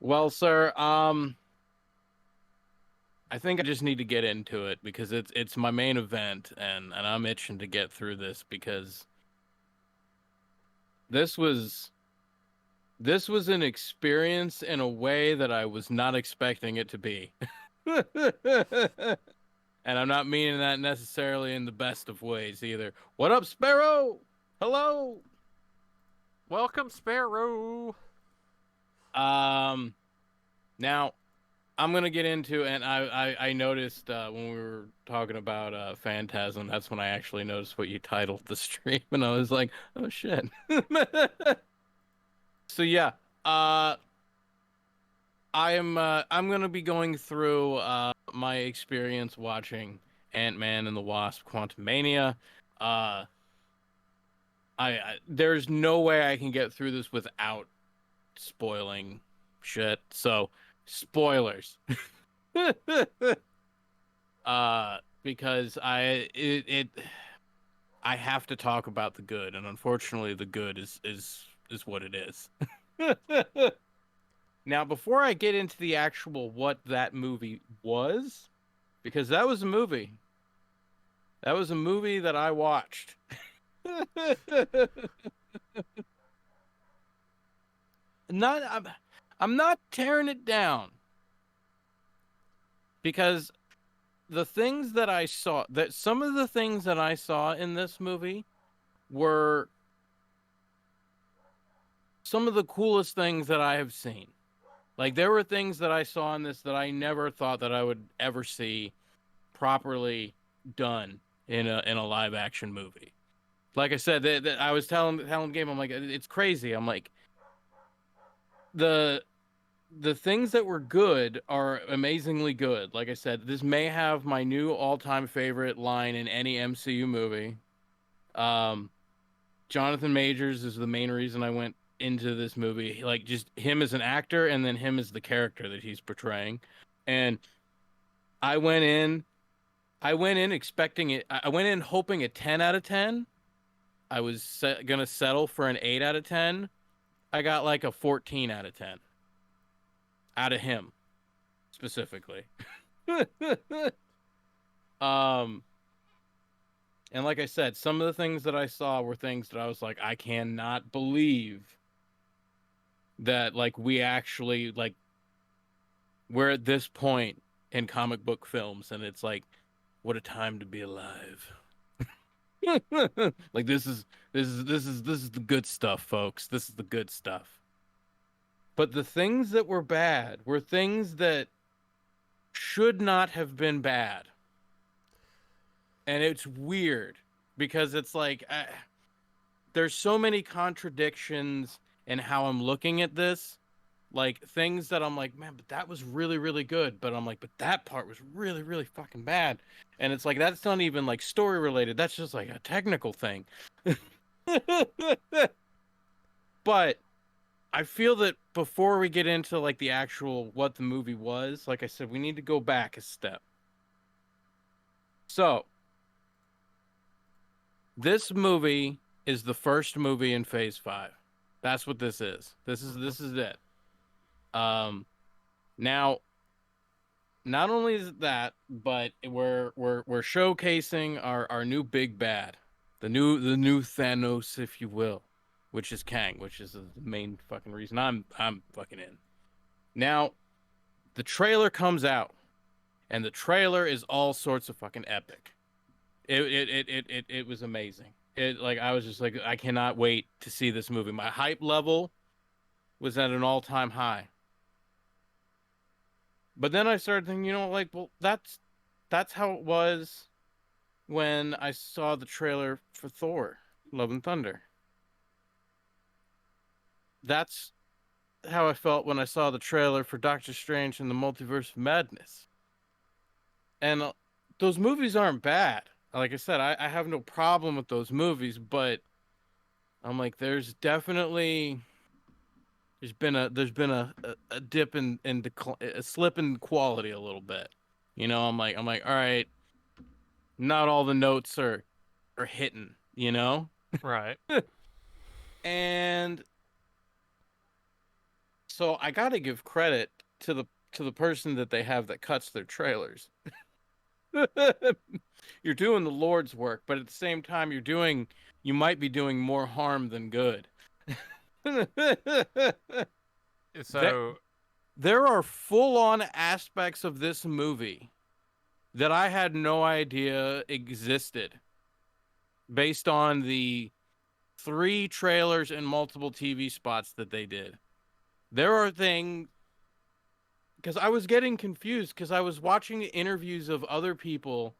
Well, sir, I think I just need to get into it because it's my main event and I'm itching to get through this because this was this was an experience in a way that I was not expecting it to be. And I'm not meaning that necessarily in the best of ways either. What up, Sparrow? Hello. Welcome, Sparrow. Um, Now I'm gonna get into, and I noticed when we were talking about Phantasm, that's when I actually noticed what you titled the stream, and I was like, oh shit. So yeah, uh, I'm gonna be going through my experience watching Ant-Man and the Wasp: Quantumania. Uh, I there's no way I can get through this without spoiling shit. So spoilers. Because I have to talk about the good, and unfortunately, the good is what it is. Now, before I get into the actual what that movie was, because that was a movie that I watched. not I'm not tearing it down because the things that I saw, that some of the things that I saw in this movie were some of the coolest things that I have seen. Like there were things that I saw in this that I never thought that I would ever see properly done in a live action movie. Like I said, that I was telling Game, I'm like, it's crazy. I'm like the the things that were good are amazingly good. Like I said, this may have my new all time favorite line in any MCU movie. Um, Jonathan Majors is the main reason I went into this movie. Like just him as an actor and then him as the character that he's portraying. And I went in I went in expecting it. I went in hoping a 10 out of 10. I was gonna settle for an 8 out of 10. I got like a 14 out of 10 out of him specifically. um and like I said, some of the things that I saw were things that I was like, I cannot believe that like we actually like we're at this point in comic book films, and it's like, what a time to be alive. Like this is the good stuff, folks. This is the good stuff. But the things that were bad were things that should not have been bad. And it's weird because it's like there's so many contradictions in how I'm looking at this. Like things that I'm like, man, but that was really, really good. But I'm like, but that part was really, really fucking bad. And it's like that's not even like story related. That's just like a technical thing. But I feel that before we get into like the actual what the movie was, like I said, we need to go back a step. So, this movie is the first movie in Phase 5. That's what this is. This is it. Um Now, not only is it that, but we're showcasing our new big bad. The new Thanos, if you will, which is Kang, which is the main fucking reason I'm fucking in. Now, the trailer comes out, and the trailer is all sorts of fucking epic. It was amazing. It like I was just like I cannot wait to see this movie. My hype level was at an all-time high. But then I started thinking, like, well, that's how it was when I saw the trailer for Thor: Love and Thunder. That's how I felt when I saw the trailer for Doctor Strange and the Multiverse of Madness. And those movies aren't bad. Like I said, I have no problem with those movies, but I'm like, there's been a dip a slip in quality a little bit. I'm like, all right, not all the notes are hitting, you know? Right. And So I got to give credit to the person that they have that cuts their trailers. You're doing the Lord's work, but at the same time you might be doing more harm than good. There So, there are full-on aspects of this movie that I had no idea existed based on the three trailers and multiple TV spots that they did. There are things because I was getting confused because I was watching interviews of other people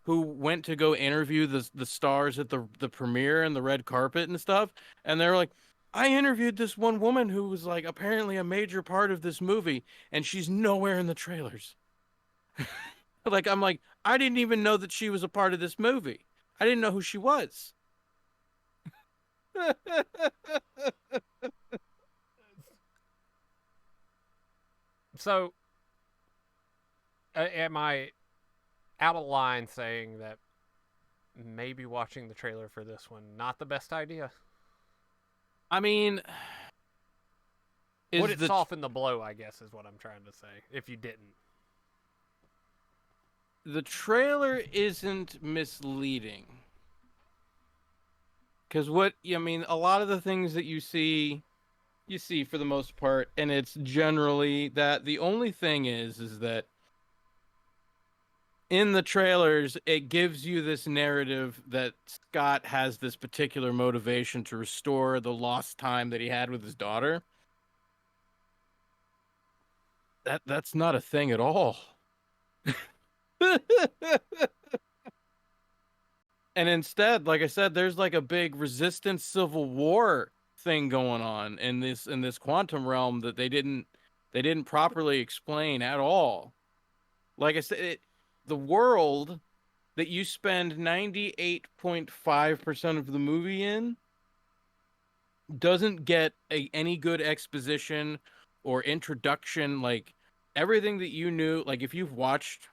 who went to go interview the stars at the premiere and the red carpet and stuff, and they're like, I interviewed this one woman who was like apparently a major part of this movie, and she's nowhere in the trailers. Like I'm like, I didn't even know that she was a part of this movie. I didn't know who she was. so, am I out of line saying that maybe watching the trailer for this one not the best idea? I mean, Would is it the soften the blow? I guess is what I'm trying to say. If you didn't, the trailer isn't misleading. Because what I mean, a lot of the things that you see for the most part, and it's generally that the only thing is that in the trailers it gives you this narrative that Scott has this particular motivation to restore the lost time that he had with his daughter. That's not a thing at all. And instead, like I said, there's like a big resistance civil war thing going on in this quantum realm that they didn't properly explain at all. Like I said, the world that you spend 98.5% of the movie in doesn't get any good exposition or introduction. Like everything that you knew, like if you've watched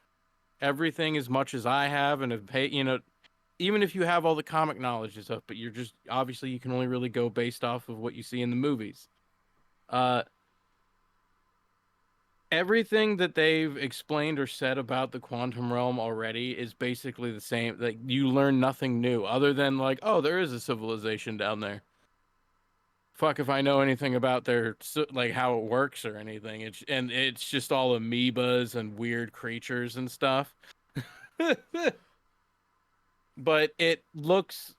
everything as much as I have and have paid, even if you have all the comic knowledge and stuff, but you're just obviously you can only really go based off of what you see in the movies. Uh, Everything that they've explained or said about the quantum realm already is basically the same. Like you learn nothing new other than like, oh, there is a civilization down there. Fuck if I know anything about their like how it works or anything. It's just all amoebas and weird creatures and stuff. But it looks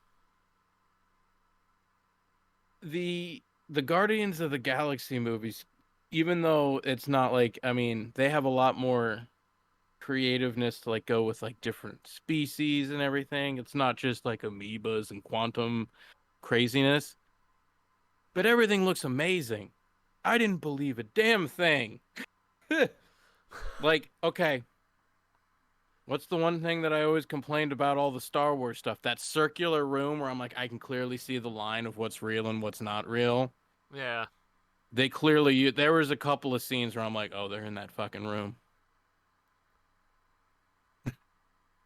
the Guardians of the Galaxy movies, even though it's not like I mean, they have a lot more creativeness to like go with like different species and everything. It's not just like amoebas and quantum craziness, but everything looks amazing. I didn't believe a damn thing. Like, okay, what's the one thing that I always complained about all the Star Wars stuff? That circular room where I'm like, I can clearly see the line of what's real and what's not real. yeah. They clearly, there was a couple of scenes where I'm like, oh, they're in that fucking room.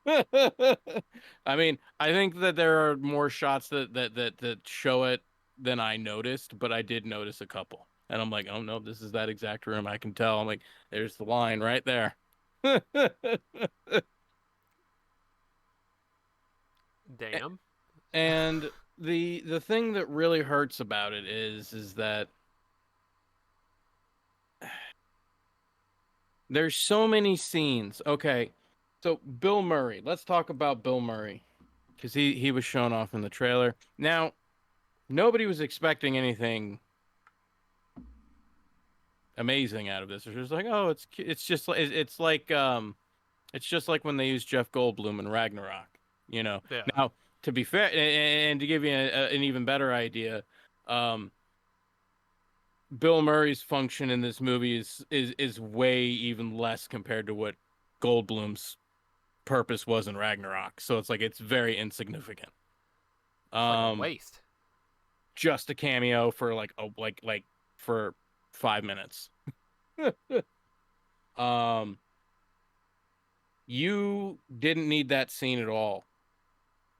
I mean, I think that there are more shots that show it than I noticed, but I did notice a couple. And I'm like, oh no, this is that exact room. I can tell. I'm like, there's the line right there. Damn. And the thing that really hurts about it is that there's so many scenes. Okay. So Bill Murray, let's talk about Bill Murray because he was shown off in the trailer. Now, nobody was expecting anything amazing out of this. It's just like, oh, it's just like it's just like when they used Jeff Goldblum in Ragnarok. You know. Yeah. Now, to be fair, and to give you an even better idea, um, Bill Murray's function in this movie is way even less compared to what Goldblum's purpose was in Ragnarok. So it's like it's very insignificant. It's like a Um, waste. just a cameo for like for 5 minutes. Um, you didn't need that scene at all.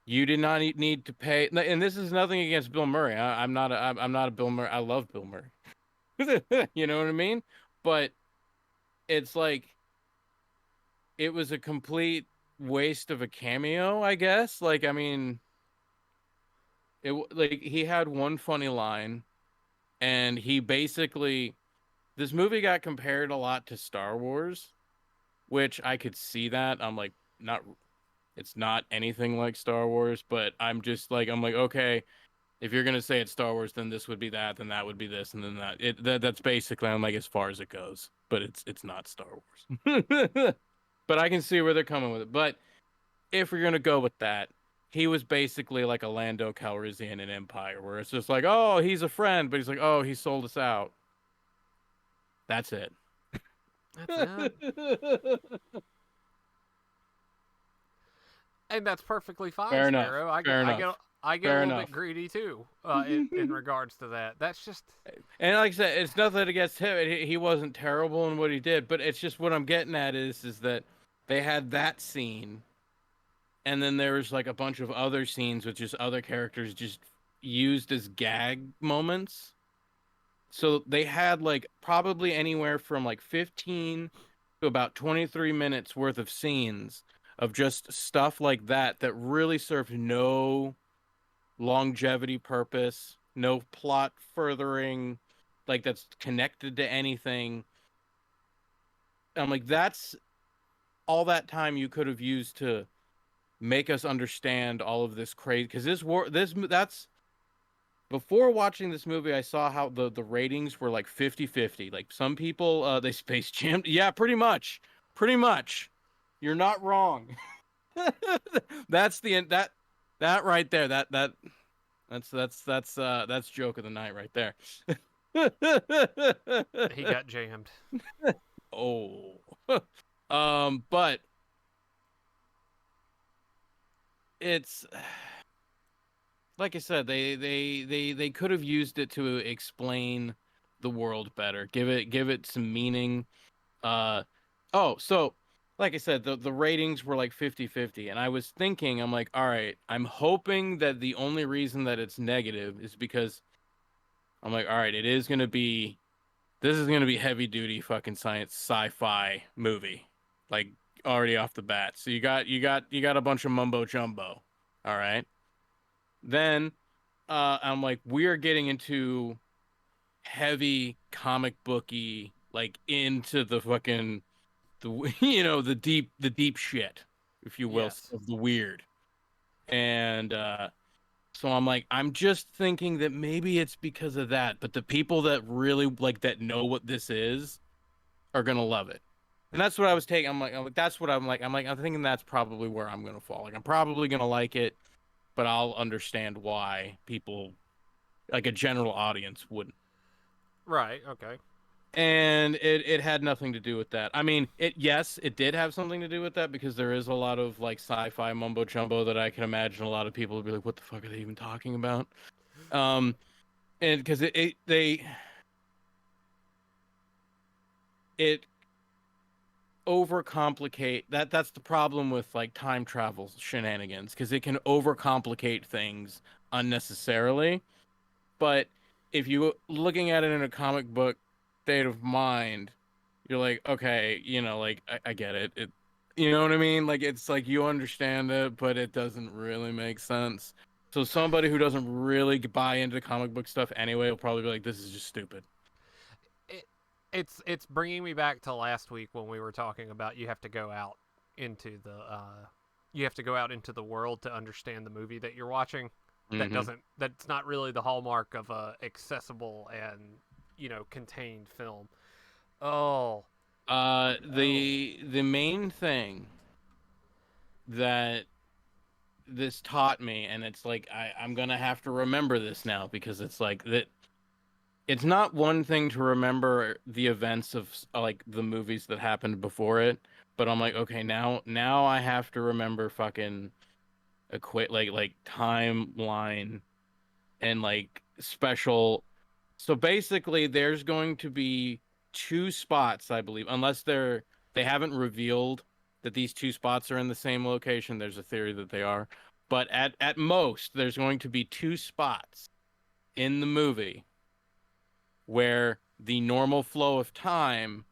You did not need to pay, and this is nothing against Bill Murray. I'm not a Bill Murray. I love Bill Murray. You know what I mean? But it's like it was a complete waste of a cameo, I guess. Like, I mean, like he had one funny line, and he basically this movie got compared a lot to Star Wars, which I could see that. I'm like, not it's not anything like Star Wars, but I'm like, okay, if you're gonna say it's Star Wars, then this would be that, then that would be this, and then that. That's basically I'm like as far as it goes, but it's not Star Wars. But I can see where they're coming with it. But if we're gonna go with that, he was basically like a Lando Calrissian in Empire, where it's just like, oh, he's a friend, but he's like, oh, he sold us out. That's it. That's it. And that's perfectly fine, Fair enough. Sparrow. I get Fair I get enough. I get a Fair little bit enough. greedy too, in regards to that. That's just And like I said, it's nothing against him. He wasn't terrible in what he did, but it's just what I'm getting at is that they had that scene, and then there was like a bunch of other scenes with just other characters just used as gag moments. So they had like probably anywhere from like 15 to about 23 minutes worth of scenes of just stuff like that really served no longevity purpose, no plot furthering, like that's connected to anything. I'm like, that's all that time you could have used to make us understand all of this crazy. Because that's before watching this movie, I saw how the ratings were like 50-50. Like some people, they Space Jam. Yeah, pretty much. You're not wrong. That's the that right there. That's joke of the night right there. he got jammed. Oh. But it's like I said, they could have used it to explain the world better. Give it some meaning. Uh so like I said, the ratings were like 50-50, and I was thinking, I'm like, all right, I'm hoping that the only reason that it's negative is because I'm like, all right, this is gonna be heavy duty fucking science sci-fi movie, like already off the bat. So you got a bunch of mumbo jumbo. All right. Then I'm like, we're getting into heavy comic booky, like into the fucking the the deep shit, if you will, Yes. of the weird. And so I'm like, I'm just thinking that maybe it's because of that, but the people that really like that know what this is are gonna love it. And that's what I was taking. I'm like, that's what I'm like. I'm thinking that's probably where I'm gonna fall. Like, I'm probably gonna like it, but I'll understand why people, like a general audience, wouldn't. Right. Okay. And it had nothing to do with that. I mean, it did have something to do with that because there is a lot of like sci-fi mumbo jumbo that I can imagine a lot of people would be like, "What the fuck are they even talking about?" Um, and because it overcomplicate that's the problem with like time travel shenanigans, because it can overcomplicate things unnecessarily. But if you looking at it in a comic book state of mind, you're like, okay, like I get it. You know what I mean? Like it's like you understand it, but it doesn't really make sense. So somebody who doesn't really buy into comic book stuff anyway will probably be like, this is just stupid. It, it's bringing me back to last week when we were talking about into the you have to go out into the world to understand the movie that you're watching. Hmm. That's not really the hallmark of a accessible and contained film. Oh, oh, The main thing that this taught me, and it's like I'm gonna have to remember this now, because it's like that it's not one thing to remember the events of like the movies that happened before it, but I'm like, okay, now I have to remember fucking equate like timeline and like special. So basically there's going to be two spots, I believe, unless they haven't revealed that these two spots are in the same location. There's a theory that they are, but at most there's going to be two spots in the movie where the normal flow of time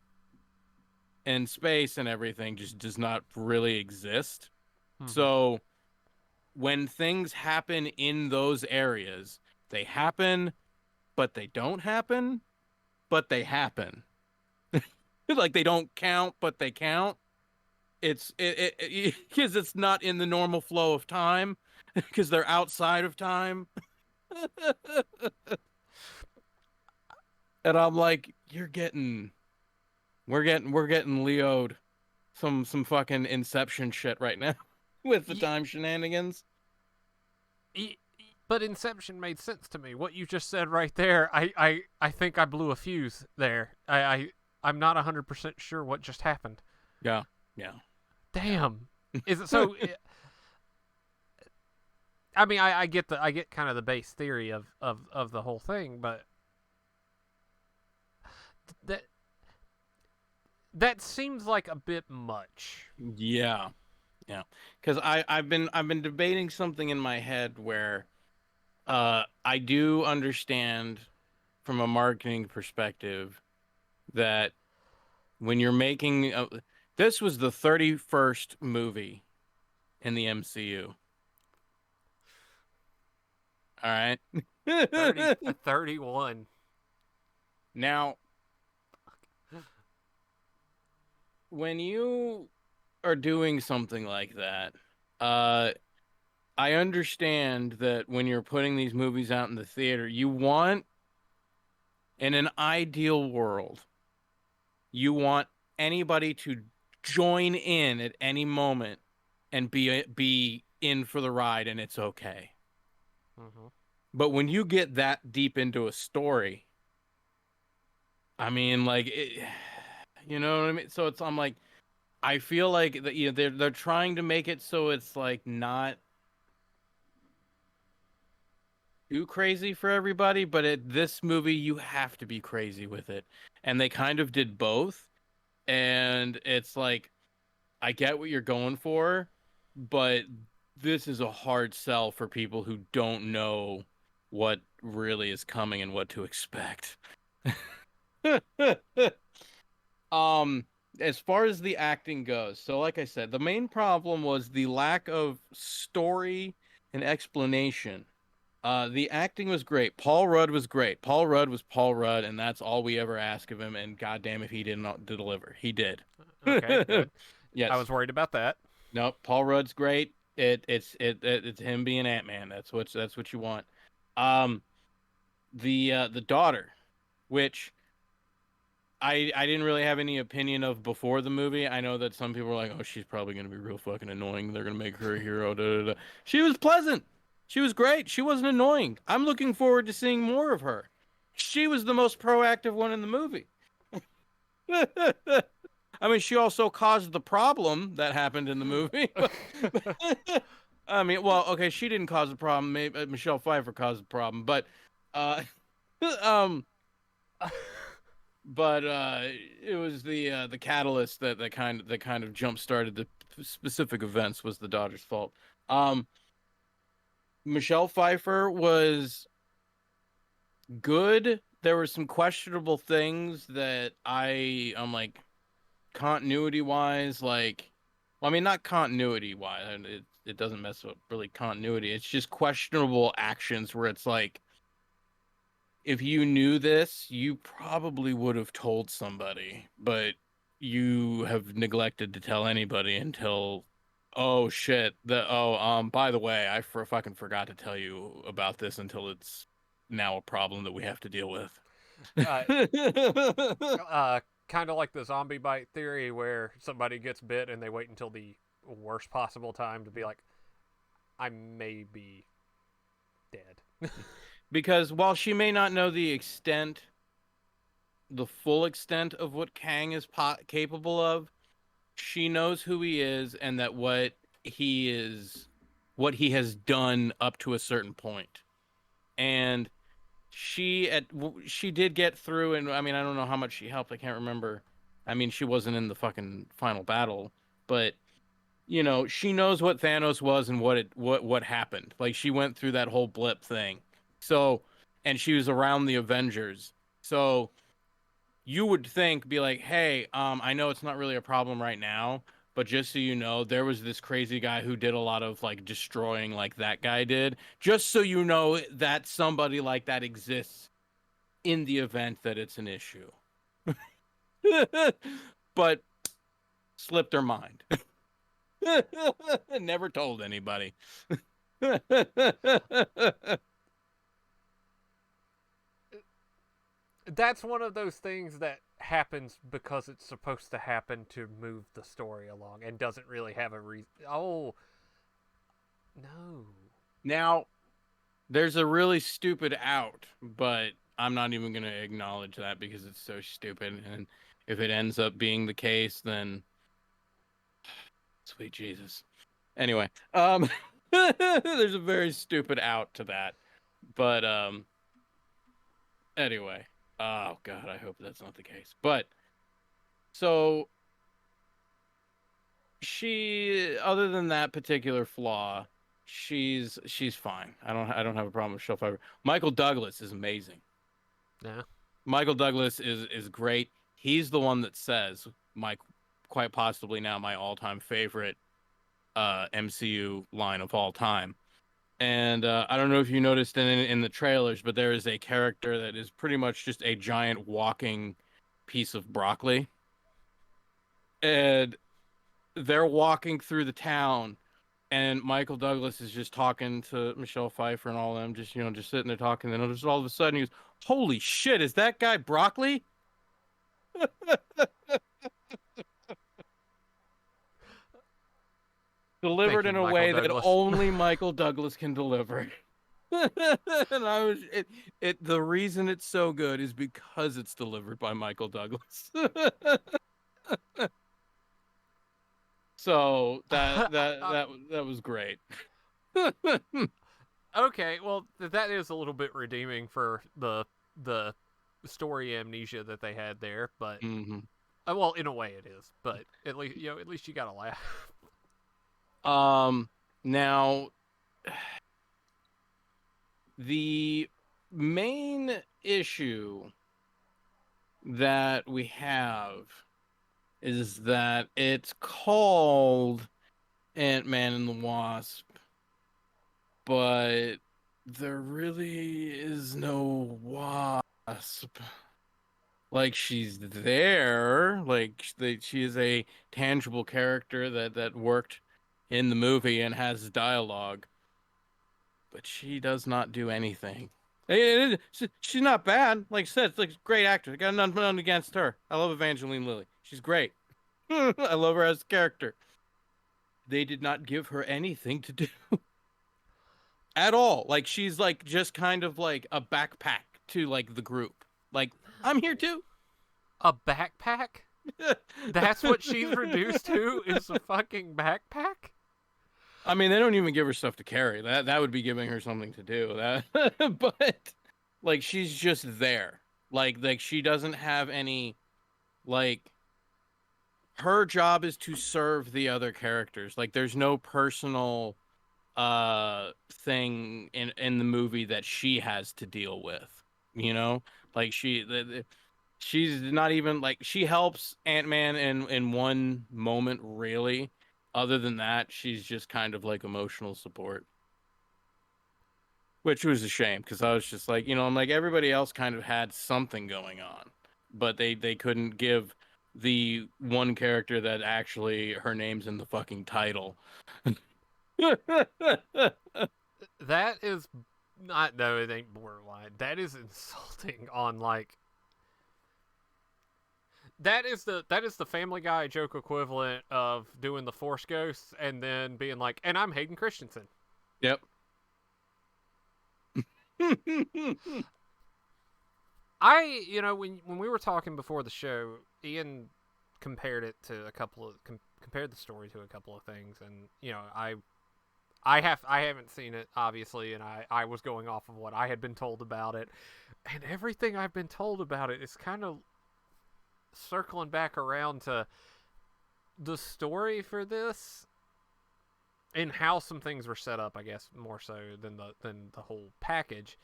and space and everything just does not really exist. Mm-hmm. So when things happen in those areas, they happen, but they don't happen, but they happen. Like they don't count, but they count. It's because it's not in the normal flow of time because they're outside of time. And I'm like, we're getting Leo'd some fucking Inception shit right now with the Ye- time shenanigans. but Inception made sense to me. What you just said right there, I think I blew a fuse there. I'm not 100% sure what just happened. Yeah, yeah, yeah. Damn. Is it so? I mean, I get kind of the base theory of the whole thing, but that that seems like a bit much. Yeah, yeah. Because I've been debating something in my head where I do understand from a marketing perspective that when you're making this was the 31st movie in the MCU. All right. 31. Now, when you are doing something like that, uh I understand that when you're putting these movies out in the theater, you want in an ideal world, you want anybody to join in at any moment and be in for the ride and it's okay. Mm-hmm. But when you get that deep into a story, I mean like you know what I mean? So I'm like I feel like that they're trying to make it so it's like not too crazy for everybody, but this movie you have to be crazy with it. And they kind of did both. And it's like I get what you're going for, but this is a hard sell for people who don't know what really is coming and what to expect. um as far as the acting goes, so like I said, the main problem was the lack of story and explanation. The acting was great. Paul Rudd was great. Paul Rudd was Paul Rudd, and that's all we ever ask of him. And goddamn, if he didn't deliver, he did. Okay, good. I Yes. was worried about that. No, Paul Rudd's great. It's him being Antman. That's what you want. Um, the daughter, which I didn't really have any opinion of before the movie. I know that some people were like, "Oh, she's probably gonna be real fucking annoying. They're gonna make her a hero." Da, da, da. She was pleasant. She was great. She wasn't annoying. I'm looking forward to seeing more of her. She was the most proactive one in the movie. I mean, she also caused the problem that happened in the movie. I mean, well, okay, she didn't cause the problem. Maybe Michelle Pfeiffer caused the problem, but uh, um, it was the catalyst that kind of jump started the specific events was the Dodgers' fault. Um, Michelle Pfeiffer was good. There were some questionable things that I'm like continuity wise, like, well, I mean, not continuity wise. It doesn't mess up really continuity. It's just questionable actions where it's like if you knew this, you probably would have told somebody, but you have neglected to tell anybody until, oh shit, by the way, fucking forgot to tell you about this until it's now a problem that we have to deal with. uh, kind of like the zombie bite theory, where somebody gets bit and they wait until the worst possible time to be like, I may be dead. Because while she may not know the full extent of what Kang is capable of, she knows who he is and that what he has done up to a certain point. And she did get through, and I mean, I don't know how much she helped. I can't remember. I mean, she wasn't in the fucking final battle, but she knows what Thanos was and what happened. Like she went through that whole blip thing. So, and she was around the Avengers. So you would think, be like, hey, I know it's not really a problem right now, but just so you know, there was this crazy guy who did a lot of like destroying like that guy did. Just so you know that somebody like that exists in the event that it's an issue. But slipped their mind. Never told anybody. That's one of those things that happens because it's supposed to happen to move the story along and doesn't really have a reason. Oh, no. Now, there's a really stupid out, but I'm not even going to acknowledge that because it's so stupid. And if it ends up being the case, then sweet Jesus. Anyway, there's a very stupid out to that. But anyway, oh God, I hope that's not the case. But so other than that particular flaw, she's fine. I don't have a problem with Michelle Pfeiffer. Michael Douglas is amazing. Yeah. Michael Douglas is great. He's the one that says my quite possibly now my all-time favorite MCU line of all time. And I don't know if you noticed in the trailers, but there is a character that is pretty much just a giant walking piece of broccoli. And they're walking through the town, and Michael Douglas is just talking to Michelle Pfeiffer and all of them, just just sitting there talking. And then just all of a sudden, he goes, "Holy shit, is that guy broccoli?" Delivered Thank you, in a Michael way that Douglas. only Michael Douglas can deliver. And I was the reason it's so good is because it's delivered by Michael Douglas. So that was great. Okay, well, that is a little bit redeeming for the story amnesia that they had there, but Hmm. well, in a way it is, but at least you got to laugh. Now the main issue that we have is that it's called Ant-Man and the Wasp, but there really is no Wasp. Like she's there, like she is a tangible character that worked in the movie and has dialogue, but she does not do anything. She's not bad. Like I said, it's like a great actor. I got nothing against her. I love Evangeline Lilly. She's great. I love her as a character. They did not give her anything to do at all. Like she's like just kind of like a backpack to like the group. Like I'm here too. A backpack? That's what she's reduced to is a fucking backpack? I mean, they don't even give her stuff to carry. That would be giving her something to do. That, but like she's just there. Like she doesn't have any like her job is to serve the other characters. Like there's no personal thing in the movie that she has to deal with. You know? Like she's not even like she helps Ant-Man in one moment really. Other than that, she's just kind of like emotional support, which was a shame because I was just like, I'm like everybody else kind of had something going on, but they couldn't give the one character that actually her name's in the fucking title. That is not, no, it ain't borderline. That is insulting on like that is the Family Guy joke equivalent of doing the Force Ghosts and then being like, and I'm Hayden Christensen. Yep. When we were talking before the show, Ian compared it to a couple of compared the story to a couple of things, and I haven't seen it obviously, and I was going off of what I had been told about it, and everything I've been told about it is kind of circling back around to the story for this and how some things were set up, I guess, more so than the whole package,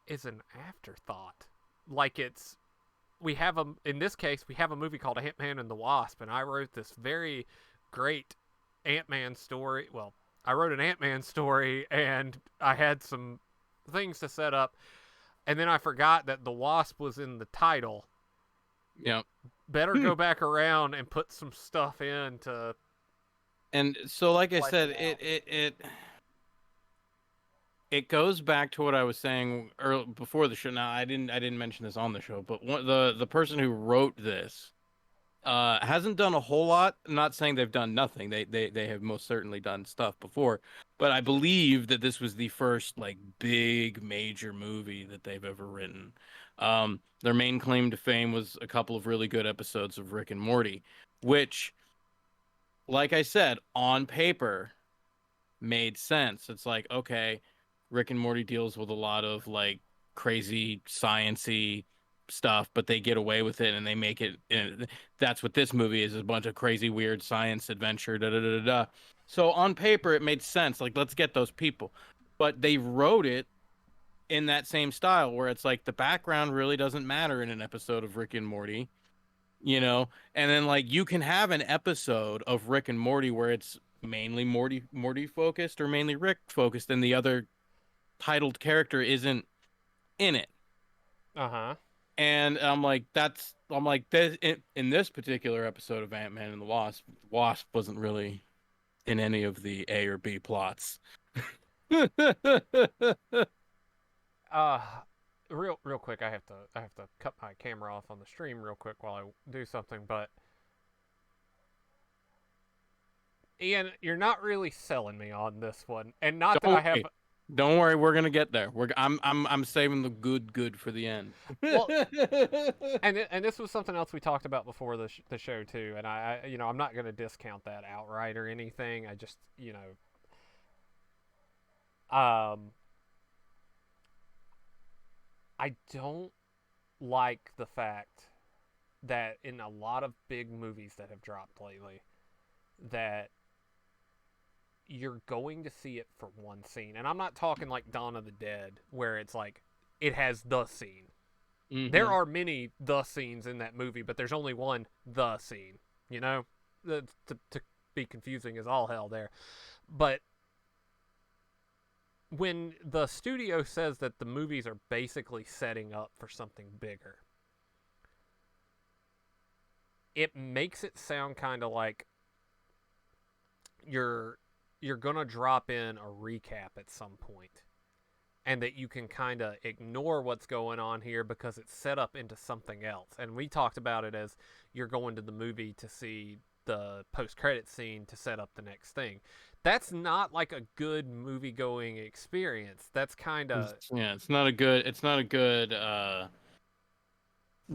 is an afterthought. like it's we have a in this case we have a movie called Ant-Man and the Wasp, and I wrote this very great Ant-Man story. Well, I wrote an Ant-Man story, and I had some things to set up, and then I forgot that the Wasp was in the title. Yeah. Better Hmm. go back around and put some stuff in to And so, like I flesh said, it out. it goes back to what I was saying early, before the show. Now, I didn't mention this on the show, but the person who wrote this hasn't done a whole lot. I'm not saying they've done nothing. They have most certainly done stuff before, but I believe that this was the first like big major movie that they've ever written. Their main claim to fame was a couple of really good episodes of Rick and Morty, which, like I said, on paper made sense. It's like, okay, Rick and Morty deals with a lot of like crazy sciency stuff, but they get away with it and they make it. And that's what this movie is: a bunch of crazy, weird science adventure. Da da da da. Da. So on paper, it made sense. Like, let's get those people, but they wrote it in that same style where it's like the background really doesn't matter in an episode of Rick and Morty, you know. And then like you can have an episode of Rick and Morty where it's mainly Morty focused or mainly Rick focused, and the other titled character isn't in it. Uh huh. And I'm like this in this particular episode of Ant-Man and the Wasp wasn't really in any of the A or B plots. Uh, real quick, I have to cut my camera off on the stream real quick while I do something. But Ian, you're not really selling me on this one, and not that I Don't have. worry. Don't worry, we're gonna get there. I'm saving the good for the end. Well, and this was something else we talked about before the show too. And I'm not going to discount that outright or anything. I just um, I don't like the fact that in a lot of big movies that have dropped lately, that you're going to see it for one scene. And I'm not talking like Dawn of the Dead, where it's like it has the scene. There Hmm. are many the scenes in that movie, but there's only one the scene. You know, to be confusing as all hell there. But when the studio says that the movies are basically setting up for something bigger, it makes it sound kind of like you're you're gonna drop in a recap at some point, and that you can kind of ignore what's going on here because it's set up into something else. And we talked about it as you're going to the movie to see the post-credit scene to set up the next thing. That's not like a good movie going experience. That's kind of Yeah, it's not a good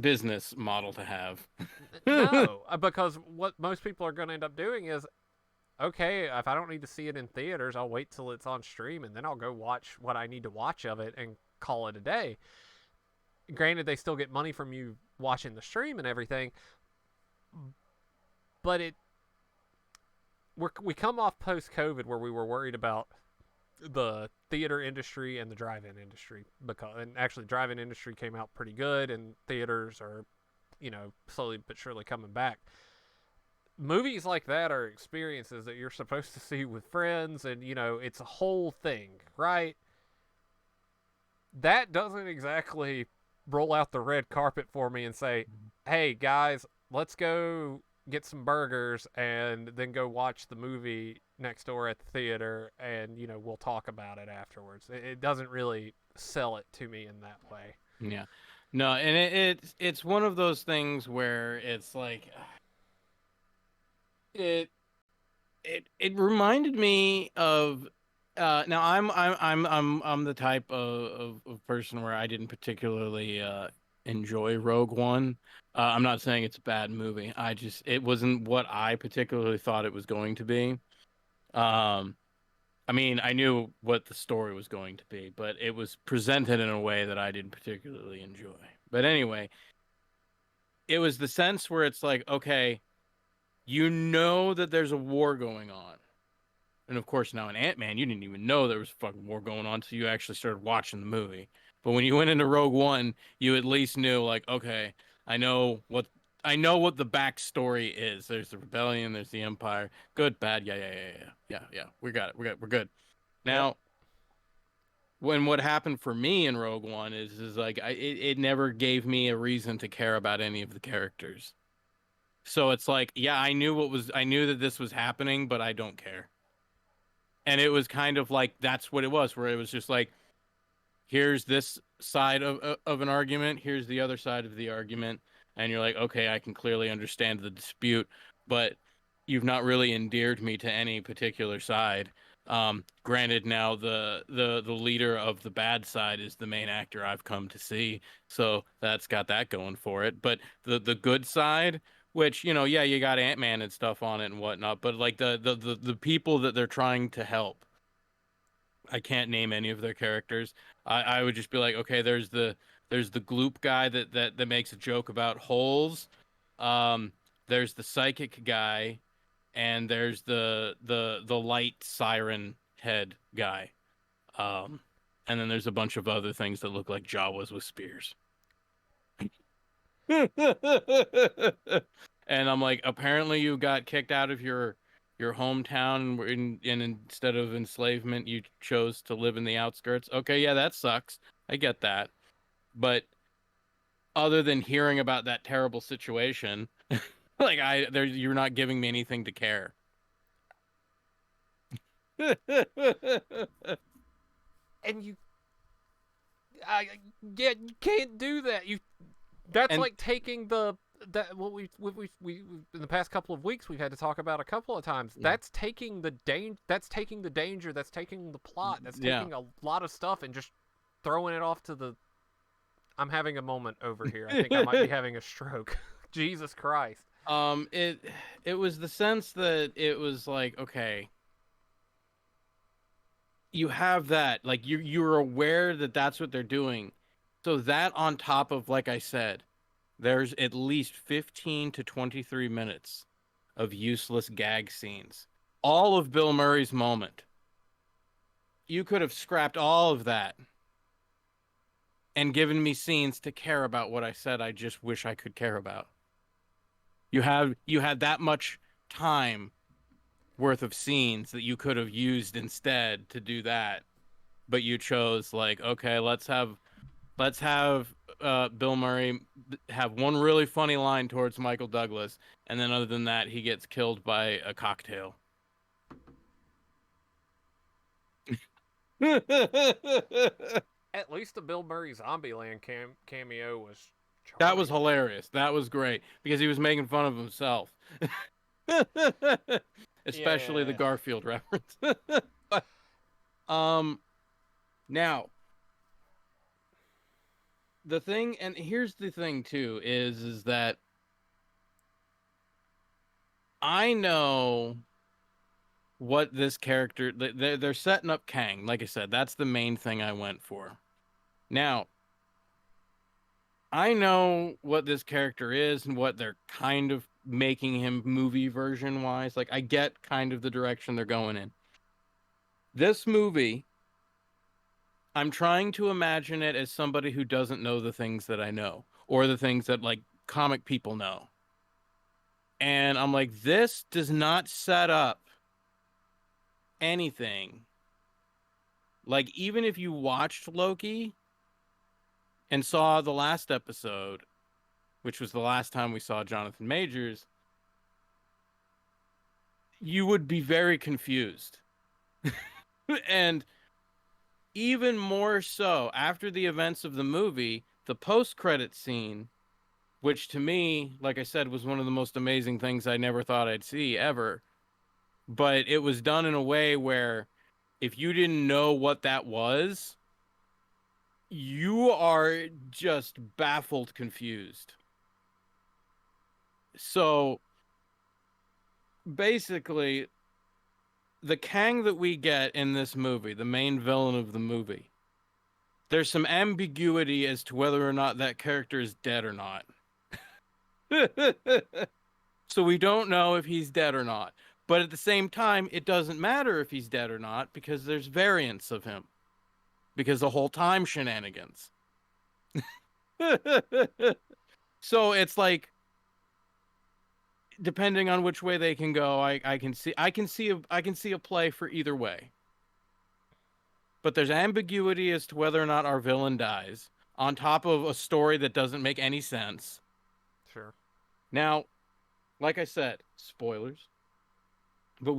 business model to have. no, because what most people are going to end up doing is, okay, if I don't need to see it in theaters, I'll wait till it's on stream and then I'll go watch what I need to watch of it and call it a day. Granted, they still get money from you watching the stream and everything, but we come off post COVID where we were worried about the theater industry and the drive-in industry, because and actually drive-in industry came out pretty good and theaters are slowly but surely coming back. Movies like that are experiences that you're supposed to see with friends, and it's a whole thing, right? That doesn't exactly roll out the red carpet for me and say, hey guys, let's go get some burgers and then go watch the movie next door at the theater, and we'll talk about it afterwards. It doesn't really sell it to me in that way. Yeah. No, and it's one of those things where it's like it it reminded me of now I'm the type of person where I didn't particularly enjoy Rogue One. I'm not saying it's a bad movie. It wasn't what I particularly thought it was going to be. Um I mean, I knew what the story was going to be, but it was presented in a way that I didn't particularly enjoy. But anyway, it was the sense where it's like, okay, you know that there's a war going on. And of course, now in Ant-Man, you didn't even know there was a fucking war going on until you actually started watching the movie. But when you went into Rogue One, you at least knew, like, okay, I know what I know what the backstory is. There's the rebellion, there's the Empire. Good, bad, yeah. We got it. We're good. Yep. Now, when what happened for me in Rogue One is like it never gave me a reason to care about any of the characters. So it's like, yeah, I knew that this was happening, but I don't care. And it was kind of like that's what it was, where it was just like, here's this side of an argument, here's the other side of the argument, and you're like, okay, I can clearly understand the dispute, but you've not really endeared me to any particular side. Granted, now the leader of the bad side is the main actor I've come to see, so that's got that going for it. But the good side, which, yeah, you got Ant-Man and stuff on it and whatnot, but like the people that they're trying to help, I can't name any of their characters. I would just be like, okay, there's the gloop guy that makes a joke about holes. Um, there's the psychic guy, and there's the light siren head guy. Um, and then there's a bunch of other things that look like Jawas with spears. And I'm like, apparently you got kicked out of your hometown, and instead of enslavement, you chose to live in the outskirts. Okay, yeah, that sucks. I get that. But other than hearing about that terrible situation, like you're not giving me anything to care. And I, yeah, you can't do that. That's And like taking the that what we in the past couple of weeks we've had to talk about a couple of times. That's taking the That's taking the danger. That's taking the plot. That's yeah. taking a lot of stuff and just throwing it off to the. I'm having a moment over here. I think I might be having a stroke. Jesus Christ. It was the sense that it was like, okay, you have that, like you're aware that that's what they're doing. So that on top of, like I said, there's at least 15 to 23 minutes of useless gag scenes. All of Bill Murray's moment. You could have scrapped all of that and given me scenes to care about what I said I just wish I could care about. You had that much time worth of scenes that you could have used instead to do that, but you chose, like, okay, let's have Bill Murray have one really funny line towards Michael Douglas, and then other than that, he gets killed by a cocktail. At least the Bill Murray Zombieland cameo was That was charming. hilarious. That was great because he was making fun of himself. Especially the Yeah. Garfield reference. But um now the thing, and here's the thing too, is that I know what this character, they're setting up Kang. Like I said, that's the main thing I went for. Now, I know what this character is and what they're kind of making him movie version wise. Like, I get kind of the direction they're going in. This movie, I'm trying to imagine it as somebody who doesn't know the things that I know, or the things that, like, comic people know. And I'm like, this does not set up anything. Like, even if you watched Loki and saw the last episode, which was the last time we saw Jonathan Majors, you would be very confused. And even more so after the events of the movie, the post-credit scene, which to me, like I said, was one of the most amazing things I never thought I'd see ever. But it was done in a way where if you didn't know what that was, you are just baffled, confused. So basically, the Kang that we get in this movie, the main villain of the movie, there's some ambiguity as to whether or not that character is dead or not. So we don't know if he's dead or not. But at the same time, it doesn't matter if he's dead or not because there's variants of him. because the whole time shenanigans. So it's like depending on which way they can go, I can see a play for either way. But there's ambiguity as to whether or not our villain dies, on top of a story that doesn't make any sense. Sure. Now, like I said, spoilers, but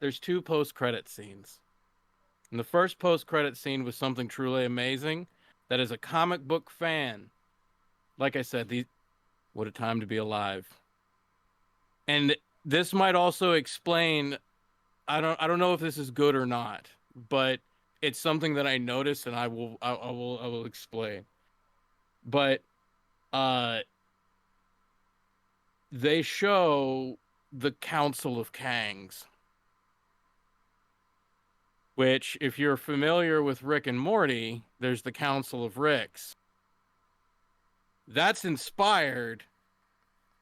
there's two post-credit scenes. And the first post-credit scene was something truly amazing. That is a comic book fan. Like I said, what a time to be alive. And this might also explain, I don't know if this is good or not, but it's something that I noticed and I will explain. But uh they show the Council of Kangs, which if you're familiar with Rick and Morty, there's the Council of Ricks. That's inspired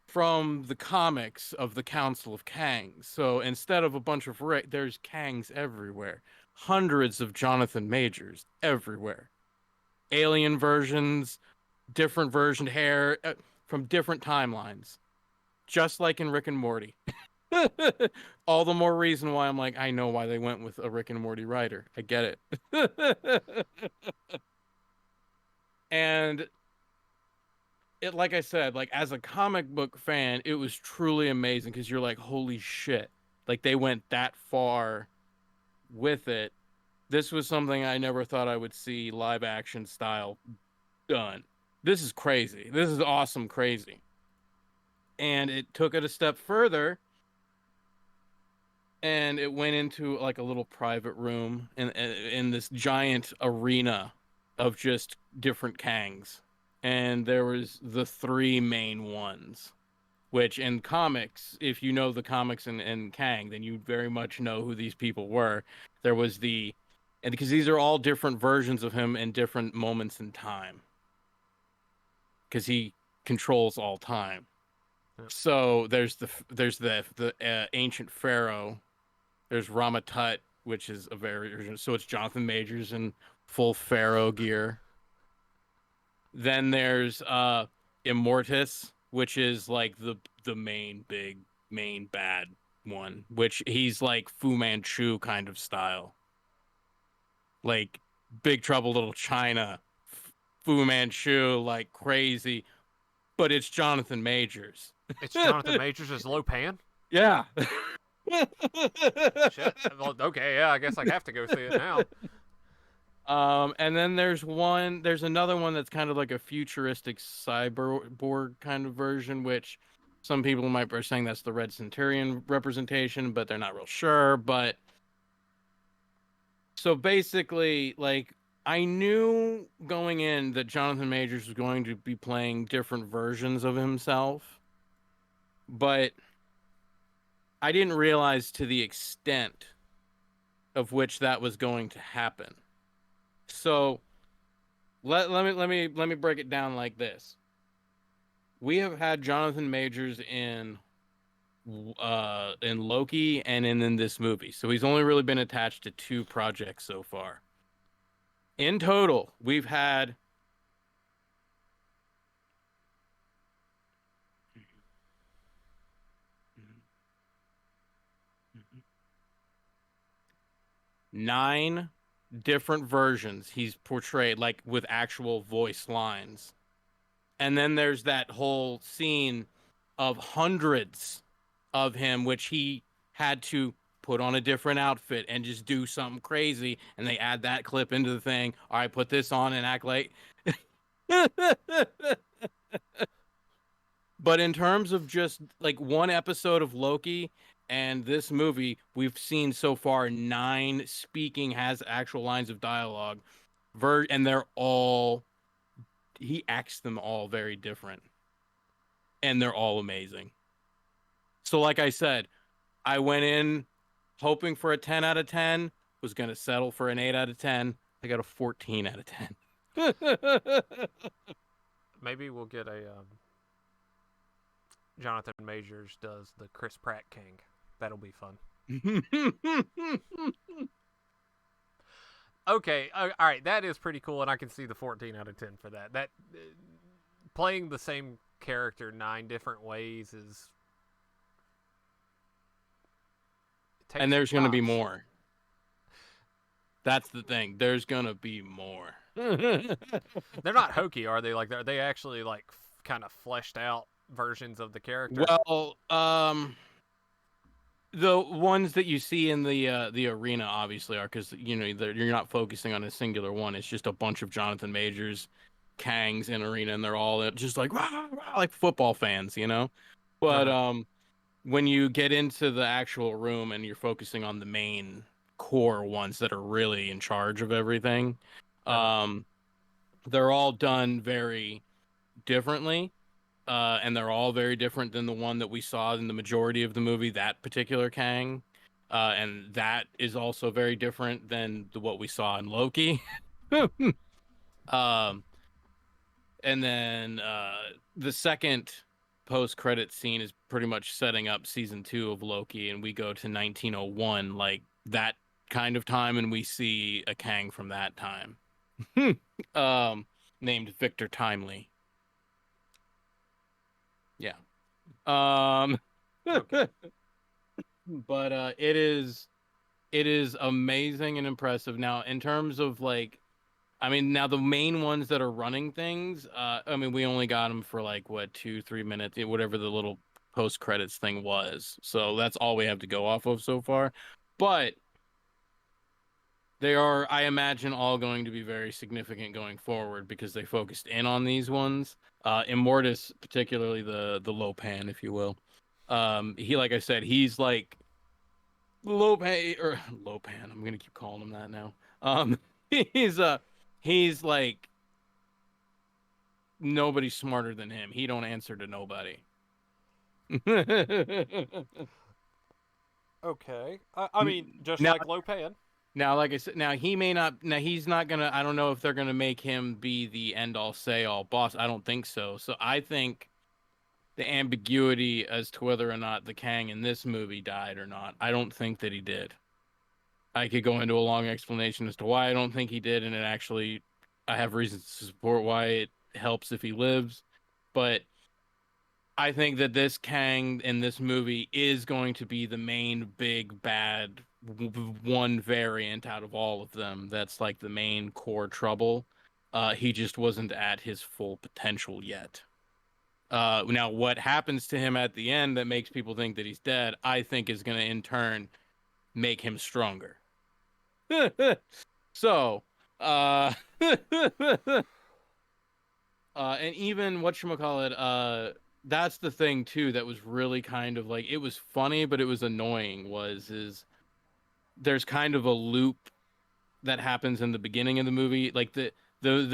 from the comics of the Council of Kangs. So instead of a bunch of Rick, there's Kangs everywhere. Hundreds of Jonathan Majors everywhere. Alien versions, different versioned hair from different timelines. Just like in Rick and Morty. All the more reason why I'm like, I know why they went with a Rick and Morty writer. I get it. And it, like I said, like as a comic book fan, it was truly amazing because you're like, holy shit. Like they went that far with it. This was something I never thought I would see live action style done. This is crazy. This is awesome crazy. And it took it a step further and it went into like a little private room in this giant arena of just different Kangs. And there was the three main ones, which in comics, if you know the comics and Kang, then you very much know who these people were. There was and because these are all different versions of him in different moments in time, because he controls all time. Yep. So there's the ancient pharaoh. There's Ramatut, which is a very so it's Jonathan Majors in full pharaoh gear. Then there's Immortus, which is like the main bad one, which he's like Fu Manchu kind of style. Like Big Trouble Little China, Fu Manchu like crazy, but it's Jonathan Majors. It's Jonathan Majors as Lopan? Yeah. Shit. Well, okay, yeah, I guess I have to go see it now. And then there's another one that's kind of like a futuristic cyborg kind of version, which some people might be saying that's the Red Centurion representation, but they're not real sure. But so basically, like, I knew going in that Jonathan Majors was going to be playing different versions of himself, but I didn't realize to the extent of which that was going to happen. So let me break it down like this. We have had Jonathan Majors in Loki and in this movie. So he's only really been attached to two projects so far. In total, we've had 9 different versions he's portrayed, like with actual voice lines. And then there's that whole scene of hundreds of him, which he had to put on a different outfit and just do something crazy. And they add that clip into the thing. All right, put this on and act like. But in terms of just like one episode of Loki and this movie, we've seen so far 9 speaking has actual lines of dialogue. And they're all, he acts them all very different. And they're all amazing. So, like I said, I went in hoping for a 10 out of 10, was going to settle for an 8 out of 10. I got a 14 out of 10. Maybe we'll get a Jonathan Majors does the Chris Pratt King. That'll be fun. Okay, all right, that is pretty cool, and I can see the 14 out of 10 for that. That playing the same character 9 different ways is it And takes some there's going to be chops. more. That's the thing. There's going to be more. Well, They're not hokey, are they? Like, are they actually like kind of fleshed out versions of the character? the ones that you see in the arena obviously are, because you're not focusing on a singular one. It's just a bunch of Jonathan Majors, Kangs in arena, and they're all just like rah, rah, like football fans, you know. Uh But huh. when you get into the actual room and you're focusing on the main core ones that are really in charge of everything, Uh huh. um, they're all done very differently. And they're all very different than the one that we saw in the majority of the movie, that particular Kang. And that is also very different than what we saw in Loki. um, and then the second post-credit scene is pretty much setting up season 2 of Loki, and we go to 1901, like that kind of time, and we see a Kang from that time, um, named Victor Timely. Yeah. Um, Okay. but it is amazing and impressive. Now, in terms of like, I mean, now the main ones that are running things, I mean, we only got them for like what 2-3 minutes, whatever the little post credits thing was. So that's all we have to go off of so far. But they are, I imagine, all going to be very significant going forward because they focused in on these ones. Immortus, particularly the Lopan, if you will. He, like I said, he's like Lopan or Lopan. I'm gonna keep calling him that now. He's he's like nobody's smarter than him. He don't answer to nobody. Okay. I mean, just now, like Lopan. now, like I said, now he may not. Now he's not gonna. I don't know if they're gonna make him be the end all say all boss. I don't think so. So I think the ambiguity as to whether or not the Kang in this movie died or not. I don't think that he did. I could go into a long explanation as to why I don't think he did, and it actually, I have reasons to support why it helps if he lives. But I think that this Kang in this movie is going to be the main big bad one variant out of all of them. That's like the main core trouble. He just wasn't at his full potential yet. Now, what happens to him at the end that makes people think that he's dead, I think is going to in turn make him stronger. So, and even whatchamacallit, that's the thing too that was really kind of like it was funny, but it was annoying. Is there's kind of a loop that happens in the beginning of the movie, like the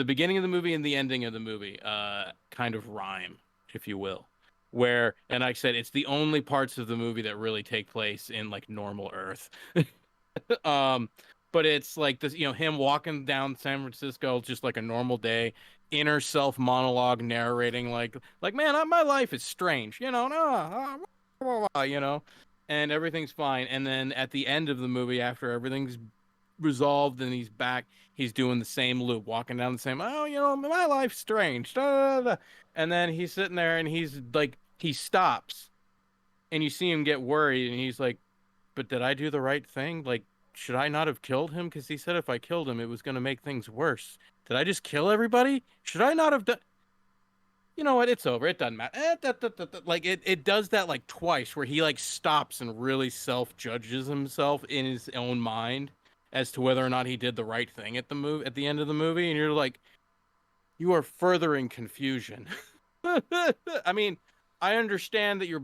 beginning of the movie and the ending of the movie, kind of rhyme, if you will. Where, and like I said, it's the only parts of the movie that really take place in like normal Earth. Um, but it's like this, him walking down San Francisco just like a normal day, inner self monologue narrating like man, my life is strange, no, and everything's fine. And then at the end of the movie, after everything's resolved and he's back, he's doing the same loop, walking down the same, oh, my life's strange, da, da, da. And then he's sitting there and he's like, he stops and you see him get worried and he's like, but did I do the right thing? Like, should I not have killed him? Because he said if I killed him, it was going to make things worse. Did I just kill everybody? Should I not have done? You know what? It's over. It doesn't matter. Like it does that like twice, where he like stops and really self judges himself in his own mind as to whether or not he did the right thing at the end of the movie, and you're like, you are furthering confusion. I mean, I understand that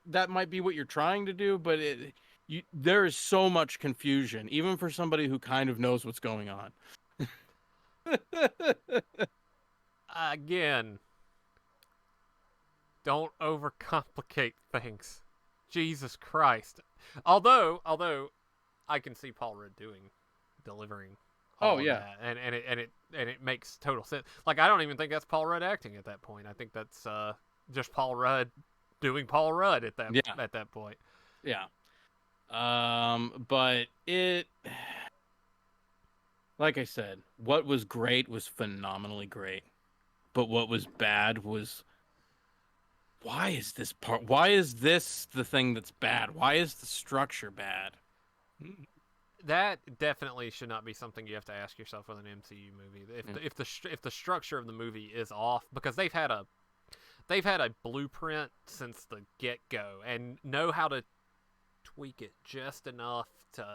that might be what you're trying to do, but there is so much confusion, even for somebody who kind of knows what's going on. Again, don't overcomplicate things. Jesus Christ. Although I can see Paul Rudd delivering Oh all of yeah, that, and it makes total sense. Like, I don't even think that's Paul Rudd acting at that point. I think that's just Paul Rudd doing Paul Rudd yeah, at that point. yeah. But like I said, what was great was phenomenally great, but what was bad was why is this the thing that's bad? Why is the structure bad? That definitely should not be something you have to ask yourself with an MCU movie. Yeah. If the structure of the movie is off, because they've had a blueprint since the get go and know how to tweak it just enough to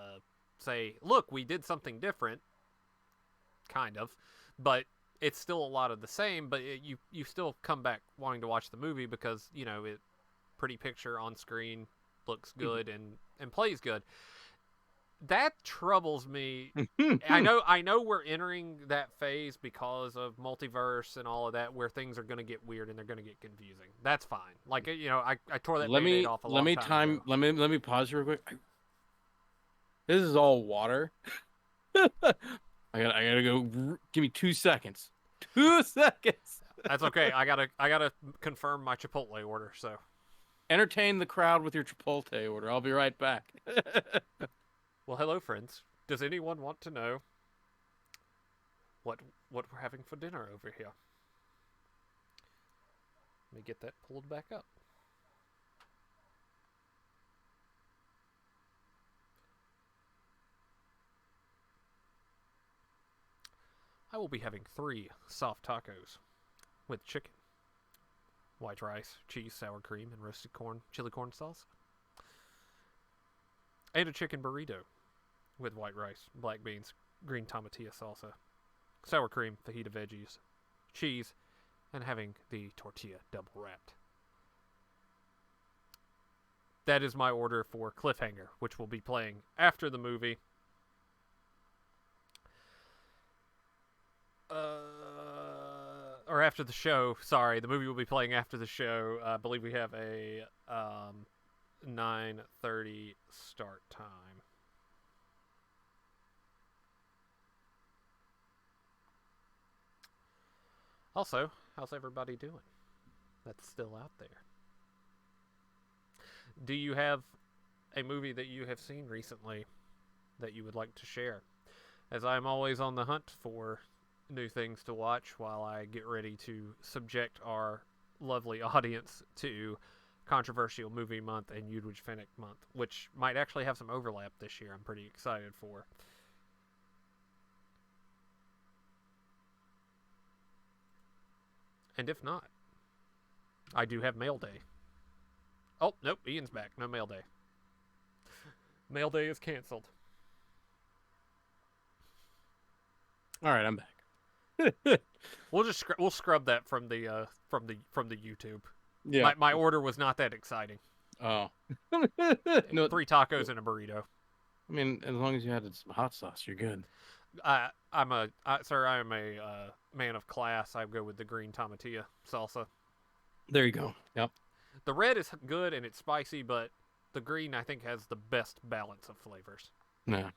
say, look, we did something different, kind of, but it's still a lot of the same. But you still come back wanting to watch the movie because it pretty picture on screen looks good and plays good. That troubles me. I know we're entering that phase because of multiverse and all of that where things are going to get weird and they're going to get confusing. That's fine. Like I tore that band-aid off a long time ago. Let me pause real quick. This is all water. I gotta go. Give me 2 seconds. 2 seconds. That's okay. I gotta confirm my Chipotle order. So Entertain the crowd with your Chipotle order. I'll be right back. well, hello friends. Does anyone want to know what we're having for dinner over here? Let me get that pulled back up. I will be having 3 soft tacos with chicken, white rice, cheese, sour cream, and roasted corn, chili corn salsa. And a chicken burrito with white rice, black beans, green tomatillo salsa, sour cream, fajita veggies, cheese, and having the tortilla double wrapped. That is my order for Cliffhanger, which will be playing after the movie. Or after the show. Sorry, the movie will be playing after the show. I believe we have a 9:30 start time. Also, how's everybody doing? That's still out there. Do you have a movie that you have seen recently that you would like to share? As I'm always on the hunt for new things to watch while I get ready to subject our lovely audience to Controversial Movie Month and Udwig Finnick Month, which might actually have some overlap this year. I'm pretty excited for. And if not, I do have Mail Day. Oh, nope, Ian's back. No Mail Day. Mail Day is canceled. All right, I'm back. We'll scrub that from the YouTube. Yeah. My order was not that exciting. Oh. No, 3 tacos and a burrito. I mean, as long as you had some hot sauce, you're good. I am a man of class. I go with the green tomatillo salsa. There you go. Yep. The red is good and it's spicy, but the green I think has the best balance of flavors. Yeah.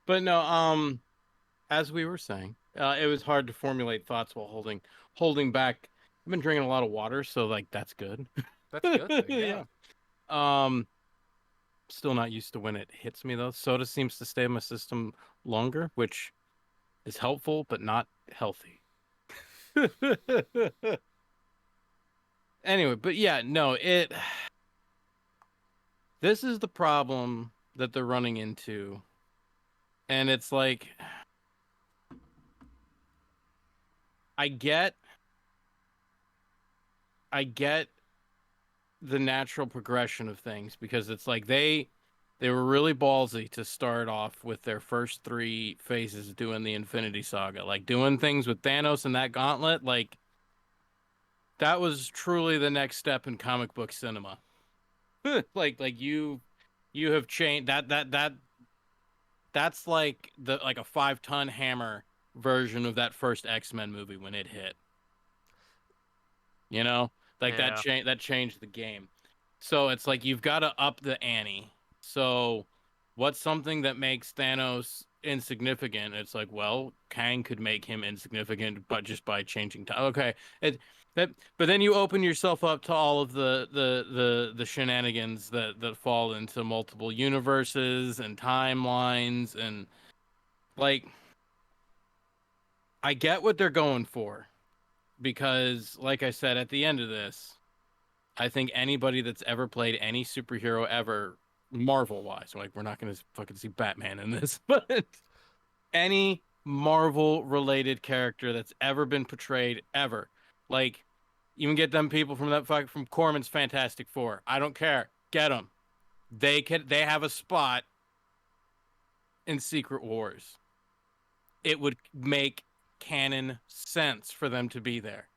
But no, as we were saying, it was hard to formulate thoughts while holding back. I've been drinking a lot of water, so like that's good. That's a good thing. Yeah. Still not used to when it hits me though. Soda seems to stay in my system longer, which is helpful but not healthy. Anyway, but yeah, no, this is the problem that they're running into. And it's like I get the natural progression of things because it's like they were really ballsy to start off with their first 3 phases doing the Infinity Saga, like doing things with Thanos and that gauntlet, like that was truly the next step in comic book cinema. like you have changed that's like a 5-ton hammer version of that first X-Men movie when it hit. You know? Like Yeah. that changed the game. So it's like you've got to up the ante. So what's something that makes Thanos insignificant? It's like, well, Kang could make him insignificant, but just by changing time. Okay, but then you open yourself up to all of the shenanigans that fall into multiple universes and timelines and like I get what they're going for because, like I said, at the end of this, I think anybody that's ever played any superhero ever, Marvel wise, like we're not going to fucking see Batman in this, but any Marvel related character that's ever been portrayed ever, like even get them people from that fuck from Corman's Fantastic Four. I don't care. Get them. They have a spot in Secret Wars. It would make canon sense for them to be there.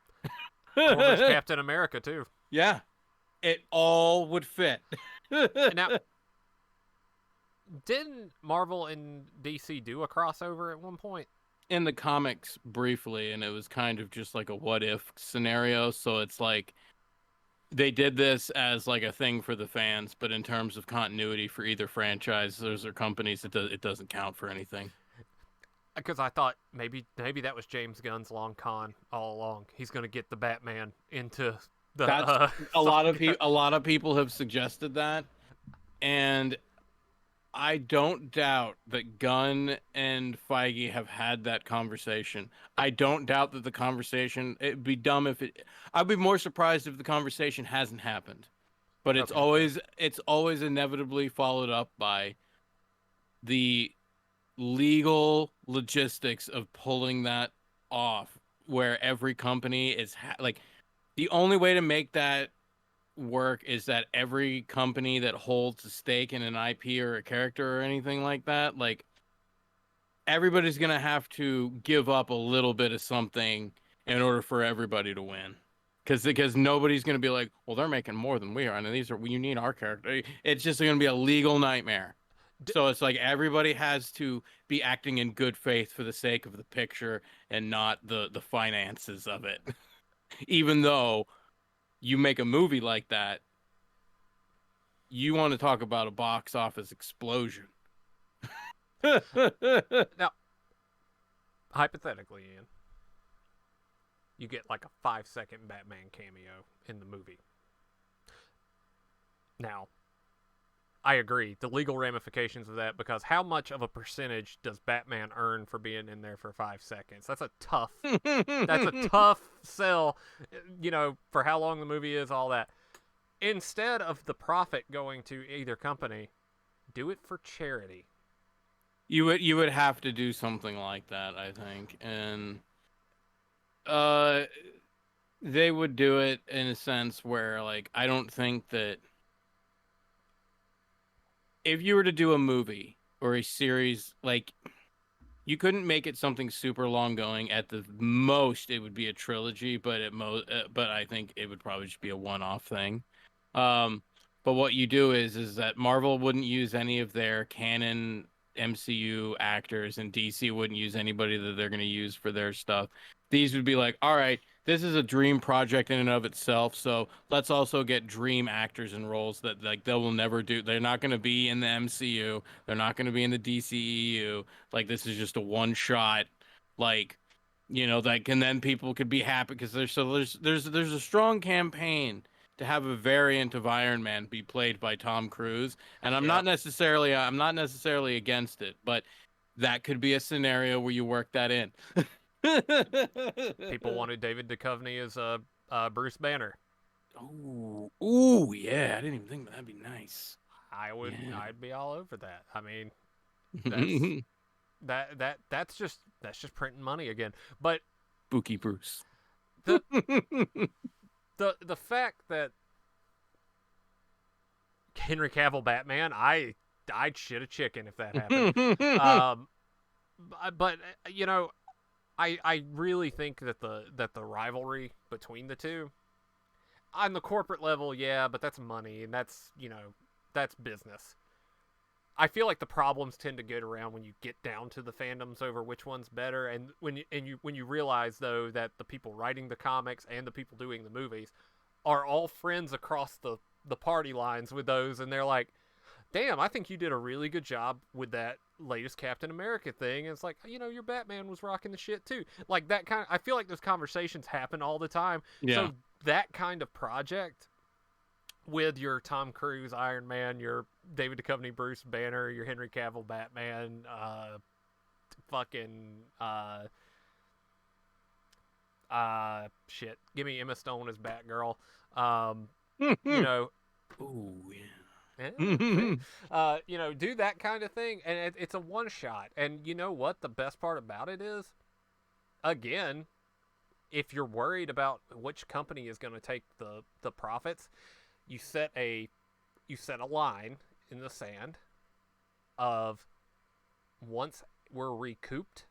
Well, there's Captain America too. Yeah, it all would fit. Now, didn't Marvel and DC do a crossover at one point? In the comics briefly, and it was kind of just like a what if scenario. So it's like they did this as like a thing for the fans, but in terms of continuity for either franchises or companies, it doesn't count for anything. Because I thought maybe that was James Gunn's long con all along. He's going to get the Batman into the That's a lot of saga. people. A lot of people have suggested that, and I don't doubt that Gunn and Feige have had that conversation. I don't doubt that the conversation. It'd be dumb if it. I'd be more surprised if the conversation hasn't happened. But Okay. it's always inevitably followed up by the legal logistics of pulling that off, where every company is like the only way to make that work is that every company that holds a stake in an IP or a character or anything like that, like everybody's gonna have to give up a little bit of something in order for everybody to win. Because nobody's gonna be like, well, they're making more than we are, and these are you need our character. It's just gonna be a legal nightmare. So it's like everybody has to be acting in good faith for the sake of the picture and not the finances of it. Even though you make a movie like that, you want to talk about a box office explosion. Now, hypothetically, Ian, you get like a 5-second Batman cameo in the movie. Now, I agree. The legal ramifications of that, because how much of a percentage does Batman earn for being in there for 5 seconds? That's a tough. That's a tough sell. For how long the movie is, all that. Instead of the profit going to either company, do it for charity. You would have to do something like that, I think, and uh, they would do it in a sense where, like, I don't think that if you were to do a movie or a series, like you couldn't make it something super long going. At the most, it would be a trilogy, but I think it would probably just be a one-off thing. Um, but what you do is that Marvel wouldn't use any of their canon MCU actors, and DC wouldn't use anybody that they're going to use for their stuff. These would be like, all right, this is a dream project in and of itself, so let's also get dream actors in roles that like they will never do. They're not going to be in the MCU. They're not going to be in the DCEU. Like this is just a one shot, like like, and then people could be happy because there's a strong campaign to have a variant of Iron Man be played by Tom Cruise, and Yep. I'm not necessarily against it, but that could be a scenario where you work that in. People wanted David Duchovny as Bruce Banner. Ooh, yeah. I didn't even think that'd be nice. Yeah. I'd be all over that. I mean, that's that's just printing money again. But Spooky Bruce. the the fact that Henry Cavill Batman, I'd shit a chicken if that happened. Um, but I really think that the rivalry between the two on the corporate level, yeah, but that's money and that's business. I feel like the problems tend to get around when you get down to the fandoms over which one's better, and when you realize though that the people writing the comics and the people doing the movies are all friends across the party lines with those, and they're like, damn, I think you did a really good job with that latest Captain America thing. And it's like, your Batman was rocking the shit too. Like that kind of, I feel like those conversations happen all the time. Yeah. So that kind of project with your Tom Cruise Iron Man, your David Duchovny Bruce Banner, your Henry Cavill Batman, fucking Shit. Give me Emma Stone as Batgirl. Um, you Ooh, know, eh, fair. yeah. Do that kind of thing, and it's a one shot. And you know what? The best part about it is, again, if you're worried about which company is going to take the profits, you set a line in the sand of once we're recouped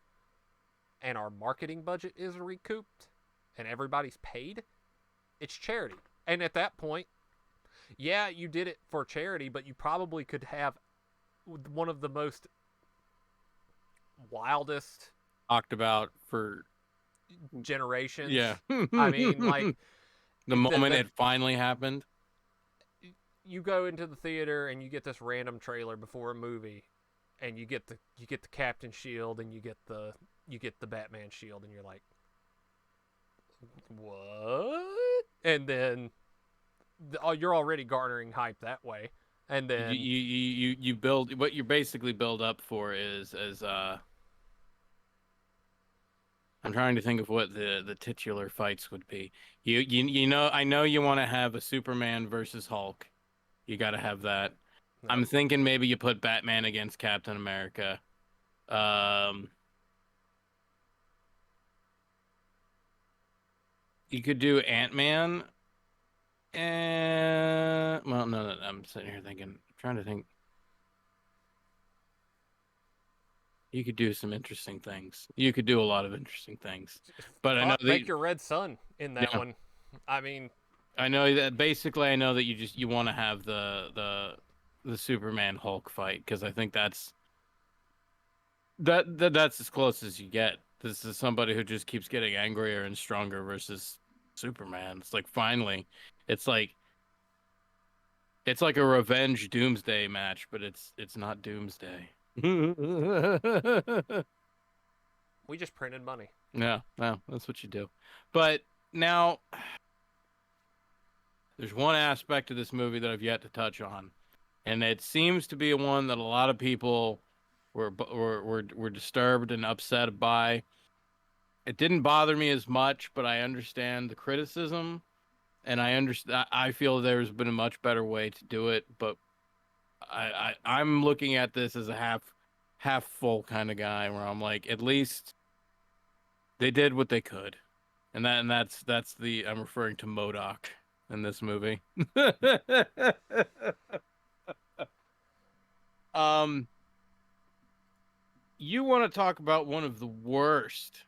and our marketing budget is recouped and everybody's paid, it's charity. And at that point, yeah, you did it for charity, but you probably could have one of the most wildest Talked about for generations. yeah. I mean, like The moment the it finally happened. you go into the theater and you get this random trailer before a movie, and you get the Captain Shield and you get the Batman shield, and you're like, what? And then you're already garnering hype that way, and You then you you build what you basically build up for is as I'm trying to think of what the titular fights would be. You know I know you want to have a Superman versus Hulk. You got to have that. I'm no, thinking maybe you put Batman against Captain America. Um, you could do Antman. And well, no, I'm sitting here thinking, trying to think. You could do some interesting things. You could do a lot of interesting things. But I know fuck, make that your Red Sun in that yeah, one. I mean, I know that basically I know that you want to have the Superman Hulk fight because I think that's as close as you get. This is somebody who just keeps getting angrier and stronger versus Superman. It's like finally, it's like it's like a revenge Doomsday match, but it's not Doomsday. we just printed money. Yeah, well, that's what you do. But now there's one aspect of this movie that I've yet to touch on, and it seems to be one that a lot of people were disturbed and upset by. It didn't bother me as much, but I understand the criticism, and I understand. I feel there's been a much better way to do it, but I'm looking at this as a half full kind of guy, where I'm like, at least they did what they could. And that's the I'm referring to Modoc in this movie. um, you want to talk about one of the worst?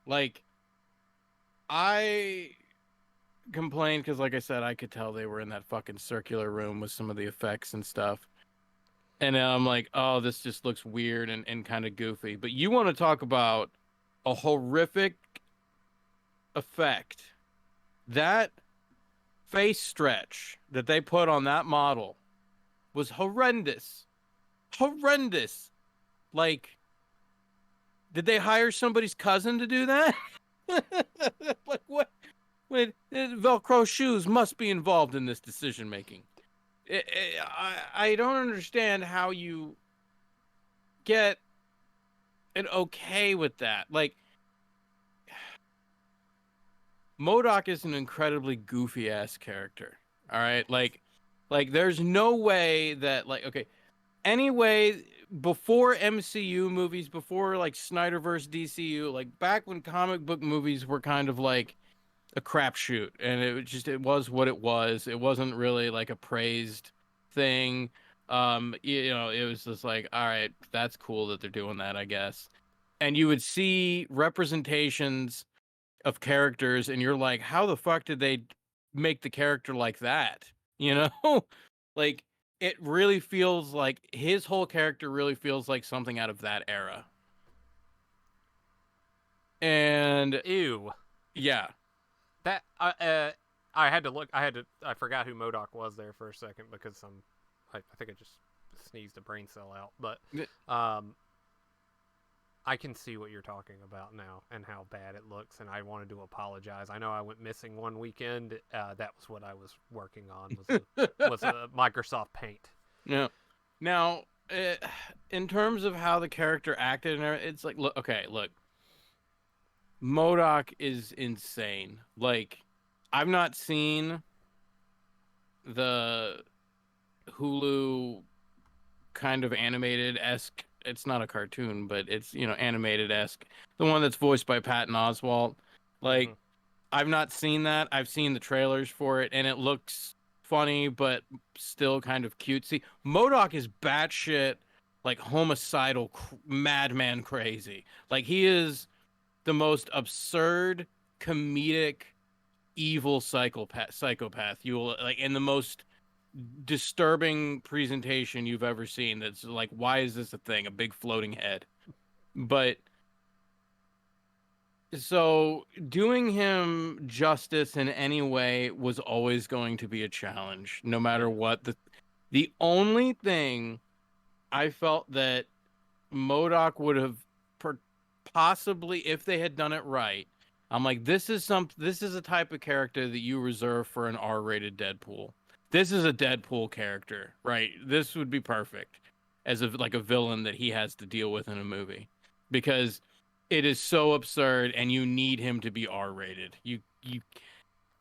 Like I complained because, like I said, I could tell they were in that fucking circular room with some of the effects and stuff. And I'm like, oh, this just looks weird and kind of goofy. But you want to talk about a horrific effect? That face stretch that they put on that model was horrendous. Horrendous. Like, did they hire somebody's cousin to do that? Like, what? When Velcro shoes must be involved in this decision making. I don't understand how you get an okay with that. Like, Modoc is an incredibly goofy ass character. All right, like there's no way that like okay, anyway before MCU movies, before like Snyderverse DCU, like back when comic book movies were kind of like a crapshoot, and it was what it was. It wasn't really like a praised thing. It was just like, all right, that's cool that they're doing that, I guess. And you would see representations of characters, and you're like, how the fuck did they make the character like that? You know, like it really feels like his whole character really feels like something out of that era. And Ew. yeah, That I had to look. I forgot who Modoc was there for a second because I think I just sneezed a brain cell out. But um, I can see what you're talking about now and how bad it looks, and I wanted to apologize. I know I went missing one weekend. That was what I was working on was a Microsoft Paint. yeah. Now, in terms of how the character acted, and everything, it's like, look, okay, look, MODOK is insane. Like, I've not seen the Hulu kind of animated esque. It's not a cartoon, but it's animated esque. The one that's voiced by Patton Oswalt. Hmm. Like, I've not seen that. I've seen the trailers for it, and it looks funny, but still kind of cutesy. MODOK is batshit, like homicidal, madman crazy. Like he is the most absurd, comedic, evil psychopath you will like, in the most disturbing presentation you've ever seen. That's like, why is this a thing? A big floating head. But so doing him justice in any way was always going to be a challenge, no matter Yeah. what. The only thing I felt that MODOK would have possibly, if they had done it right, I'm like, this is a type of character that you reserve for an R-rated Deadpool. This is a Deadpool character, right? This would be perfect as like a villain that he has to deal with in a movie, because it is so absurd and you need him to be R-rated. You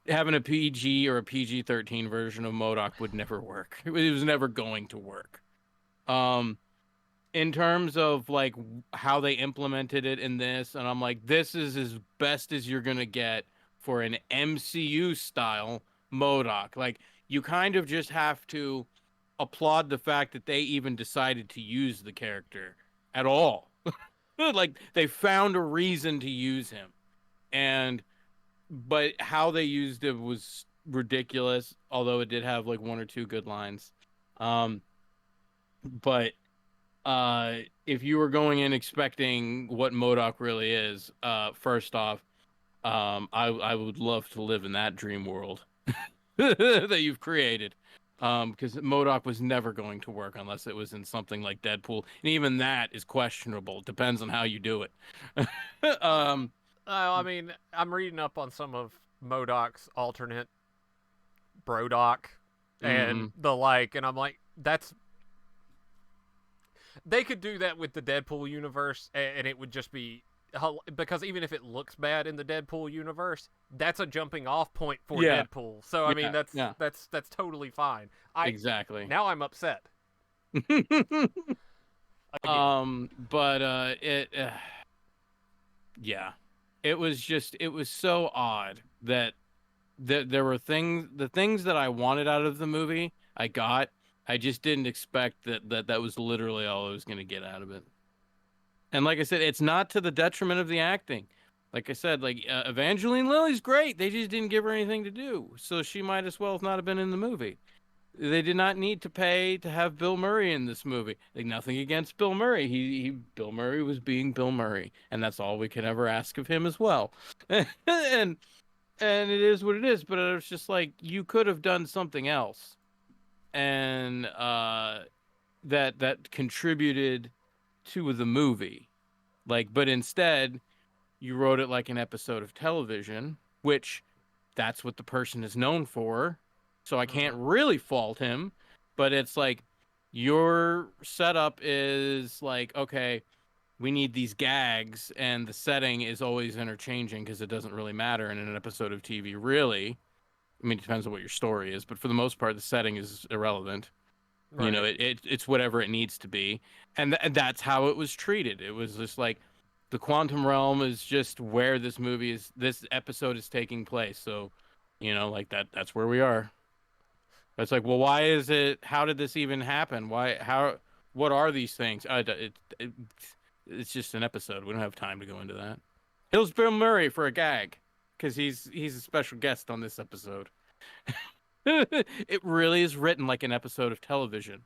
having a PG or a PG-13 version of MODOK would never work. It was never going to work. Um, in terms of like how they implemented it in this, and I'm like, this is as best as you're gonna get for an MCU style MODOK. Like, you kind of just have to applaud the fact that they even decided to use the character at all. Like, they found a reason to use him, and but how they used it was ridiculous, although it did have like one or two good lines. um but if you were going in expecting what MODOK really is, first off, I would love to live in that dream world that you've created. Because MODOK was never going to work unless it was in something like Deadpool, and even that is questionable. It depends on how you do it. um, I mean, I'm reading up on some of MODOK's alternate Brodock and mhm. the like, and I'm like, that's they could do that with the Deadpool universe, and it would just be because even if it looks bad in the Deadpool universe, that's a jumping off point for Yeah, Deadpool. So I mean, yeah, yeah, that's totally fine. I exactly. Now I'm upset again. But yeah, it was so odd that there were the things that I wanted out of the movie, I got. I just didn't expect that was literally all I was going to get out of it. And like I said, it's not to the detriment of the acting. Like I said, like Evangeline Lilly's great. They just didn't give her anything to do, so she might as well have not have been in the movie. They did not need to pay to have Bill Murray in this movie. Like, nothing against Bill Murray. Bill Murray was being Bill Murray, and that's all we can ever ask of him as well. and and it is what it is. But it was just like, you could have done something else, and that contributed to the movie. Like, but instead, you wrote it like an episode of television, which that's what the person is known for. So I can't Hmm. really fault him, but it's like, your setup is like, okay, we need these gags, and the setting is always interchanging because it doesn't really matter in an episode of TV, really. I mean, it depends on what your story is, but for the most part, the setting is irrelevant. Right. It's whatever it needs to be, and that's how it was treated. It was just like, the quantum realm is just where this episode is taking place. So, like that's where we are. It's like, well, why is it? How did this even happen? Why? How? What are these things? It's just an episode. We don't have time to go into that. Here's Bill Murray for a gag, because he's a special guest on this episode. It really is written like an episode of television,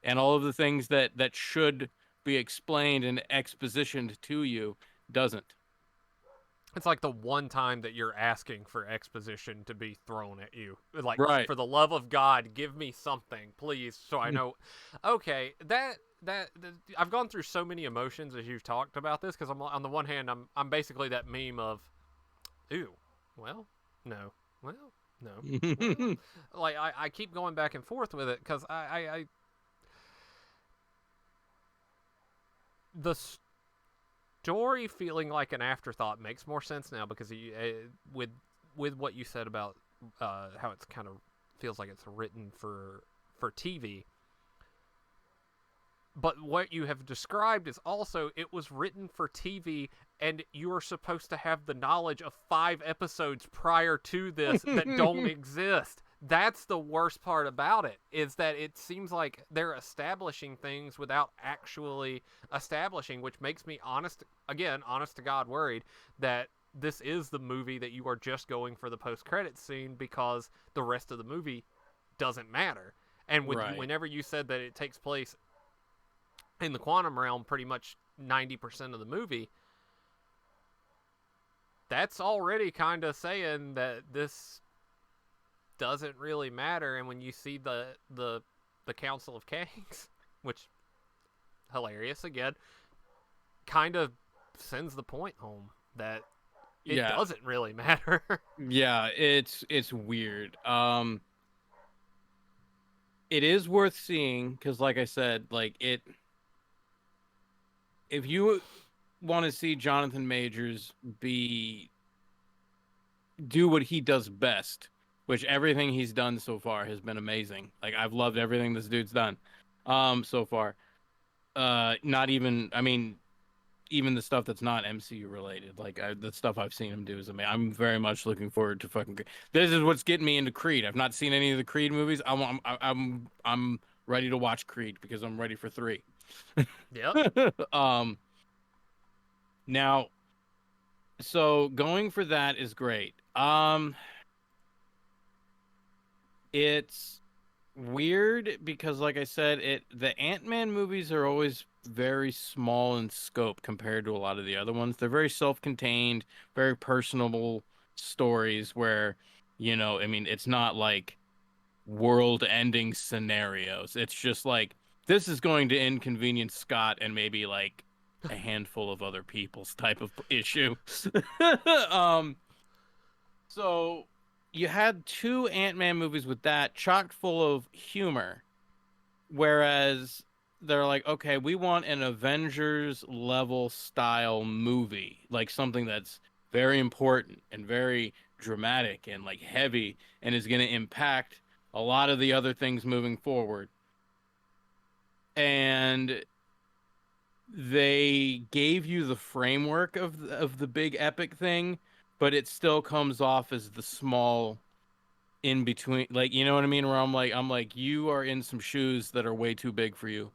and all of the things that should be explained and expositioned to you doesn't. It's like the one time that you're asking for exposition to be thrown at you. Like, Right. for the love of God, give me something, please, so I know. Okay, I've gone through so many emotions as you've talked about this, because I'm on the one hand, I'm basically that meme of, ooh, well, no, well, no, well, like I keep going back and forth with it because the story feeling like an afterthought makes more sense now because with what you said about how it's kind of feels like it's written for TV. But what you have described is also it was written for TV, and you are supposed to have the knowledge of 5 episodes prior to this that don't exist. That's the worst part about it, is that it seems like they're establishing things without actually establishing, which makes me honest to God worried that this is the movie that you are just going for the post-credits scene because the rest of the movie doesn't matter. And Right. whenever you said that it takes place in the quantum realm pretty much 90% of the movie, that's already kind of saying that this doesn't really matter. And when you see the Council of Kings, which hilarious again, kind of sends the point home that it doesn't really matter. Yeah, it's weird. It is worth seeing because, like I said, like if you want to see Jonathan Majors do what he does best, which everything he's done so far has been amazing. Like I've loved everything this dude's done so far. Not even, I mean, even the stuff that's not MCU related, like the stuff I've seen him do is amazing. I'm very much looking forward to fucking. This is what's getting me into Creed. I've not seen any of the Creed movies. I'm ready to watch Creed because I'm ready for 3. Yep. Now, so going for that is great. It's weird because, like I said, the Ant-Man movies are always very small in scope compared to a lot of the other ones. They're very self-contained, very personable stories where, I mean, it's not like world-ending scenarios. It's just like this is going to inconvenience Scott and maybe like a handful of other people's type of issue. um, so you had 2 Ant-Man movies with that chock full of humor, whereas they're like, okay, we want an Avengers level style movie, like something that's very important and very dramatic and like heavy and is going to impact a lot of the other things moving forward. And they gave you the framework of the big epic thing, but it still comes off as the small in between, like, you know what I mean, where I'm like you are in some shoes that are way too big for you.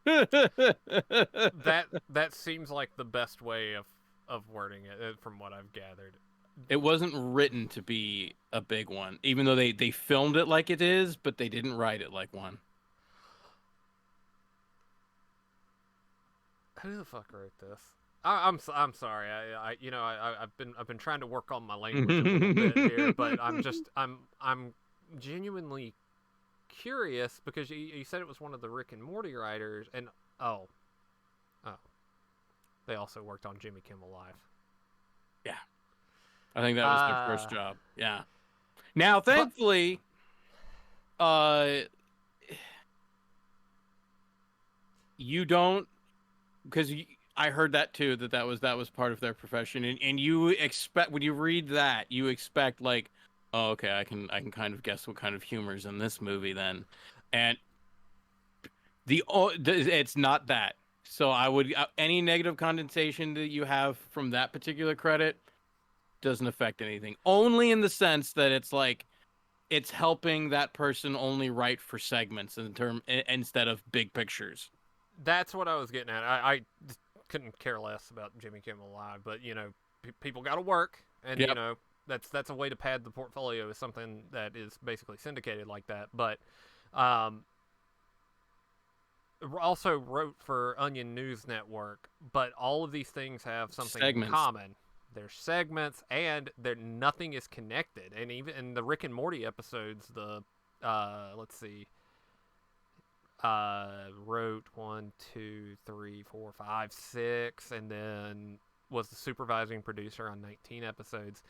That seems like the best way of wording it from what I've gathered. It wasn't written to be a big one, even though they filmed it like it is, but they didn't write it like one. Who the fuck wrote this? I'm sorry. I've been trying to work on my language a little bit here, but I'm genuinely curious because you said it was one of the Rick and Morty writers, and oh, they also worked on Jimmy Kimmel Live. Yeah, I think that was their first job. Yeah. Now, thankfully, you don't, because I heard that too, that was part of their profession, and you expect when you read that, you expect like, oh, okay, I can kind of guess what kind of humor's in this movie then, and it's not that. So I would any negative condensation that you have from that particular credit doesn't affect anything. Only in the sense that it's like it's helping that person only write for segments instead of big pictures. That's what I was getting at. I couldn't care less about Jimmy Kimmel Live, but people got to work, and Yep. That's a way to pad the portfolio is something that is basically syndicated like that. But also wrote for Onion News Network. But all of these things have something in common. They're segments, and nothing is connected. And even in the Rick and Morty episodes, let's see, wrote 1, 2, 3, 4, 5, 6, and then was the supervising producer on 19 episodes.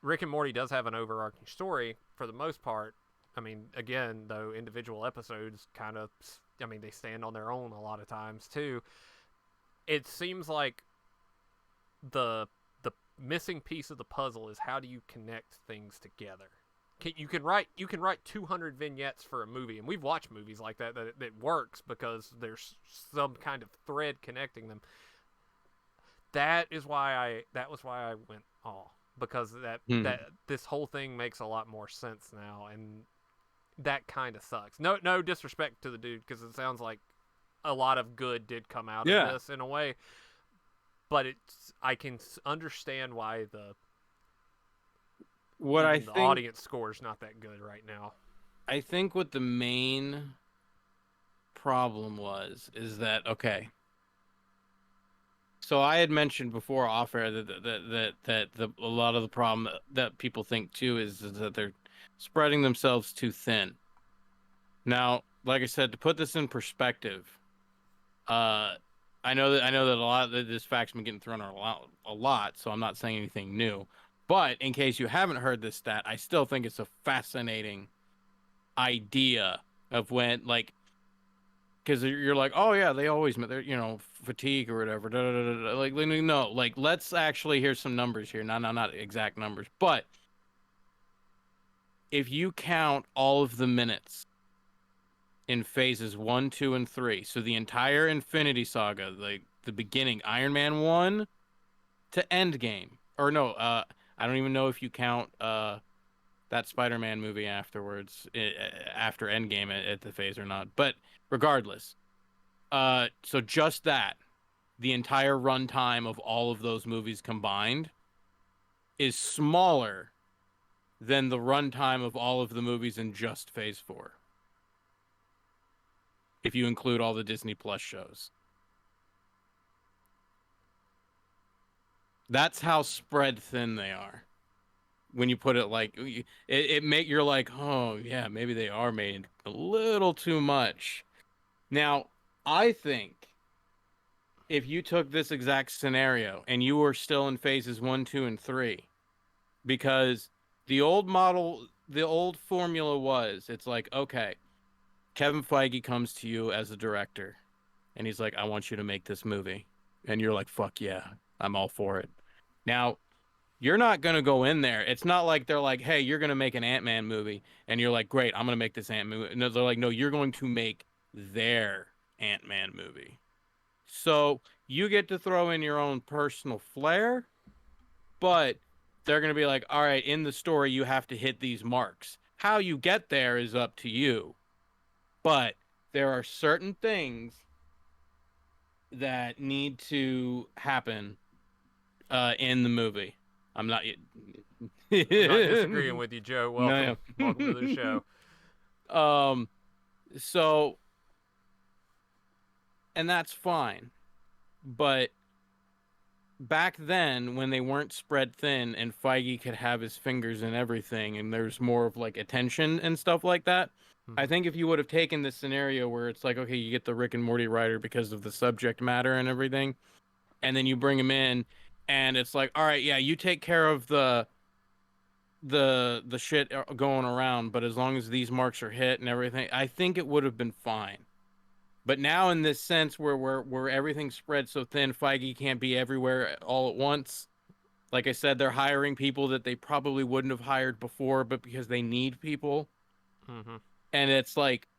Rick and Morty does have an overarching story for the most part. I mean, again, though, individual episodes kind of, they stand on their own a lot of times too. it seems like the missing piece of the puzzle is how do you connect things together. You can write 200 vignettes for a movie, and we've watched movies like that works because there's some kind of thread connecting them. That was why I went because Hmm. that this whole thing makes a lot more sense now, and that kind of sucks. No disrespect to the dude, because it sounds like a lot of good did come out of Yeah. this in a way, but I can understand why the What even the audience score is not that good right now. I think what the main problem was is that okay. So I had mentioned before off air that a lot of the problem that people think too is that they're spreading themselves too thin. Now, like I said, to put this in perspective, uh, I know that a lot of this fact's been getting thrown around a lot, so I'm not saying anything new. But in case you haven't heard this stat, I still think it's a fascinating idea of when like because you're like, oh yeah, they always they're fatigue or whatever. Da, da, da, da. Like no, like let's actually hear some numbers here. Not exact numbers, but if you count all of the minutes in phases one, two, and three, so the entire Infinity Saga, like the beginning, Iron Man 1 to Endgame, or no, I don't even know if you count that Spider-Man movie afterwards, after Endgame at the phase or not, but regardless, so just that the entire runtime of all of those movies combined is smaller than the runtime of all of the movies in just Phase 4, if you include all the Disney Plus shows. That's how spread thin they are. When you put it like it make you're like, oh yeah, maybe they are made a little too much. Now, I think if you took this exact scenario and you were still in phases one, two, and three, because the old formula was, it's like, okay, Kevin Feige comes to you as a director and he's like, I want you to make this movie. And you're like, fuck yeah, I'm all for it. Now, you're not going to go in there. It's not like they're like, hey, you're going to make an Ant-Man movie. And you're like, great, I'm going to make this Ant-Man movie. No, they're like, no, you're going to make their Ant-Man movie. So you get to throw in your own personal flair, but they're going to be like, all right, in the story, you have to hit these marks. How you get there is up to you. But there are certain things that need to happen in the movie. I'm not. I'm not disagreeing with you, Joe. No. Welcome, welcome to the show. um. So, and that's fine. But back then, when they weren't spread thin and Feige could have his fingers in everything, and there's more of like attention and stuff like that, I Mm-hmm. think if you would have taken this scenario where it's like, okay, you get the Rick and Morty writer because of the subject matter and everything, and then you bring him in, and it's like, all right, yeah, you take care of the shit going around, but as long as these marks are hit and everything, I think it would have been fine. But now in this sense where everything's spread so thin, Feige can't be everywhere all at once. Like I said, they're hiring people that they probably wouldn't have hired before, but because they need people. Mm-hmm. And it's like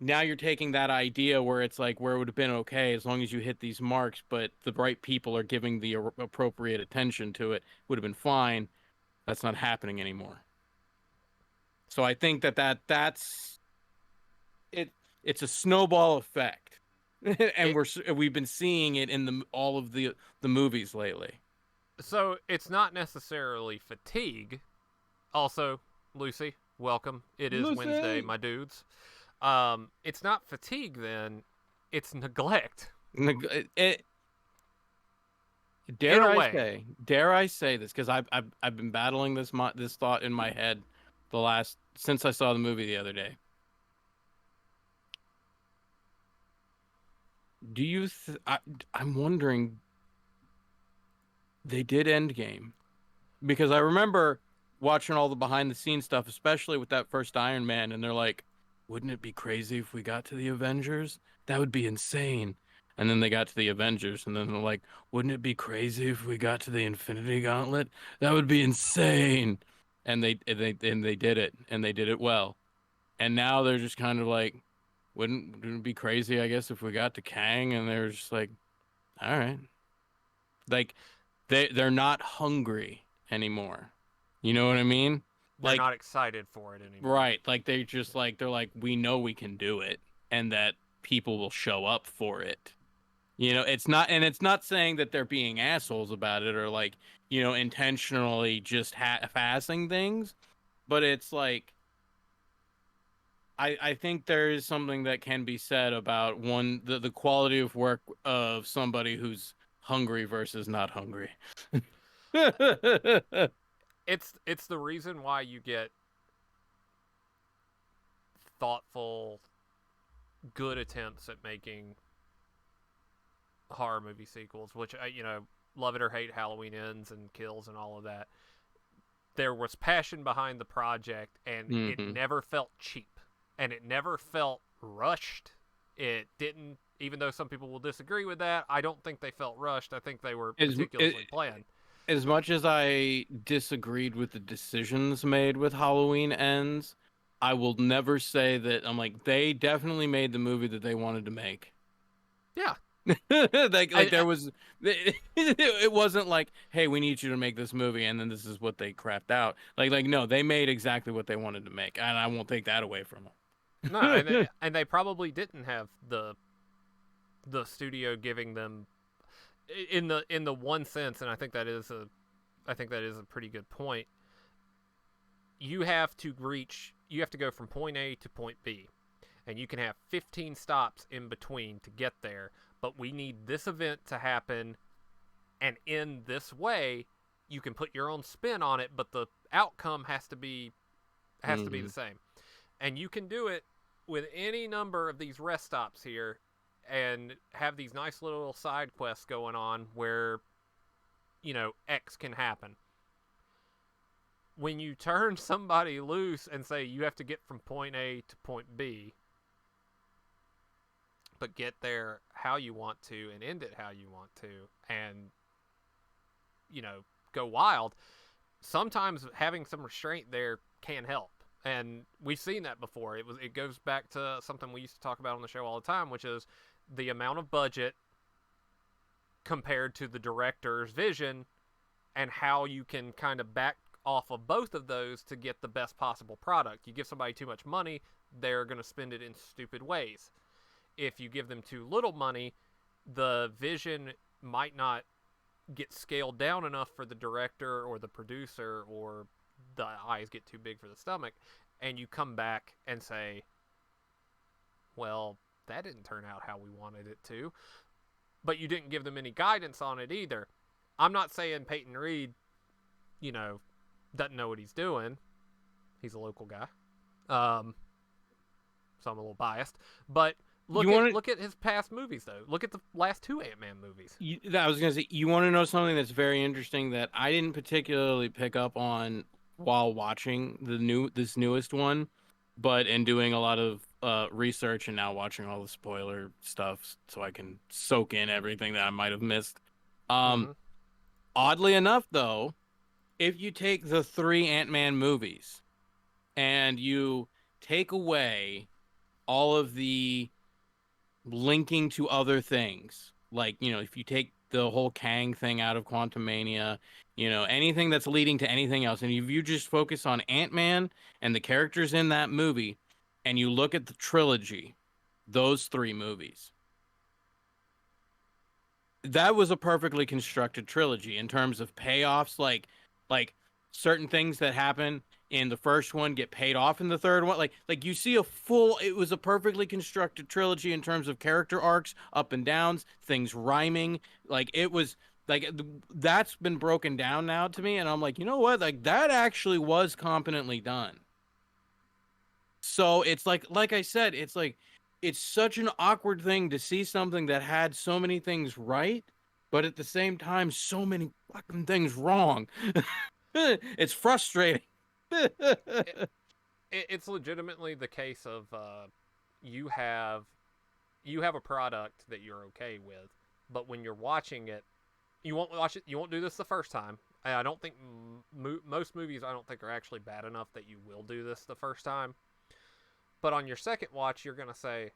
now you're taking that idea where it's like where it would have been okay as long as you hit these marks, but the right people are giving the appropriate attention to it, would have been fine. That's not happening anymore. So I think that's it. It's a snowball effect, and It we've been seeing it in all of the movies lately. so it's not necessarily fatigue. Also, Lucy, welcome. It is Wednesday, Lucy, my dudes. It's not fatigue then. It's neglect it, in a way. dare I say this because I've been battling this thought in my head the last since I saw the movie the other day. Do you? I'm wondering. They did Endgame because I remember watching all the behind the scenes stuff, especially with that first Iron Man, and they're like, "Wouldn't it be crazy if we got to the Avengers? That would be insane." And then they got to the Avengers, and then they're like, wouldn't it be crazy if we got to the Infinity Gauntlet? That would be insane. And they did it, and they did it well. And now they're just kind of like, wouldn't it be crazy, I guess, if we got to Kang? And they're just like, all right. Like they're not hungry anymore. You know what I mean? They're Like, not excited for it anymore. right, like they just like they're like, we know we can do it and that people will show up for it. It's not saying that they're being assholes about it or like, intentionally just half-assing things, but it's like I think there is something that can be said about the quality of work of somebody who's hungry versus not hungry. It's the reason why you get thoughtful, good attempts at making horror movie sequels, which love it or hate Halloween Ends and Kills and all of that. There was passion behind the project, and it hmm never felt cheap, and it never felt rushed. It didn't, even though some people will disagree with that. I don't think they felt rushed. I think they were As meticulously planned. as much as I disagreed with the decisions made with Halloween Ends, I will never say that I'm like they definitely made the movie that they wanted to make. Yeah, Like I there was it wasn't like, hey, we need you to make this movie and then this is what they crapped out. Like no, they made exactly what they wanted to make, and I won't take that away from no, them. and they probably didn't have the studio giving them in the one sense, and I think that is a pretty good point. You have to go from point A to point B, and you can have 15 stops in between to get there, but we need this event to happen, and in this way you can put your own spin on it, but the outcome has to be the hmm same. And you can do it with any number of these rest stops here and have these nice little side quests going on where X can happen. When you turn somebody loose and say you have to get from point A to point B, but get there how you want to and end it how you want to, and go wild, sometimes having some restraint there can help. And we've seen that before. It goes back to something we used to talk about on the show all the time, which is the amount of budget compared to the director's vision, and how you can kind of back off of both of those to get the best possible product. You give somebody too much money, they're going to spend it in stupid ways. If you give them too little money, the vision might not get scaled down enough for the director or the producer, or the eyes get too big for the stomach, and you come back and say, well, that didn't turn out how we wanted it to, but you didn't give them any guidance on it either. I'm not saying Peyton Reed, doesn't know what he's doing. He's a local guy. So I'm a little biased, but You want look at his past movies though. Look at the last two Ant-Man movies. I was gonna say, you want to know something that's very interesting that I didn't particularly pick up on while watching this newest one, but in doing a lot of research and now watching all the spoiler stuff so I can soak in everything that I might have missed. Um, Mm-hmm. Oddly enough, though, if you take the three Ant-Man movies and you take away all of the linking to other things. Like, if you take the whole Kang thing out of Quantumania, anything that's leading to anything else, and if you just focus on Ant-Man and the characters in that movie, and you look at the trilogy, those three movies, that was a perfectly constructed trilogy in terms of payoffs, like certain things that happen in the first one get paid off in the third one. Like you see it was a perfectly constructed trilogy in terms of character arcs, up and downs, things rhyming. Like it was like that's been broken down now to me, and I'm like, you know what? Like that actually was competently done. So it's like I said, it's such an awkward thing to see something that had so many things right, but at the same time, so many fucking things wrong. It's frustrating. It's legitimately the case of you have you have a product that you're okay with, but when you're watching it, you won't watch it. You won't do this the first time. I don't think most movies I don't think are actually bad enough that you will do this the first time. But on your second watch, you're gonna say,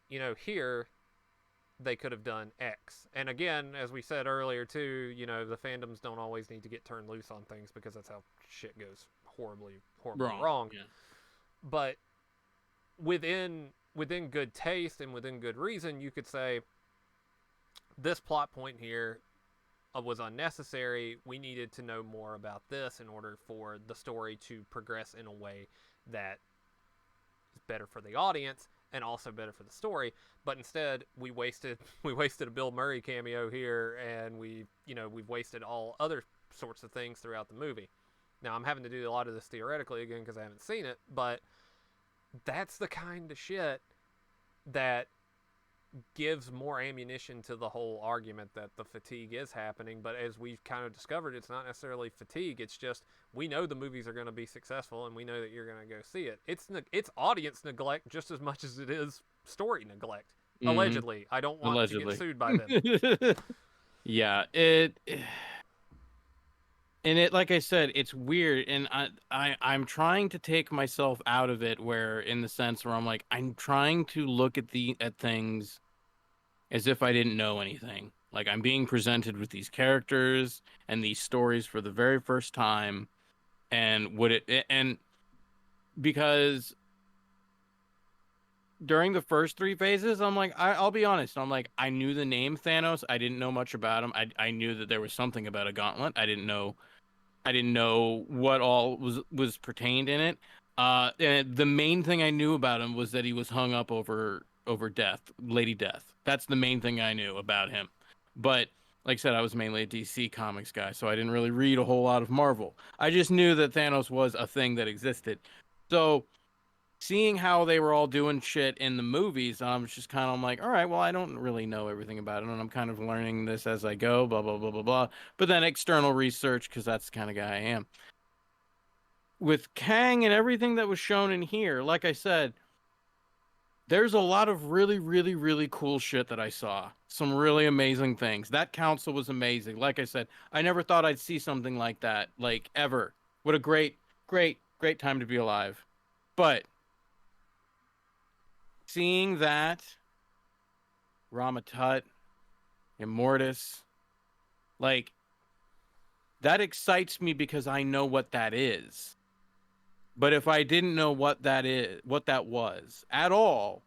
here they could have done X. And again, as we said earlier too, the fandoms don't always need to get turned loose on things because that's how shit goes horribly Wrong. wrong. Yeah. But within good taste and within good reason, you could say this plot point here was unnecessary. We needed to know more about this in order for the story to progress in a way that is better for the audience and also better for the story. But instead, we wasted a Bill Murray cameo here, and we've wasted all other sorts of things throughout the movie. Now I'm having to do a lot of this theoretically again because I haven't seen it, but that's the kind of shit that gives more ammunition to the whole argument that the fatigue is happening. But as we've kind of discovered, it's not necessarily fatigue. It's just we know the movies are going to be successful, and we know that you're going to go see it. It's audience neglect just as much as it is story neglect. Mm-hmm. Allegedly, I don't want to get Allegedly. sued by them. Yeah, like I said, it's weird, and I'm trying to take myself out of it, where in the sense where I'm like, I'm trying to look at things as if I didn't know anything. Like I'm being presented with these characters and these stories for the very first time, and because during the first three phases, I'm like, I'll be honest, I'm like, I knew the name Thanos, I didn't know much about him. I knew that there was something about a gauntlet. I didn't know what all was pertained in it. And the main thing I knew about him was that he was hung up over death, Lady Death. That's the main thing I knew about him. But like I said, I was mainly a DC Comics guy, so I didn't really read a whole lot of Marvel. I just knew that Thanos was a thing that existed. So seeing how they were all doing shit in the movies, I was just kind of like, all right, well, I don't really know everything about it, and I'm kind of learning this as I go, blah, blah, blah, blah, blah. But then external research, because that's the kind of guy I am. With Kang and everything that was shown in here, like I said, there's a lot of really, really, really cool shit that I saw. Some really amazing things. That council was amazing. Like I said, I never thought I'd see something like that, like ever. What a great, great, great time to be alive. But seeing that Ramatut, Immortus, like that excites me because I know what that is. But if I didn't know what that was at all,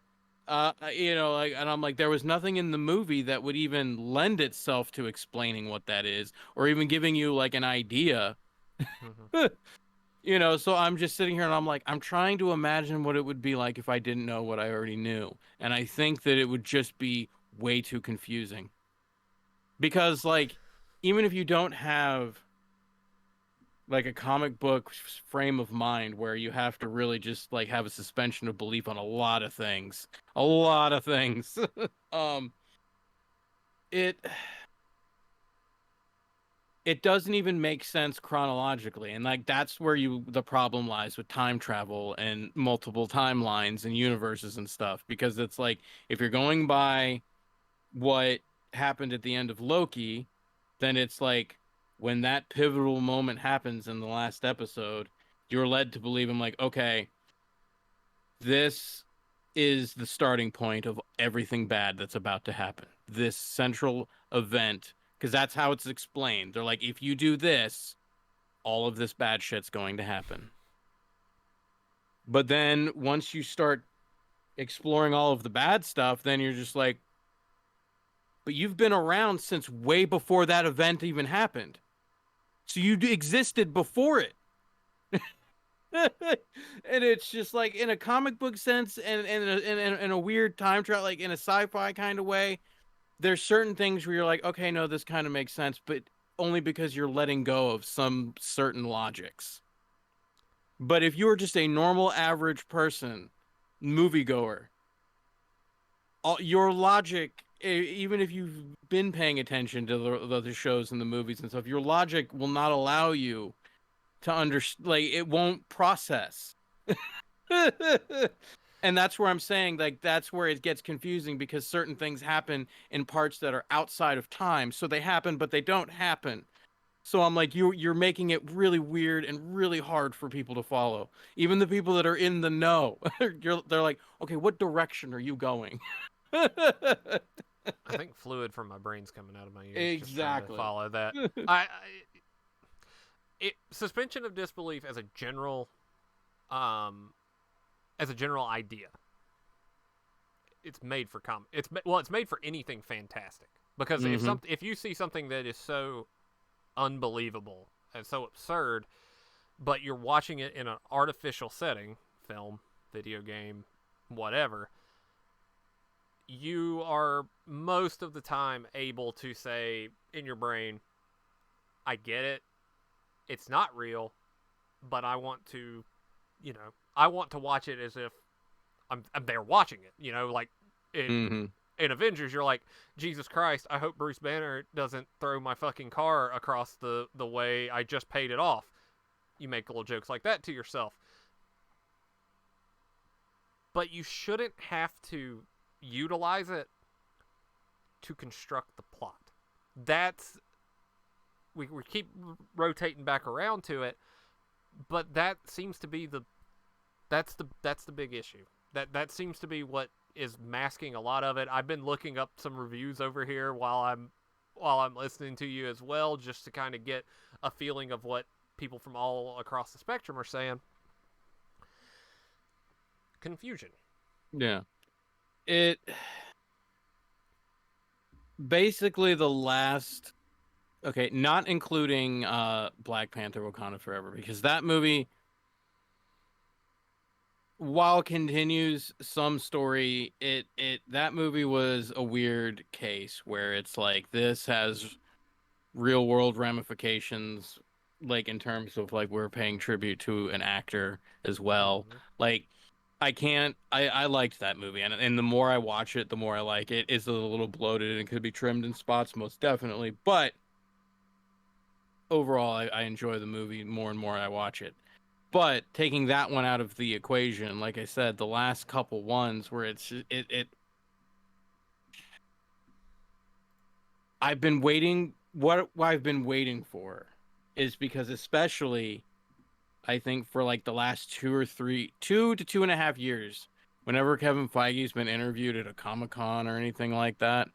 and I'm like, there was nothing in the movie that would even lend itself to explaining what that is, or even giving you like an idea. Mhm. So I'm just sitting here and I'm like, I'm trying to imagine what it would be like if I didn't know what I already knew. And I think that it would just be way too confusing. Because, like, even if you don't have like a comic book frame of mind where you have to really just like have a suspension of belief on a lot of things, um, it it doesn't even make sense chronologically, and like that's where the problem lies with time travel and multiple timelines and universes and stuff, because it's like if you're going by what happened at the end of Loki, then it's like when that pivotal moment happens in the last episode, you're led to believe, I'm like, okay, this is the starting point of everything bad that's about to happen. This central event, because that's how it's explained. They're like, if you do this, all of this bad shit's going to happen. But then once you start exploring all of the bad stuff, then you're just like, but you've been around since way before that event even happened. So you existed before it. And it's just like in a comic book sense and in a weird time travel, like in a sci-fi kind of way, there's certain things where you're like, okay, no, this kind of makes sense, but only because you're letting go of some certain logics. But if you were just a normal average person, moviegoer, your logic, even if you've been paying attention to the shows and the movies and stuff, your logic will not allow you to understand. Like it won't process. And that's where I'm saying, like, that's where it gets confusing because certain things happen in parts that are outside of time. So they happen, but they don't happen. So I'm like, you're making it really weird and really hard for people to follow. Even the people that are in the know, they're like, okay, what direction are you going? I think fluid from my brain's coming out of my ears just trying to Exactly. follow that. Suspension of disbelief um, as a general idea. It's made for it's made for anything fantastic because Hmm. if you see something that is so unbelievable and so absurd, but you're watching it in an artificial setting, film, video game, whatever, you are most of the time able to say in your brain, I get it. It's not real, but I want to, I want to watch it as if I'm there watching it. Like in Hmm. in Avengers, you're like, Jesus Christ, I hope Bruce Banner doesn't throw my fucking car across the way I just paid it off. You make little jokes like that to yourself. But you shouldn't have to utilize it to construct the plot. That's we keep rotating back around to it, but that seems to be that's the big issue. That seems to be what is masking a lot of it. I've been looking up some reviews over here while I'm listening to you as well, just to kind of get a feeling of what people from all across the spectrum are saying. Confusion. Yeah. It basically the last, okay, not including Black Panther Wakanda Forever, because that movie, while continues some story, it that movie was a weird case where it's like this has real world ramifications, like in terms of like we're paying tribute to an actor as well. Mm-hmm. Like I liked that movie, and the more I watch it, the more I like it. It's a little bloated and could be trimmed in spots, most definitely, but overall I enjoy the movie more and more I watch it. But taking that one out of the equation, like I said, the last couple ones where it I've been waiting, what I've been waiting for is because especially I think for like the last 2 to 2.5 years, whenever Kevin Feige's been interviewed at a Comic-Con or anything like that,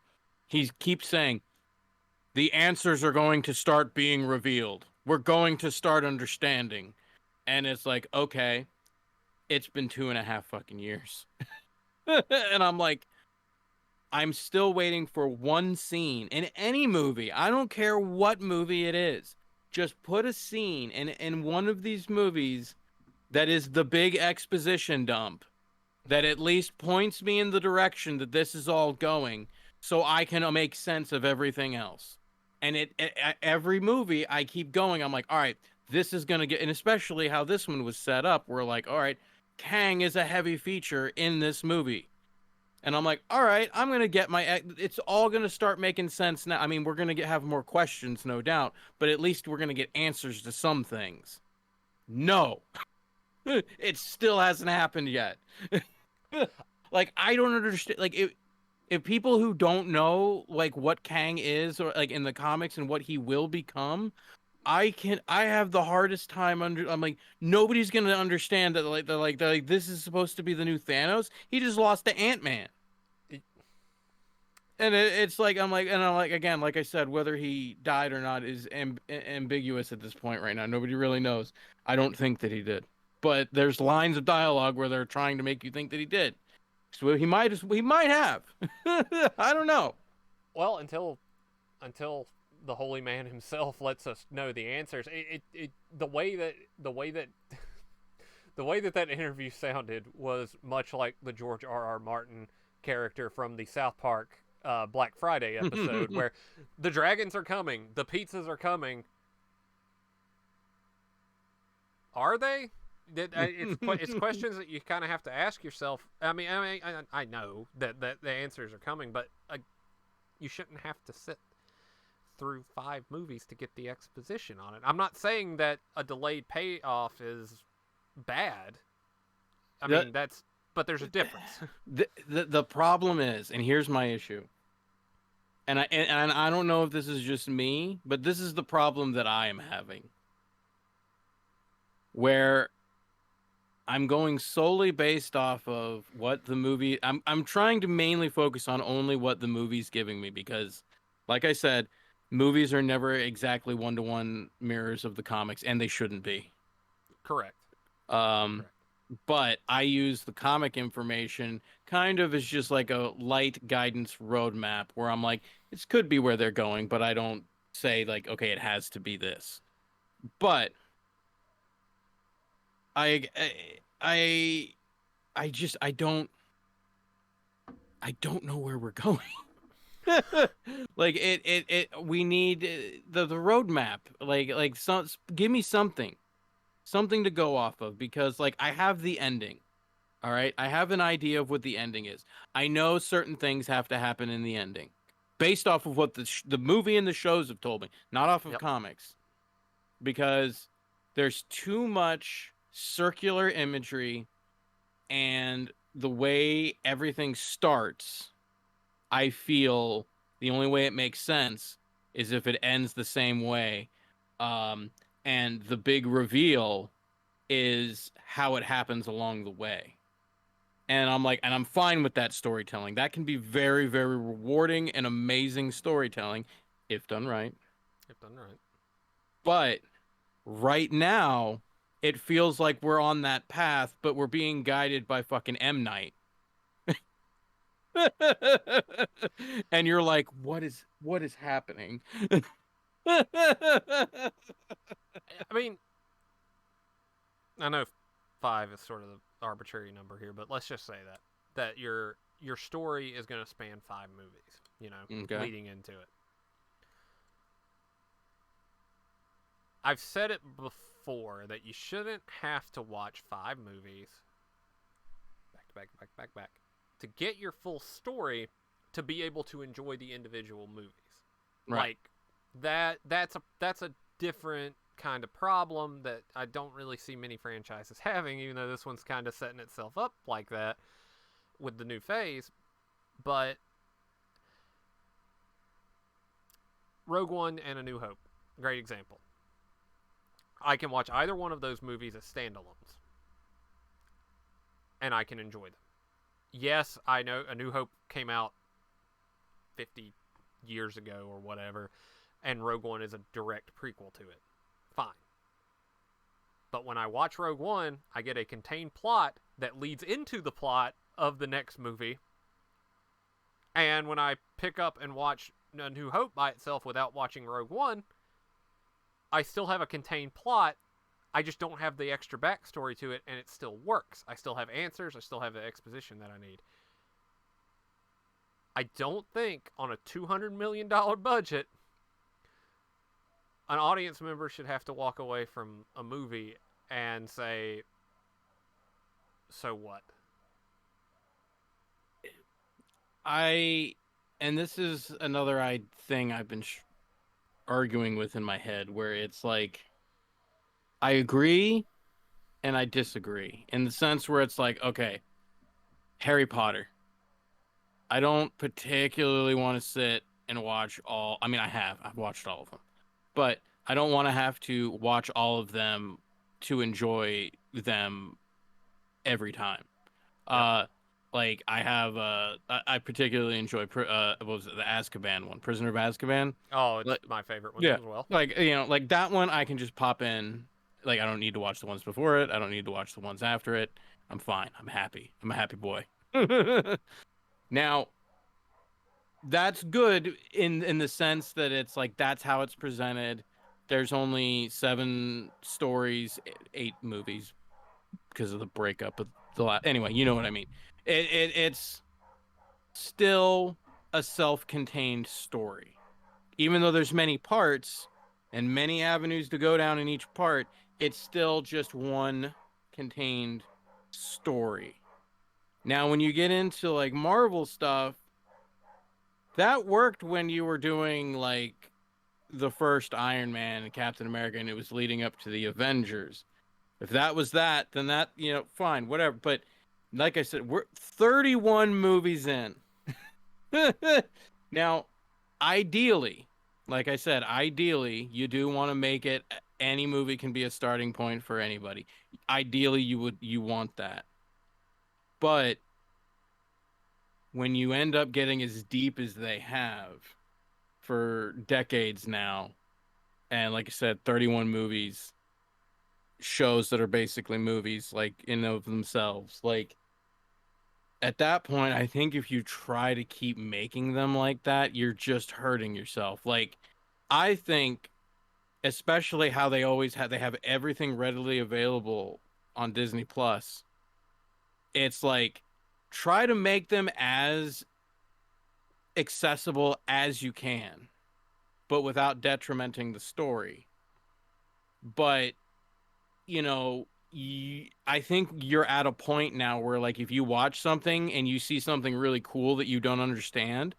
he keeps saying the answers are going to start being revealed. We're going to start understanding. And it's like, okay, it's been 2.5 fucking years. And I'm like, I'm still waiting for one scene in any movie. I don't care what movie it is. Just put a scene in one of these movies that is the big exposition dump that at least points me in the direction that this is all going so I can make sense of everything else. And every movie I keep going, I'm like, all right, this is going to get, and especially how this one was set up, we're like, all right, Kang is a heavy feature in this movie. And I'm like, all right, I'm going to get it's all going to start making sense now. I mean, we're going to have more questions, no doubt, but at least we're going to get answers to some things. No, it still hasn't happened yet. Like I don't understand. Like if people who don't know like what Kang is or like in the comics and what he will become, I have the hardest time I'm like nobody's gonna understand that like this is supposed to be the new Thanos. He just lost to Antman. And it's like I'm like again, like I said, whether he died or not is ambiguous at this point right now. Nobody really knows. I don't think that he did, but there's lines of dialogue where they're trying to make you think that he did. So he might have. I don't know. Well, until the holy man himself lets us know the answers. The way that the way that that interview sounded was much like the George R.R. Martin character from the South Park Black Friday episode, where the dragons are coming, the pizzas are coming. Are they? It's questions that you kind of have to ask yourself. I know that the answers are coming, but you shouldn't have to sit through 5 movies to get the exposition on it. I'm not saying that a delayed payoff is bad. I That mean, that's but there's a difference. The problem is, and here's my issue, and I don't know if this is just me, but this is the problem that I am having, where I'm going solely based off of what the movie. I'm trying to mainly focus on only what the movie's giving me because, like I said, movies are never exactly one-to-one mirrors of the comics, and they shouldn't be. Correct. Um, Correct. but I use the comic information kind of as just like a light guidance roadmap where I'm like, this could be where they're going, but I don't say like, okay, it has to be this. But I I I just I don't know where we're going. Like it we need the roadmap. Like some give me something to go off of because like I have the ending. All right. I have an idea of what the ending is. I know certain things have to happen in the ending based off of what the movie and the shows have told me, not off of Yep. comics, because there's too much circular imagery and the way everything starts. I feel the only way it makes sense is if it ends the same way. Um, and the big reveal is how it happens along the way. And I'm like, and I'm fine with that storytelling. That can be very, very rewarding and amazing storytelling if done right. If done right. But right now, it feels like we're on that path, but we're being guided by fucking M. Night. And you're like, what is happening? I mean, I know 5 is sort of the arbitrary number here, but let's just say that your story is going to span 5 movies, Okay. leading into it. I've said it before that you shouldn't have to watch 5 movies back to back, back, back, back to get your full story to be able to enjoy the individual movies. Right. Like that's a different kind of problem that I don't really see many franchises having, even though this one's kind of setting itself up like that with the new phase. But Rogue One and A New Hope, great example. I can watch either one of those movies as standalones, and I can enjoy them. Yes, I know A New Hope came out 50 years ago or whatever, and Rogue One is a direct prequel to it. Fine. But when I watch Rogue One, I get a contained plot that leads into the plot of the next movie. And when I pick up and watch A New Hope by itself without watching Rogue One, I still have a contained plot. I just don't have the extra backstory to it, and it still works. I still have answers. I still have the exposition that I need. I don't think on a $200 million budget, an audience member should have to walk away from a movie and say, so what? And this is another thing I've been arguing with in my head where it's like, I agree and I disagree in the sense where it's like, okay, Harry Potter. I don't particularly want to sit and watch all. I mean, I've watched all of them, but I don't want to have to watch all of them to enjoy them every time. Yep. Uh, like I particularly enjoy what was it, the Azkaban one, Prisoner of Azkaban. Oh, it's Like, my favorite one yeah, as well. like like that one, I can just pop in. Like I don't need to watch the ones before it. I don't need to watch the ones after it. I'm fine. I'm happy. I'm a happy boy. Now, that's good in the sense that it's like that's how it's presented. There's only 7 stories, 8 movies because of the breakup of the last. Anyway, you know what I mean. It's still a self-contained story, even though there's many parts and many avenues to go down in each part. It's still just one contained story. Now, when you get into like Marvel stuff, that worked when you were doing like the first Iron Man and Captain America and it was leading up to the Avengers. If that was that, then that, fine, whatever. But like I said, we're 31 movies in. Now, ideally, like I said, ideally, you do want to make it any movie can be a starting point for anybody. Ideally, you want that. But when you end up getting as deep as they have for decades now, and like I said, 31 movies, shows that are basically movies, like in of themselves, like at that point, I think if you try to keep making them like that, you're just hurting yourself. Like, I think, especially how they have everything readily available on Disney Plus. It's like try to make them as accessible as you can, but without detrimenting the story. But, I think you're at a point now where, like, if you watch something and you see something really cool that you don't understand,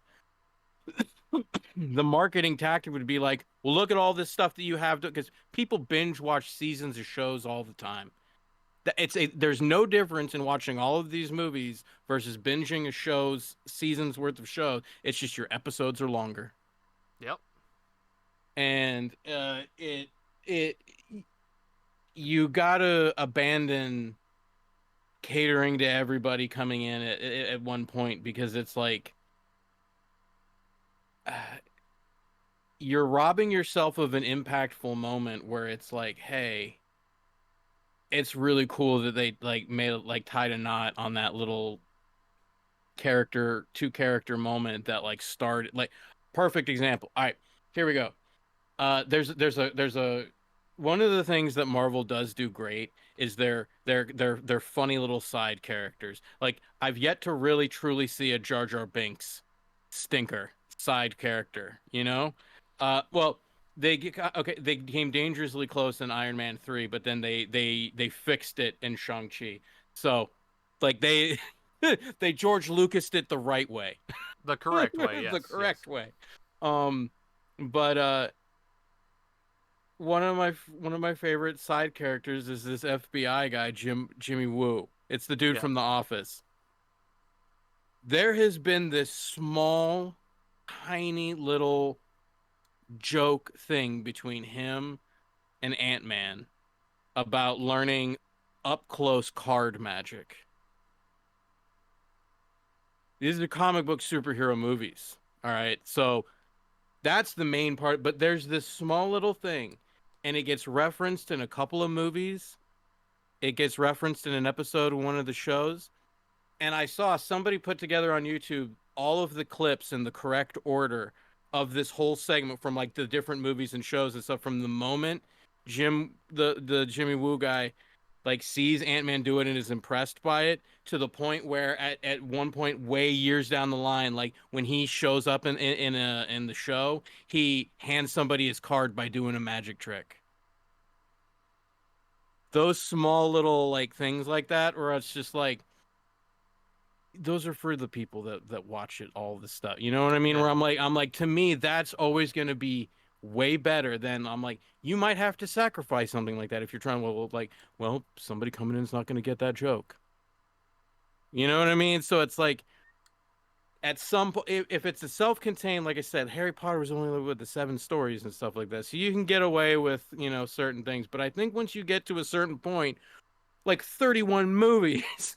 the marketing tactic would be like, well, look at all this stuff that you have to, because people binge watch seasons of shows all the time. There's no difference in watching all of these movies versus binging a show's seasons worth of shows. It's just your episodes are longer. Yep. And it you gotta abandon catering to everybody coming in at one point, because it's like uh, you're robbing yourself of an impactful moment where it's like, hey, it's really cool that they like made like tied a knot on that little two character moment that like started like perfect example. All right, here we go. There's a one of the things that Marvel does do great is their funny little side characters. Like I've yet to really truly see a Jar Jar Binks stinker side character, you know? Well, they came dangerously close in Iron Man 3, but then they fixed it in Shang-Chi. So, like they George Lucased it the right way. The correct way, The yes, yes. correct way. Um, but one of my favorite side characters is this FBI guy, Jimmy Woo. It's the dude Yeah. from The Office. There has been this small, tiny little joke thing between him and Antman about learning up close card magic. These are comic book superhero movies. All right. So that's the main part, but there's this small little thing, and it gets referenced in a couple of movies. It gets referenced in an episode of one of the shows. And I saw somebody put together on YouTube all of the clips in the correct order of this whole segment from like the different movies and shows and stuff, from the moment the Jimmy Woo guy like sees Ant-Man do it and is impressed by it, to the point where at one point way years down the line, like when he shows up in the show, he hands somebody his card by doing a magic trick. Those small little like things like that, where it's just like those are for the people that watch it, all this stuff. You know what I mean? Yeah. Where I'm like to me that's always going to be way better than, I'm like, you might have to sacrifice something like that if you're trying, well, somebody coming in is not going to get that joke. You know what I mean? So it's like at some point, if it's a self-contained, like I said, Harry Potter was only with the seven stories and stuff like that, so you can get away with certain things. But I think once you get to a certain point, like 31 movies,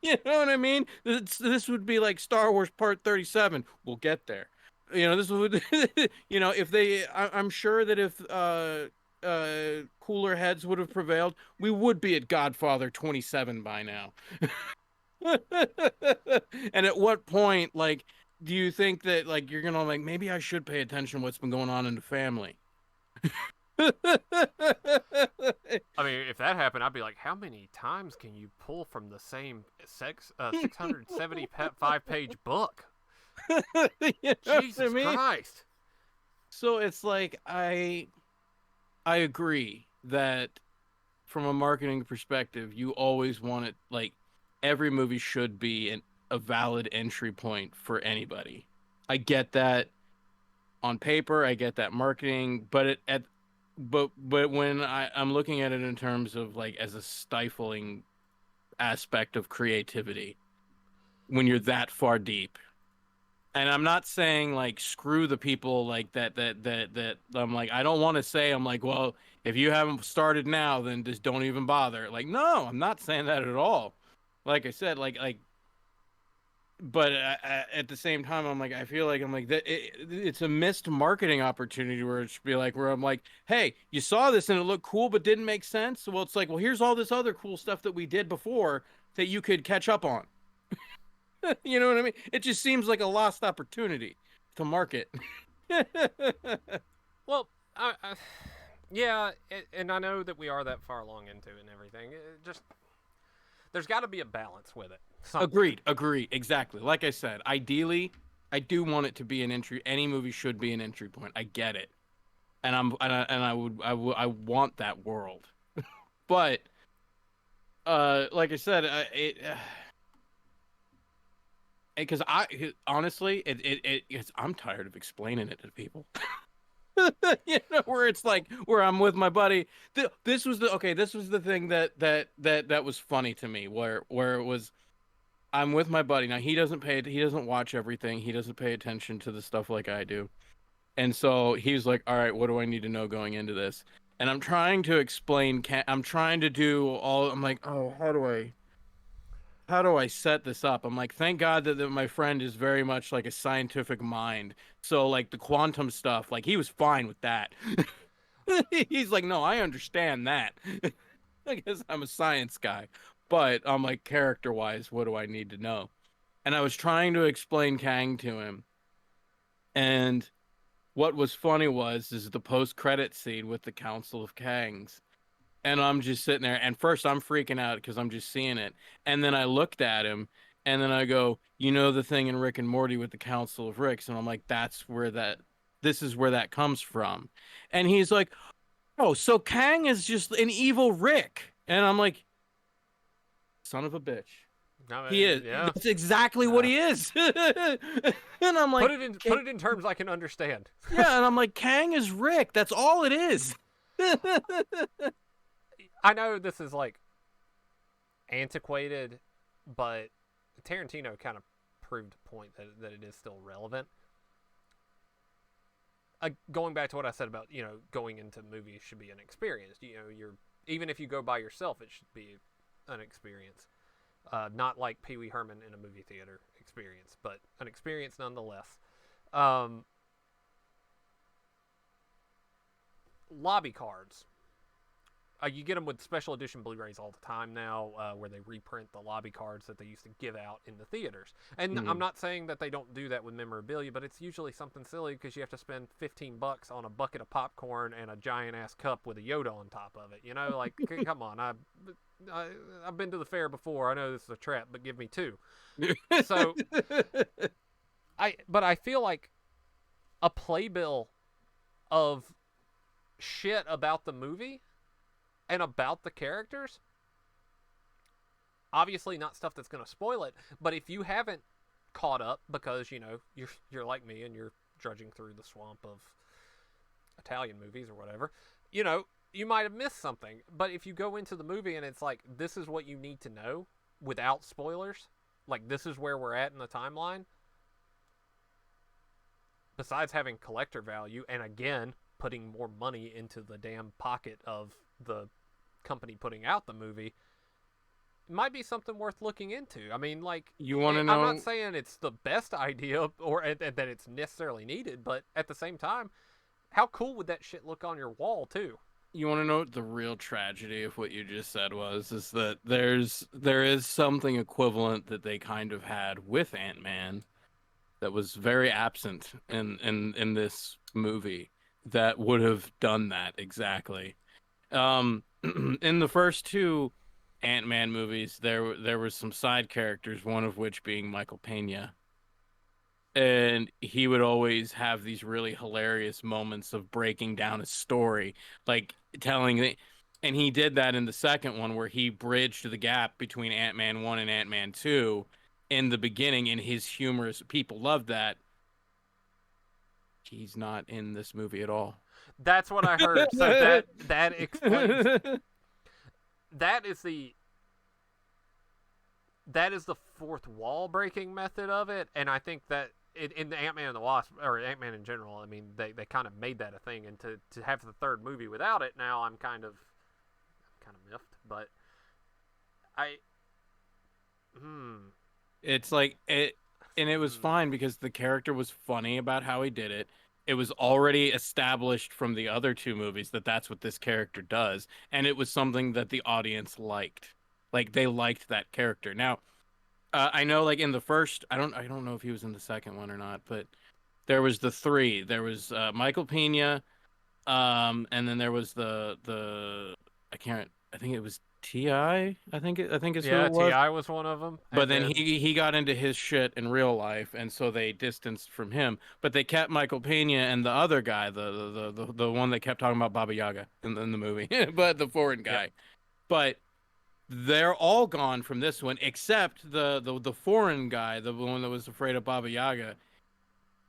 you know what I mean? This would be like Star Wars Part 37. We'll get there. This would, if I'm sure that if cooler heads would have prevailed, we would be at Godfather 27 by now. And at what point, like, do you think that like you're gonna like maybe I should pay attention to what's been going on in the family? I mean, if that happened, I'd be like, how many times can you pull from the same 675-page book? You know what I Jesus mean? Christ. So it's like I agree that from a marketing perspective, you always want it like every movie should be a valid entry point for anybody. I get that on paper, I get that marketing, but when I'm looking at it in terms of like as a stifling aspect of creativity when you're that far deep. And I'm not saying like screw the people like that I'm like I don't want to say I'm like, well, if you haven't started now, then just don't even bother. Like, no, I'm not saying that at all. Like I said, but at the same time, I'm like, I feel like I'm like that. It's a missed marketing opportunity where it should be like, where I'm like, hey, you saw this and it looked cool, but didn't make sense. Well, it's like, well, here's all this other cool stuff that we did before that you could catch up on. You know what I mean? It just seems like a lost opportunity to market. Well, yeah, and I know that we are that far along into it and everything. It just there's got to be a balance with it. Somewhere. Agreed, exactly. Like I said, ideally, I do want it to be an entry. Any movie should be an entry point. I get it, and I want that world. But like I said, because I honestly, I'm tired of explaining it to people. Where it's like where I'm with my buddy. This was the okay. This was the thing that was funny to me. Where it was, I'm with my buddy now. He doesn't watch everything. He doesn't pay attention to the stuff like I do. And so he's like, "All right, what do I need to know going into this?" And I'm trying to explain. I'm trying to do all. I'm like, "Oh, how do I set this up?" I'm like, thank God that my friend is very much like a scientific mind. So like the quantum stuff, like he was fine with that. He's like, no, I understand that. I guess I'm a science guy. But I'm like, character wise, what do I need to know? And I was trying to explain Kang to him. And what was funny is the post credit scene with the Council of Kangs. And I'm just sitting there. And first, I'm freaking out because I'm just seeing it. And then I looked at him, and then I go, you know, the thing in Rick and Morty with the Council of Ricks. And I'm like, this is where that comes from. And he's like, oh, so Kang is just an evil Rick. And I'm like, son of a bitch. I He mean, is. yeah. That's exactly what he is. And I'm like, Put it in terms I can understand. yeah. And I'm like, Kang is Rick. That's all it is. I know this is like antiquated, but Tarantino kind of proved a point that it is still relevant. Going back to what I said about going into movies should be an experience. You're even if you go by yourself, it should be an experience. Not like Pee Wee Herman in a movie theater experience, but an experience nonetheless. Lobby cards. You get them with special edition Blu-rays all the time now, where they reprint the lobby cards that they used to give out in the theaters. And I'm not saying that they don't do that with memorabilia, but it's usually something silly because you have to spend $15 on a bucket of popcorn and a giant ass cup with a Yoda on top of it. Like come on, I've been to the fair before. I know this is a trap, but give me two. So I feel like a playbill of shit about the movie and about the characters, obviously not stuff that's going to spoil it, but if you haven't caught up because you're like me and you're drudging through the swamp of Italian movies or whatever, you might have missed something. But if you go into the movie and it's like, this is what you need to know without spoilers, like this is where we're at in the timeline, besides having collector value and again putting more money into the damn pocket of the company putting out the movie, it might be something worth looking into. I mean, like, You want to know? I'm not saying it's the best idea or that it's necessarily needed, but at the same time, how cool would that shit look on your wall too? You want to know what the real tragedy of what you just said is that there is something equivalent that they kind of had with Ant-Man that was very absent in this movie that would have done that exactly. In the first two Ant-Man movies, there was some side characters, one of which being Michael Pena, and he would always have these really hilarious moments of breaking down a story, like and he did that in the second one where he bridged the gap between Ant-Man 1 and Ant-Man 2 in the beginning, and his humorous people loved that. He's not in this movie at all. That's what I heard. So that explains. That is the that is the fourth wall breaking method of it, and I think that in the Ant Man and the Wasp, or Ant Man in general, I mean, they kind of made that a thing, and to have the third movie without it, now I'm kind of miffed, but I hmm It's like it, and it was hmm fine because the character was funny about how he did it. It was already established from the other two movies that that's what this character does, and it was something that the audience liked. Like they liked that character. Now, I know like in the first, I don't know if he was in the second one or not, but there was the three. There was Michael Pena, and then there was the I can't. I think it was Ti. I think is who yeah, it was. Ti was one of them, But and then then he got into his shit in real life, and so they distanced from him. But they kept Michael Pena and the other guy, the one that kept talking about Baba Yaga in the movie, but the foreign yep, guy. But they're all gone from this one, except the foreign guy, the one that was afraid of Baba Yaga.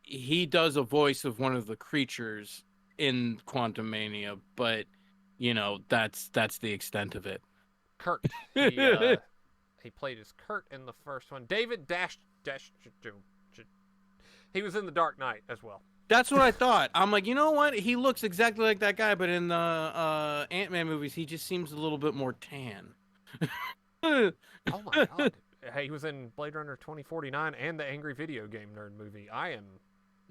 He does a voice of one of the creatures in Quantumania, but you know that's the extent of it. Kurt. He played as Kurt in the first one. David he was in the Dark Knight as well. That's what I thought. I'm like, you know what? He looks exactly like that guy, but in the Ant-Man movies, he just seems a little bit more tan. Oh my god. He was in Blade Runner 2049 and the Angry Video Game Nerd movie. I am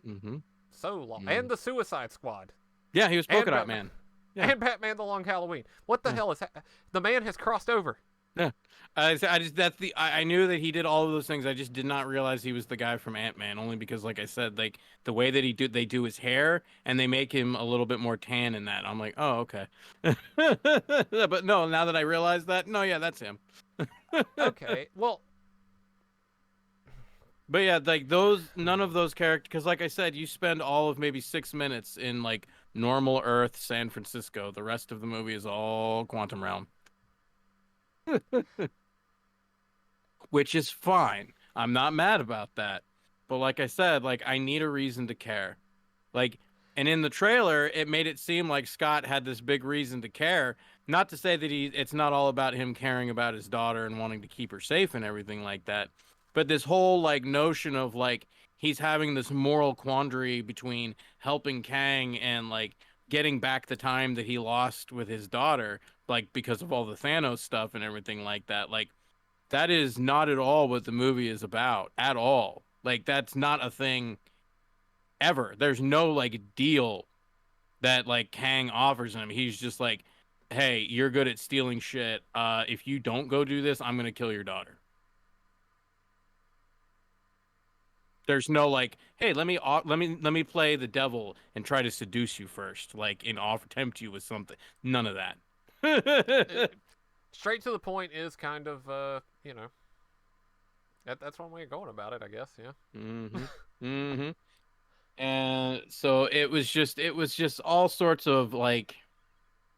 Mm-hmm. so long. Mm. And the Suicide Squad. Yeah, he was And Polka Dot Batman. Man. Yeah, And Batman the Long Halloween. What the yeah, hell is the man has crossed over. yeah. I just that's the I knew that he did all of those things. I just did not realize he was the guy from Ant-Man, only because, like I said, like the way that they do his hair, and they make him a little bit more tan in that. I'm like, oh, okay. But no, now that I realize that, no, yeah, that's him. Okay. Well, But yeah, like those, none of those characters, because like I said, you spend all of maybe 6 minutes in like normal Earth, San Francisco. The rest of the movie is all quantum realm, which is fine. I'm not mad about that. But like I said, like I need a reason to care. Like, and in the trailer, it made it seem like Scott had this big reason to care. Not to say that it's not all about him caring about his daughter and wanting to keep her safe and everything like that. But this whole like notion of like he's having this moral quandary between helping Kang and like getting back the time that he lost with his daughter, like because of all the Thanos stuff and everything like that. Like that is not at all what the movie is about at all. Like that's not a thing ever. There's no like deal that like Kang offers him. He's just like, "Hey, you're good at stealing shit. If you don't go do this, I'm gonna kill your daughter." There's no like, "Hey, let me play the devil and try to seduce you first, like and offer tempt you with something." None of that. it, straight to the point is kind of that's one way of going about it, I guess. Yeah. Mm-hmm. Mm-hmm. And so it was just all sorts of like,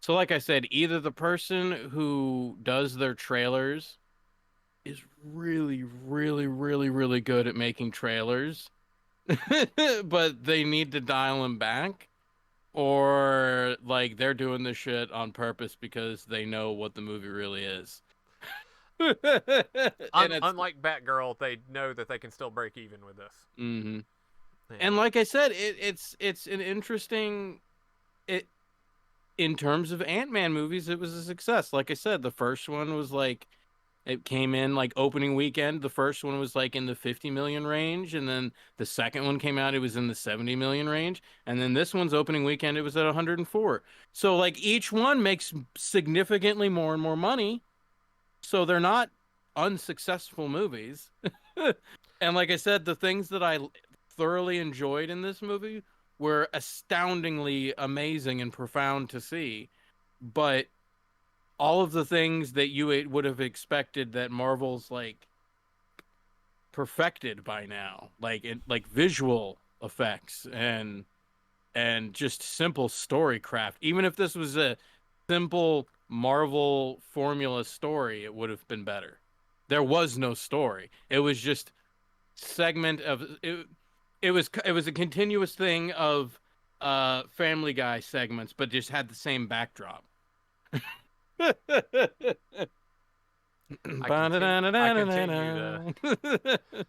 so like I said, either the person who does their trailers is really, really, really, really good at making trailers, but they need to dial them back, or like they're doing this shit on purpose because they know what the movie really is. And it's Unlike Batgirl, they know that they can still break even with this. hmm and And like I said, it's an interesting it in terms of Ant-Man movies, it was a success. Like I said, the first one was like it came in like opening weekend. The first one was like in the 50 million range, and then the second one came out, it was in the 70 million range, and then this one's opening weekend, it was at 104. So like each one makes significantly more and more money. So they're not unsuccessful movies. And like I said, the things that I thoroughly enjoyed in this movie were astoundingly amazing and profound to see. But all of the things that you would have expected that Marvel's like perfected by now, like visual effects and just simple story craft. Even if this was a simple Marvel formula story, it would have been better. There was no story. It was just segment of it. It was a continuous thing of Family Guy segments, but just had the same backdrop. I continue to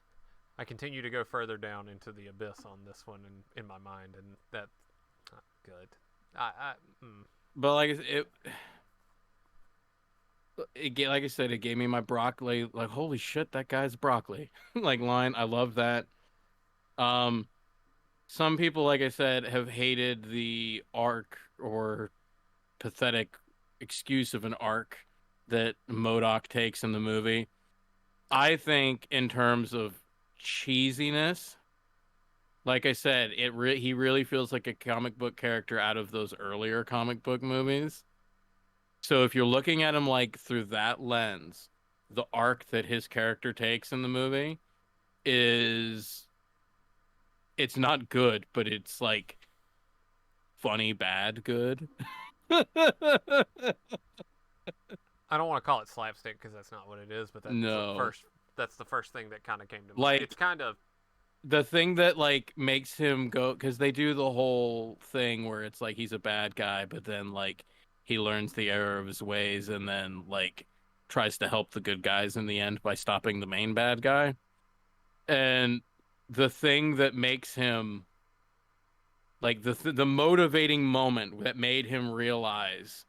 I continue to go further down into the abyss on this one in my mind, and that's not good. I But like like I said, it gave me my broccoli. Like, holy shit, that guy's broccoli. Like line, I love that. Um, some people, like I said, have hated the arc or pathetic excuse of an arc that MODOK takes in the movie. I think in terms of cheesiness, like I said, he really feels like a comic book character out of those earlier comic book movies. So if you're looking at him like through that lens, the arc that his character takes in the movie is it's not good, but it's like funny bad good. I don't want to call it slapstick because that's not what it is, but No. that's the first thing that kind of came to mind. It's Like kind of the thing that like makes him go because they do the whole thing where it's like he's a bad guy, but then like he learns the error of his ways and then like tries to help the good guys in the end by stopping the main bad guy. And the thing that makes him like the motivating moment that made him realize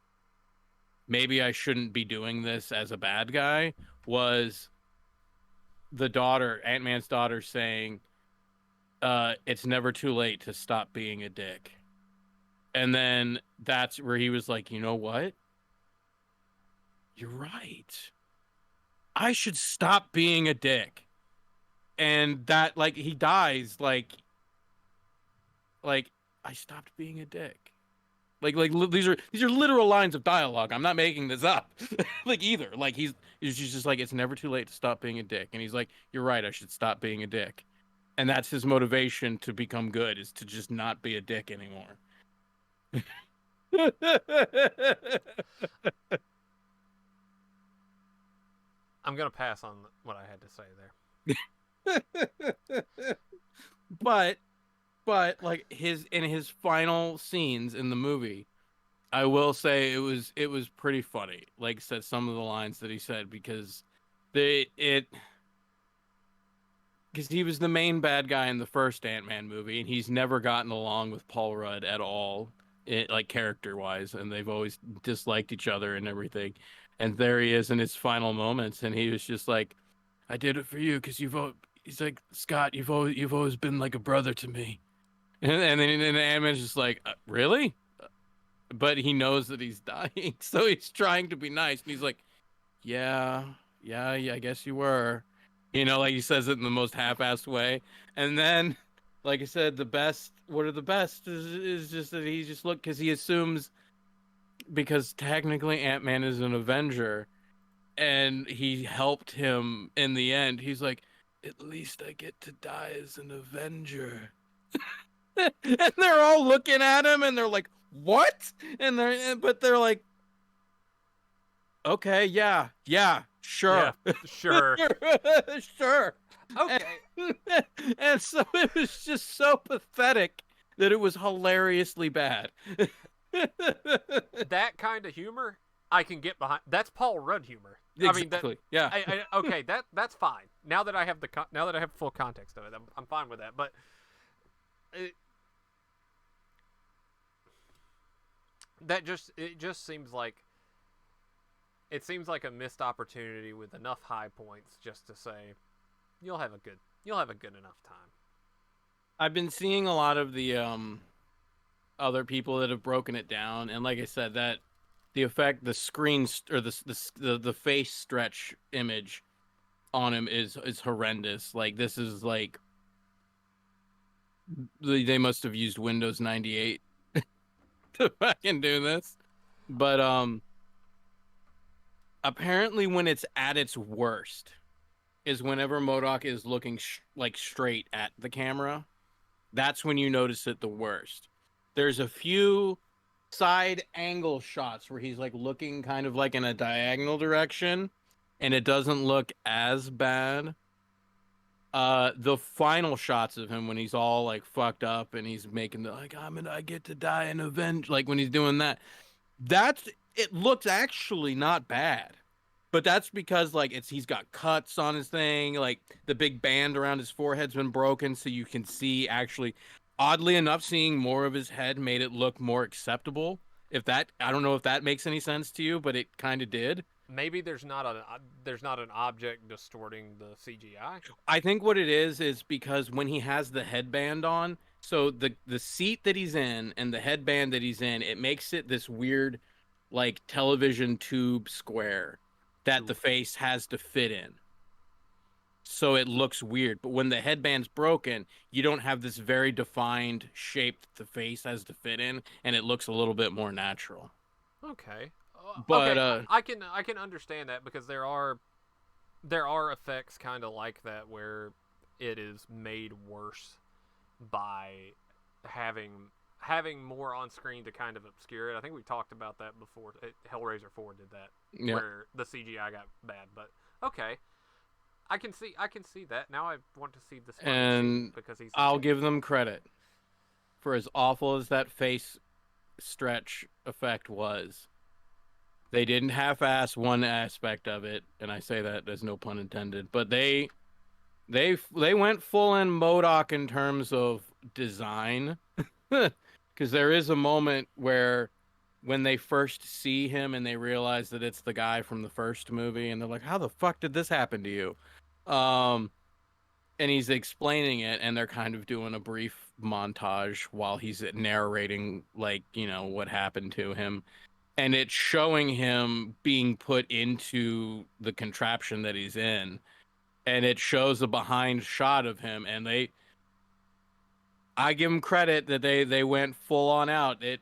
maybe I shouldn't be doing this as a bad guy was the daughter, Ant-Man's daughter saying, it's never too late to stop being a dick. And then that's where he was like, you know what? You're right. I should stop being a dick. And that like he dies like I stopped being a dick. These are literal lines of dialogue. I'm not making this up. Like either. Like he's just like it's never too late to stop being a dick. And he's like, you're right, I should stop being a dick. And that's his motivation to become good is to just not be a dick anymore. I'm gonna pass on what I had to say but like his in his final scenes in the movie, I will say it was pretty funny. Like I said, some of the lines that he said because they it because he was the main bad guy in the first Ant-Man movie, and he's never gotten along with Paul Rudd at all, like character wise, and they've always disliked each other and everything. And there he is in his final moments, and he was just like, "I did it for you because He's like, Scott, you've always been like a brother to me, and then Ant-Man's just like, really? But he knows that he's dying, so he's trying to be nice, and he's like, yeah, I guess you were. Like he says it in the most half-assed way. And then, like I said, what are the best is just that he just look because he assumes because technically Ant-Man is an Avenger and he helped him in the end. He's like, at least I get to die as an Avenger. And they're all looking at him and they're like, what? But they're like, okay, yeah, sure. there. Yeah, sure. Sure. Okay. And so it was just so pathetic that it was hilariously bad. That kind of humor I can get behind. That's Paul Rudd humor. Exactly. Yeah. Okay, that's fine. Now that I have now that I have full context of it, I'm fine with that. But it just seems like a missed opportunity with enough high points just to say you'll have a good enough time. I've been seeing a lot of the other people that have broken it down, and like I said, that the effect, the screen or the face stretch image on him is horrendous. Like this is like they must have used Windows 98 to fucking do this. But apparently when it's at its worst is whenever MODOK is looking like straight at the camera. That's when you notice it the worst. There's a few side angle shots where he's like looking kind of like in a diagonal direction and it doesn't look as bad. The final shots of him when he's all like fucked up and he's making the like I get to die and avenge, like when he's doing that, it looks actually not bad. but that's because like he's got cuts on his thing, like the big band around his forehead's been broken, so you can see actually. Oddly enough, seeing more of his head made it look more acceptable. If that, I don't know if that makes any sense to you, but it kind of did. Maybe there's not an object distorting the CGI. I think what it is because when he has the headband on, so the seat that he's in and the headband that he's in, it makes it this weird like television tube square that the Ooh. face has to fit in. So it looks weird, but when the headband's broken, you don't have this very defined shape that the face has to fit in, and it looks a little bit more natural. Okay. But Okay, I can understand that because there are effects kind of like that where it is made worse by having having more on screen to kind of obscure it. I think we talked about that before. Hellraiser 4 did that yeah, where the CGI got bad, but okay. I can see that. Now I want to see this final scene and because he's I'll give them credit for as awful as that face stretch effect was. They didn't half-ass one aspect of it, and I say that there's no pun intended, but they went full in Modoc in terms of design. Because there is a moment where when they first see him and they realize that it's the guy from the first movie, and they're like, "How the fuck did this happen to you?" Um, and he's explaining it, and they're kind of doing a brief montage while he's narrating, like, what happened to him, and it's showing him being put into the contraption that he's in, and it shows a behind shot of him, and I give them credit that they went full on out. It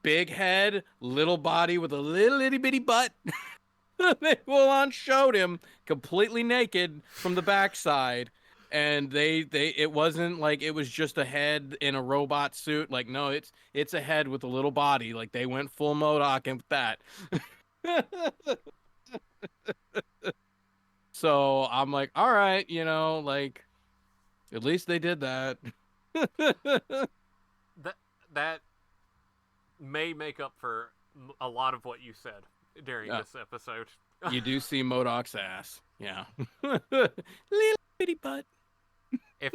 big head, little body with a little itty bitty butt. They full on showed him completely naked from the backside. And they it wasn't like it was just a head in a robot suit. Like, no, it's a head with a little body. Like, they went full Modoc and with that. So I'm like, all right, like at least they did that. that that may make up for a lot of what you said during Yeah, this episode. you do see Modoc's ass. Yeah. Little bitty butt. If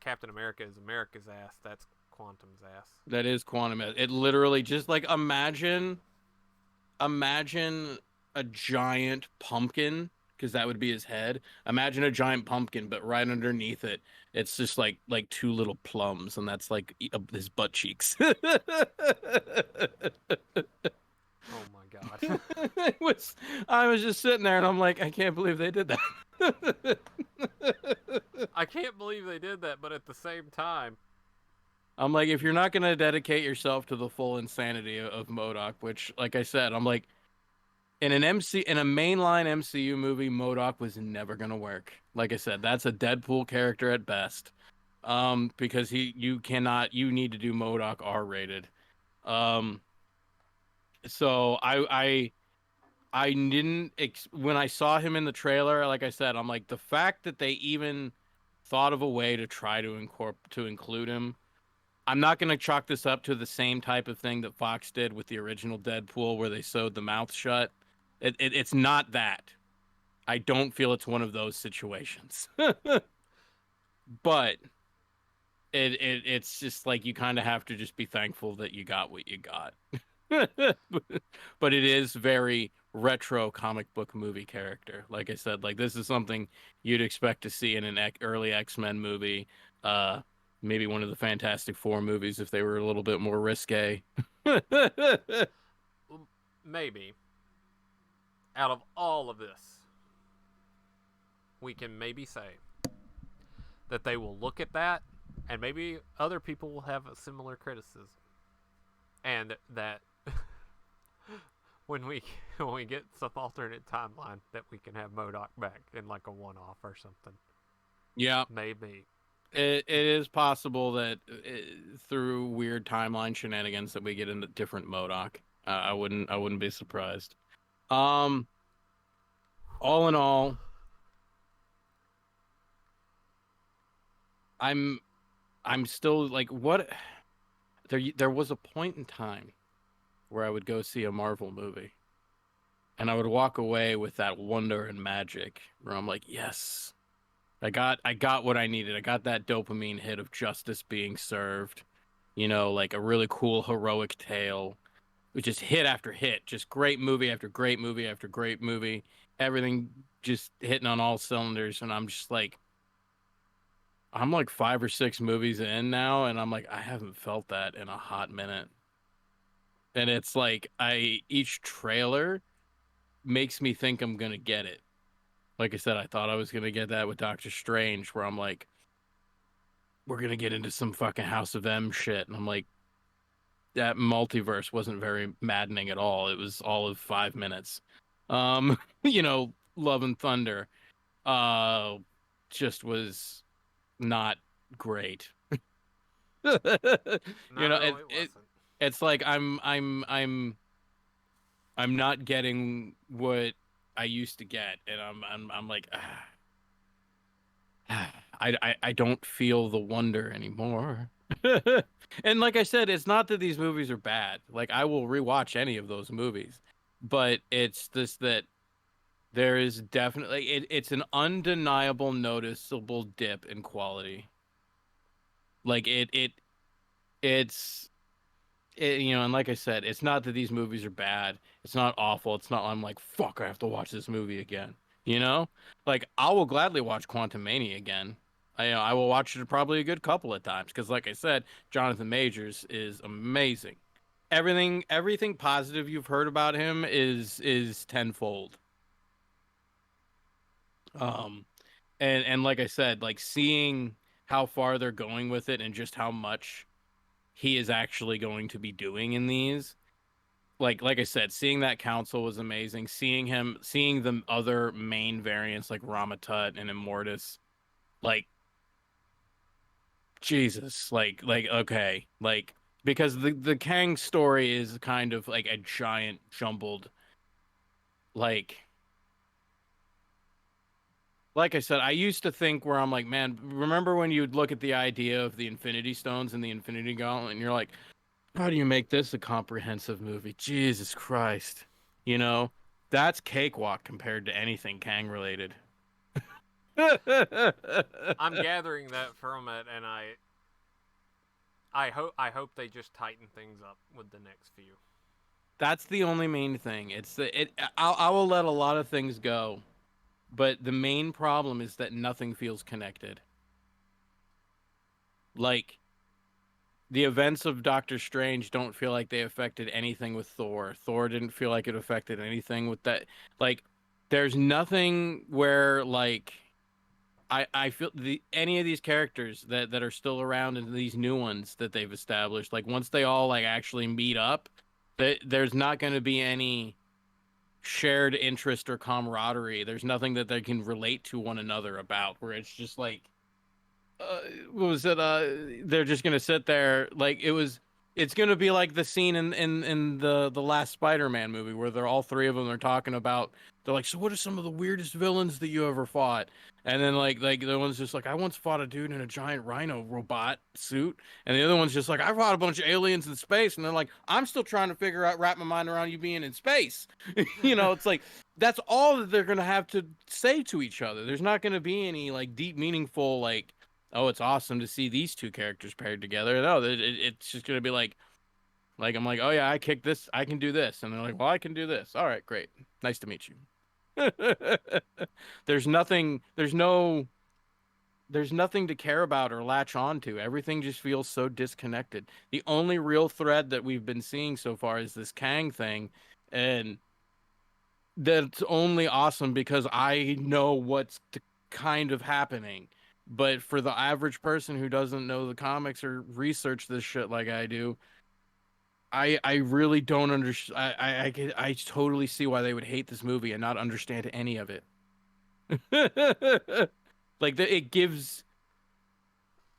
Captain America is America's ass, that's Quantum's ass. That is quantum. It literally just like imagine a giant pumpkin because that would be his head. Imagine a giant pumpkin, but right underneath it, it's just like two little plums, and that's like his butt cheeks. Oh my god. it was I was just sitting there, and I'm like, I can't believe they did that. I can't believe they did that, but at the same time, I'm like, if you're not gonna dedicate yourself to the full insanity of Modoc, which, like I said, I'm like, in a mainline MCU movie, Modoc was never gonna work. Like I said, that's a Deadpool character at best. Because you need to do Modoc R rated. Um, so I didn't when I saw him in the trailer, like I said, I'm like, the fact that they even thought of a way to try to include him. I'm not going to chalk this up to the same type of thing that Fox did with the original Deadpool, where they sewed the mouth shut. It's not that. I don't feel it's one of those situations. But it's just like you kind of have to just be thankful that you got what you got. But it is very retro comic book movie character. Like I said, like this is something you'd expect to see in an early X-Men movie. Uh, Maybe one of the Fantastic Four movies if they were a little bit more risque. maybe out of all of this, we can maybe say that they will look at that and maybe other people will have a similar criticism. And that when we when we get some alternate timeline that we can have Modoc back in like a one off or something. Yeah, Maybe. it is possible that through weird timeline shenanigans that we get into different Modoc. I wouldn't be surprised. Um, all in all, I'm I'm still like, what there was a point in time where I would go see a Marvel movie. and I would walk away with that wonder and magic where I'm like, yes, I got what I needed. I got that dopamine hit of justice being served. Like a really cool heroic tale, which is hit after hit, just great movie after great movie after great movie. Everything just hitting on all cylinders, and I'm like 5 or 6 movies in now, and I'm like, I haven't felt that in a hot minute. And it's like each trailer makes me think I'm gonna get it. Like I said, I thought I was gonna get that with Doctor Strange, where I'm like, we're gonna get into some fucking House of M shit, and I'm like, that multiverse wasn't very maddening at all. It was all of 5 minutes. Love and Thunder, uh, just was not great. you Not know, it, really, it it wasn't. it's like I'm not getting what I used to get, and I'm like, I don't feel the wonder anymore. And like I said, it's not that these movies are bad. Like I will rewatch any of those movies, but it's this that there is definitely it's an undeniable, noticeable dip in quality. Like it's and like I said, it's not that these movies are bad. It's not awful. It's not I'm like, fuck, I have to watch this movie again. You know? Like I will gladly watch Quantumania again. I will watch it probably a good couple of times because like I said, Jonathan Majors is amazing. Everything positive you've heard about him is tenfold. Um and like I said, like seeing how far they're going with it and just how much he is actually going to be doing in these like I said, seeing that council was amazing. Seeing the other main variants like Ramatut and Immortus, like Jesus, like okay, like because the Kang story is kind of like a giant jumbled like like I said, I used to think where I'm like, man, remember when you'd look at the idea of the Infinity Stones and the Infinity Gauntlet, and you're like, how do you make this a comprehensive movie? Jesus Christ. You know, that's cakewalk compared to anything Kang related. I'm gathering that from it, and I hope they just tighten things up with the next few. That's the only main thing. It's the it. I will let a lot of things go, but the main problem is that nothing feels connected. Like the events of Doctor Strange don't feel like they affected anything with Thor. Thor didn't feel like it affected anything with that. Like there's nothing where like I feel any of these characters that are still around and these new ones that they've established, like once they all like actually meet up, there's not going to be any shared interest or camaraderie. There's nothing that they can relate to one another about. Where it's just like, what was it? They're just gonna sit there like it was. It's gonna be like the scene in the last Spider-Man movie where they're all three of them. They're talking about. They're like, so what are some of the weirdest villains that you ever fought? And then like the one's just like, I once fought a dude in a giant rhino robot suit, and the other one's just like, I fought a bunch of aliens in space, and they're like, I'm still trying to figure out wrap my mind around you being in space. It's like that's all that they're gonna have to say to each other. There's not gonna be any like deep, meaningful like oh, it's awesome to see these two characters paired together. No, it's just gonna be like I'm like, oh yeah, I kick this, I can do this, and they're like, well, I can do this. All right, great, nice to meet you. There's nothing, there's nothing to care about or latch on to. Everything just feels so disconnected. The only real thread that we've been seeing so far is this Kang thing, and that's only awesome because I know what's kind of happening. But for the average person who doesn't know the comics or research this shit like I do, I really don't understand. I totally see why they would hate this movie and not understand any of it. It gives.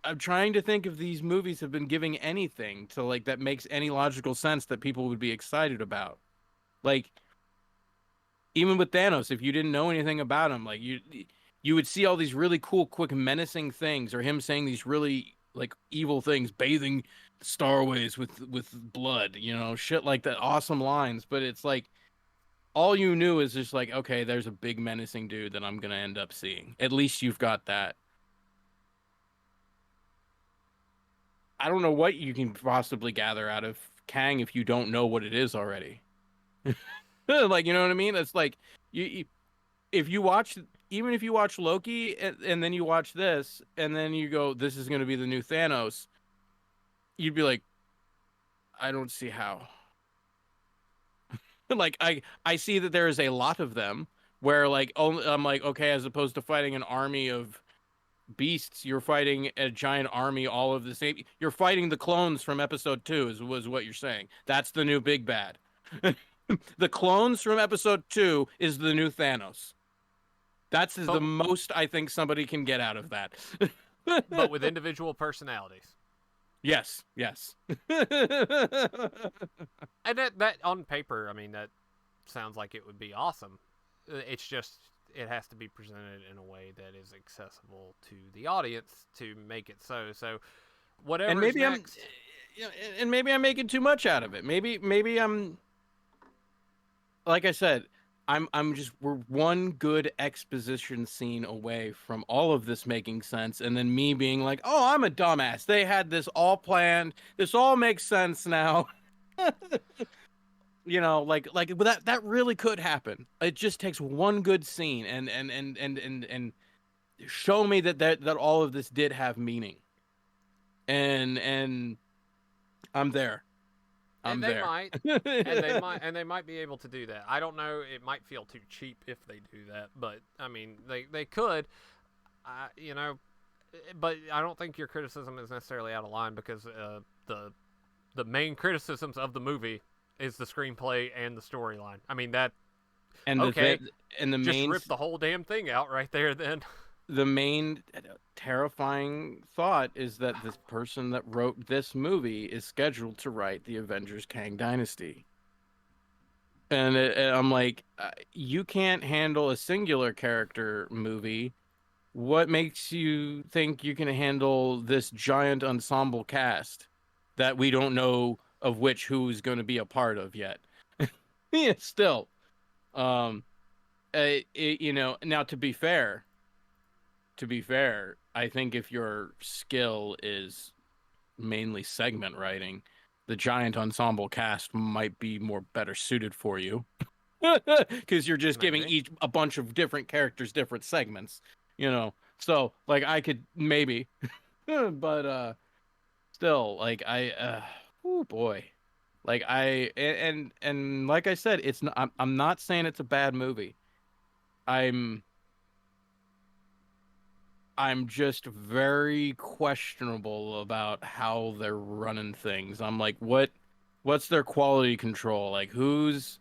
I'm trying to think if these movies have been giving anything to like that makes any logical sense that people would be excited about. Like even with Thanos, if you didn't know anything about him, like you would see all these really cool, quick, menacing things, or him saying these really like evil things, bathing starways with blood, shit like that, awesome lines. But it's like all you knew is just like, okay, there's a big menacing dude that I'm gonna end up seeing. At least you've got that. I don't know what you can possibly gather out of Kang if you don't know what it is already. Like, you know what I mean? It's like you if you watch, even if you watch Loki and then you watch this and then you go, this is going to be the new Thanos, you'd be like, I don't see how. Like I see that there is a lot of them where like I'm like, okay, as opposed to fighting an army of beasts, you're fighting a giant army all of the same. You're fighting the clones from episode 2 is was what you're saying. That's the new big bad. The clones from episode 2 is the new Thanos. That's the but most I think somebody can get out of that. but with individual personalities. Yes, yes. And that on paper, I mean, that sounds like it would be awesome. It's just it has to be presented in a way that is accessible to the audience to make it so. So And whatever's maybe next. you know, and maybe I'm making too much out of it. Maybe I'm like I said, I'm just we're one good exposition scene away from all of this making sense, and then me being like, oh, I'm a dumbass. They had this all planned. This all makes sense now. You know, but that really could happen. It just takes one good scene and show me that all of this did have meaning. And I'm there. I'm And they there. might, and they might be able to do that. I don't know. It might feel too cheap if they do that, but I mean, they could. You know, but I don't think your criticism is necessarily out of line because the main criticisms of the movie is the screenplay and the storyline. I mean that and the okay, th- and the just main rip the whole damn thing out right there then. the main terrifying thought is that this person that wrote this movie is scheduled to write the Avengers Kang Dynasty. And I'm like, you can't handle a singular character movie. What makes you think you can handle this giant ensemble cast that we don't know of which who's going to be a part of yet? Yeah, still. Um, you know, now to be fair, I think if your skill is mainly segment writing, the giant ensemble cast might be more better suited for you because you're just giving Maybe. each a bunch of different characters different segments, you know. So like I could maybe, but still like oh boy, like and like I said, it's not, I'm not saying it's a bad movie. I'm I'm just very questionable about how they're running things. I'm like, what's their quality control? Like who's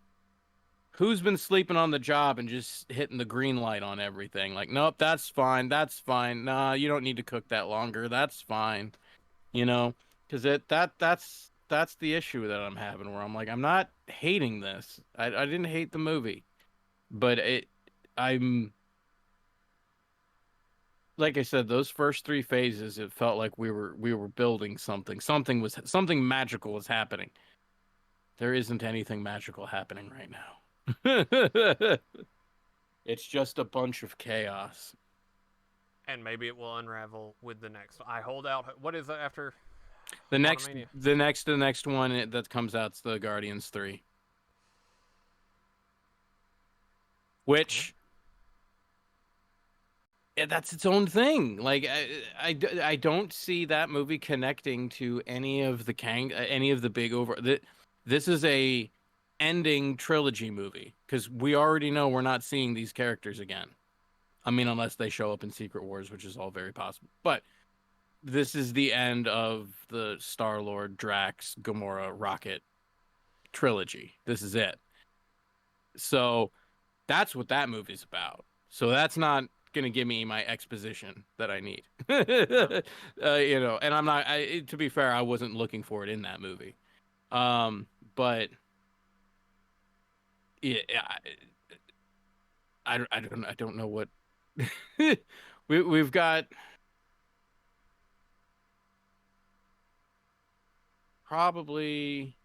been sleeping on the job and just hitting the green light on everything? Like, nope, that's fine. That's fine. Nah, you don't need to cook that longer. That's fine. You know, because that's the issue that I'm having where I'm like, I'm not hating this. I didn't hate the movie, but I'm like I said, those first three phases, it felt like we were building something. Something magical was happening. There isn't anything magical happening right now. It's just a bunch of chaos. And maybe it will unravel with the next. I hold out. What is that after The next, Quantumania? the next one that comes out's the Guardians 3, Yeah. which that's its own thing. Like I don't see that movie connecting to any of the any of the big over. This is a ending trilogy movie because we already know we're not seeing these characters again. I mean, unless they show up in Secret Wars, which is all very possible. But this is the end of the Star Lord, Drax, Gamora, Rocket trilogy. This is it. So that's what that movie's about. So that's not going to give me my exposition that I need. No. You know, and I'm not. To be fair, I wasn't looking for it in that movie. But yeah, I don't know what we've got. Probably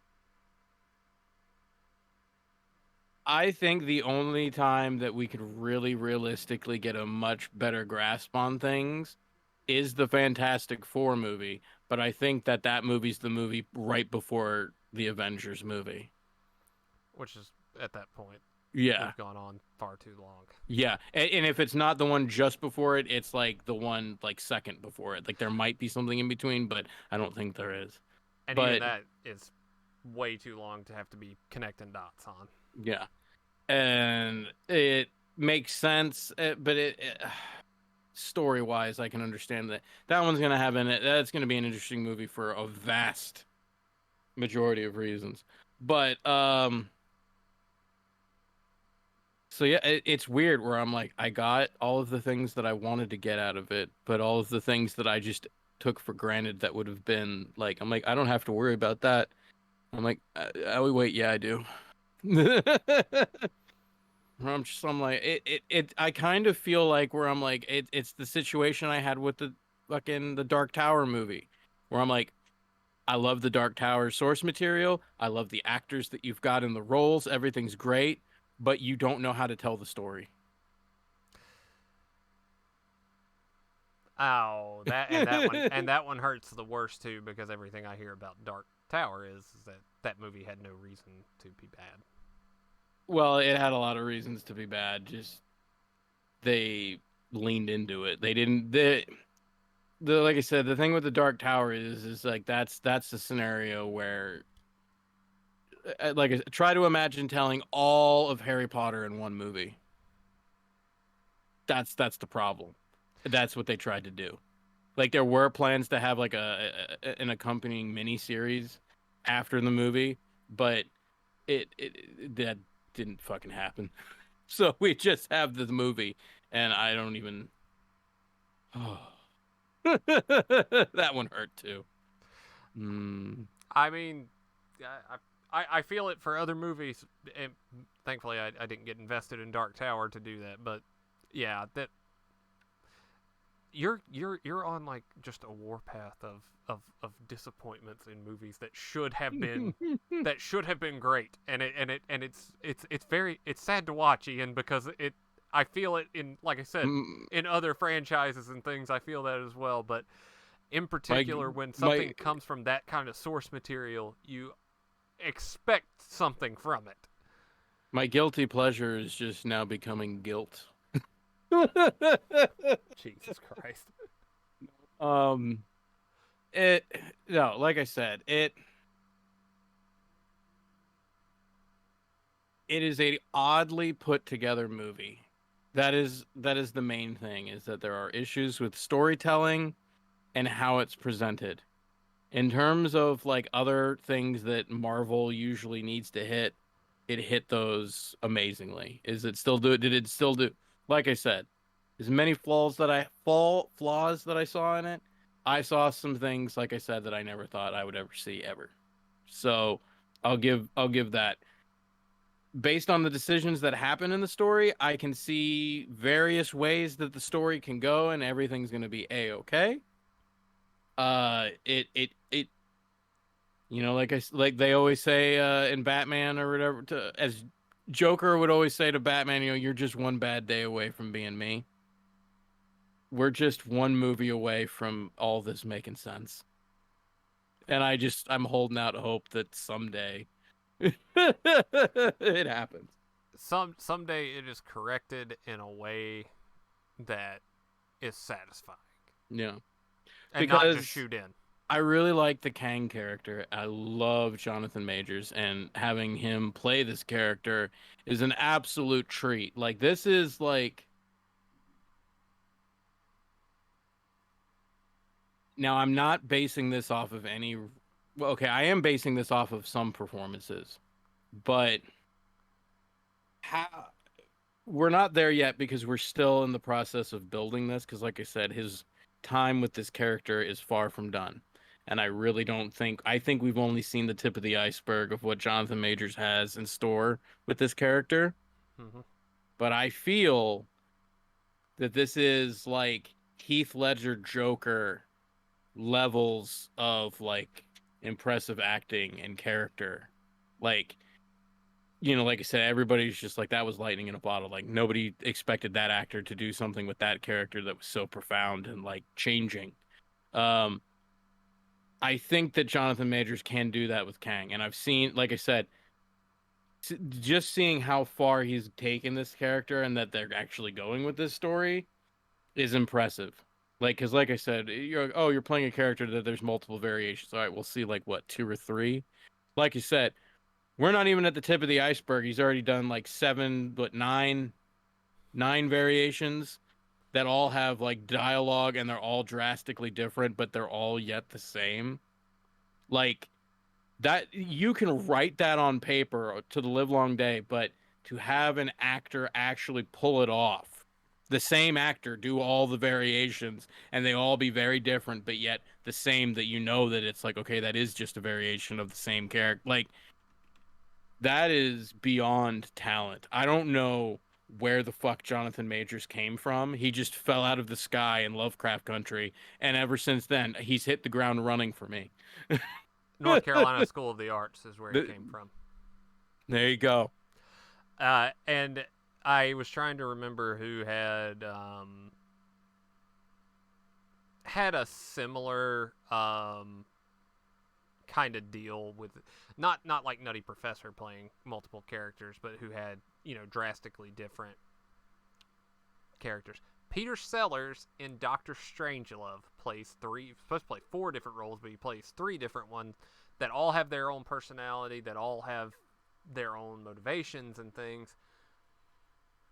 I think the only time that we could really realistically get a much better grasp on things is the Fantastic Four movie, but I think that that movie's the movie right before the Avengers movie. which is at that point Yeah. we've gone on far too long. Yeah. And if it's not the one just before it, it's like the one like second before it. Like there might be something in between, but I don't think there is. And even But that is way too long to have to be connecting dots on. yeah. And it makes sense, but story wise, I can understand that that one's gonna have in it. That's gonna be an interesting movie for a vast majority of reasons. But so yeah, it's weird where I'm like, I got all of the things that I wanted to get out of it, but all of the things that I just took for granted that would have been like, I'm like, I don't have to worry about that. I'm like, wait, yeah, I do. I'm like I kind of feel like where I'm like it's the situation I had with the fucking the Dark Tower movie where I'm like I love the Dark Tower source material. I love the actors that you've got in the roles. Everything's great, but you don't know how to tell the story. Oh, that one hurts the worst too because everything I hear about Dark Tower is that that movie had no reason to be bad. Well, it had a lot of reasons to be bad. Just they leaned into it. They didn't. The like I said, the thing with the Dark Tower is like that's the scenario where like try to imagine telling all of Harry Potter in one movie. That's the problem. That's what they tried to do. Like there were plans to have like an accompanying mini series after the movie, but that didn't fucking happen. So we just have the movie, and I don't even. Oh. That one hurt too. Mm. I mean, I feel it for other movies. And thankfully, I didn't get invested in Dark Tower to do that. But yeah, that you're on like just a warpath of disappointments in movies that should have been great, and it's very it's sad to watch, Ian, because it I feel it in, like I said, Mm. in other franchises and things. I feel that as well, but in my particular when my something comes from that kind of source material, you expect something from it. my guilty pleasure is just now becoming guilt. Jesus Christ. um it no, like I said, it is a oddly put together movie. That is the main thing is that there are issues with storytelling and how it's presented. In terms of like other things that Marvel usually needs to hit, it hit those amazingly. Is it still do? Did it still do? Like I said, as many flaws that I saw in it, I saw some things like I said that I never thought I would ever see ever. So I'll give that. Based on the decisions that happen in the story, I can see various ways that the story can go, and everything's gonna be a-okay. It like they always say in Batman or whatever, as Joker would always say to Batman, you're just one bad day away from being me. We're just one movie away from all this making sense. And I'm holding out hope that someday it happens. Someday it is corrected in a way that is satisfying Yeah. and not just Because shoot in. I really like the Kang character. I love Jonathan Majors, and having him play this character is an absolute treat. Like this is like now I'm not basing this off of any well, okay, I am basing this off of some performances, but how we're not there yet because we're still in the process of building this because like I said, his time with this character is far from done. And I really don't think I think we've only seen the tip of the iceberg of what Jonathan Majors has in store with this character. Mm-hmm. But I feel that this is like Heath Ledger Joker levels of like impressive acting and character. Like like I said, everybody's just like that was lightning in a bottle. Like nobody expected that actor to do something with that character that was so profound and like changing. Um, I think that Jonathan Majors can do that with Kang, and I've seen, like I said, just seeing how far he's taken this character and that they're actually going with this story is impressive. Like, because like I said, you're playing a character that there's multiple variations. All right, we'll see like what, two or three. Like you said, we're not even at the tip of the iceberg. He's already done like seven, but nine variations that all have like dialogue and they're all drastically different, but they're all yet the same. Like that, you can write that on paper to the live long day, but to have an actor actually pull it off, the same actor do all the variations and they all be very different, but yet the same, that that it's like, okay, that is just a variation of the same character. Like that is beyond talent. I don't know where the fuck Jonathan Majors came from. He just fell out of the sky in Lovecraft Country, and ever since then, he's hit the ground running for me. North Carolina School of the Arts is where he came from. There you go. And I was trying to remember who had a similar kind of deal with, not like Nutty Professor playing multiple characters, but who had drastically different characters. Peter Sellers in Doctor Strangelove plays supposed to play four different roles, but he plays three different ones that all have their own personality, that all have their own motivations and things.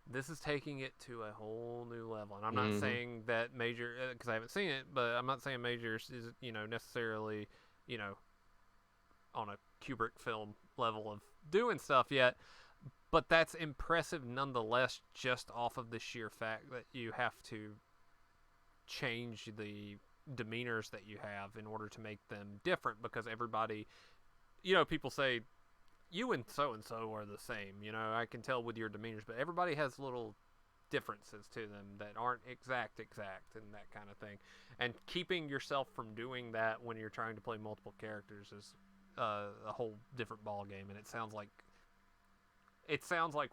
This is taking it to a whole new level, and I'm not saying that Major, because I haven't seen it, but I'm not saying Majors is necessarily on a Kubrick film level of doing stuff yet. But that's impressive nonetheless, just off of the sheer fact that you have to change the demeanors that you have in order to make them different, because everybody, people say, you and so are the same. I can tell with your demeanors, but everybody has little differences to them that aren't exact, and that kind of thing. And keeping yourself from doing that when you're trying to play multiple characters is a whole different ball game, and it sounds like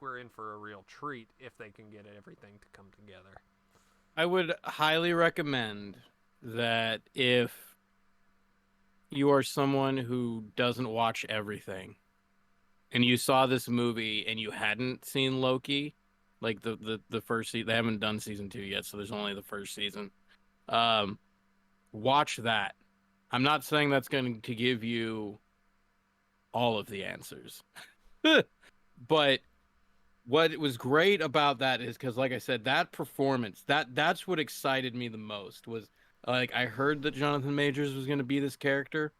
we're in for a real treat if they can get everything to come together. I would highly recommend that if you are someone who doesn't watch everything and you saw this movie and you hadn't seen Loki, like the first season, they haven't done season 2 yet, so there's only the first season. Watch that. I'm not saying that's going to give you all of the answers. But what was great about that is because, like I said, that performance, that's what excited me the most. Was like, I heard that Jonathan Majors was going to be this character,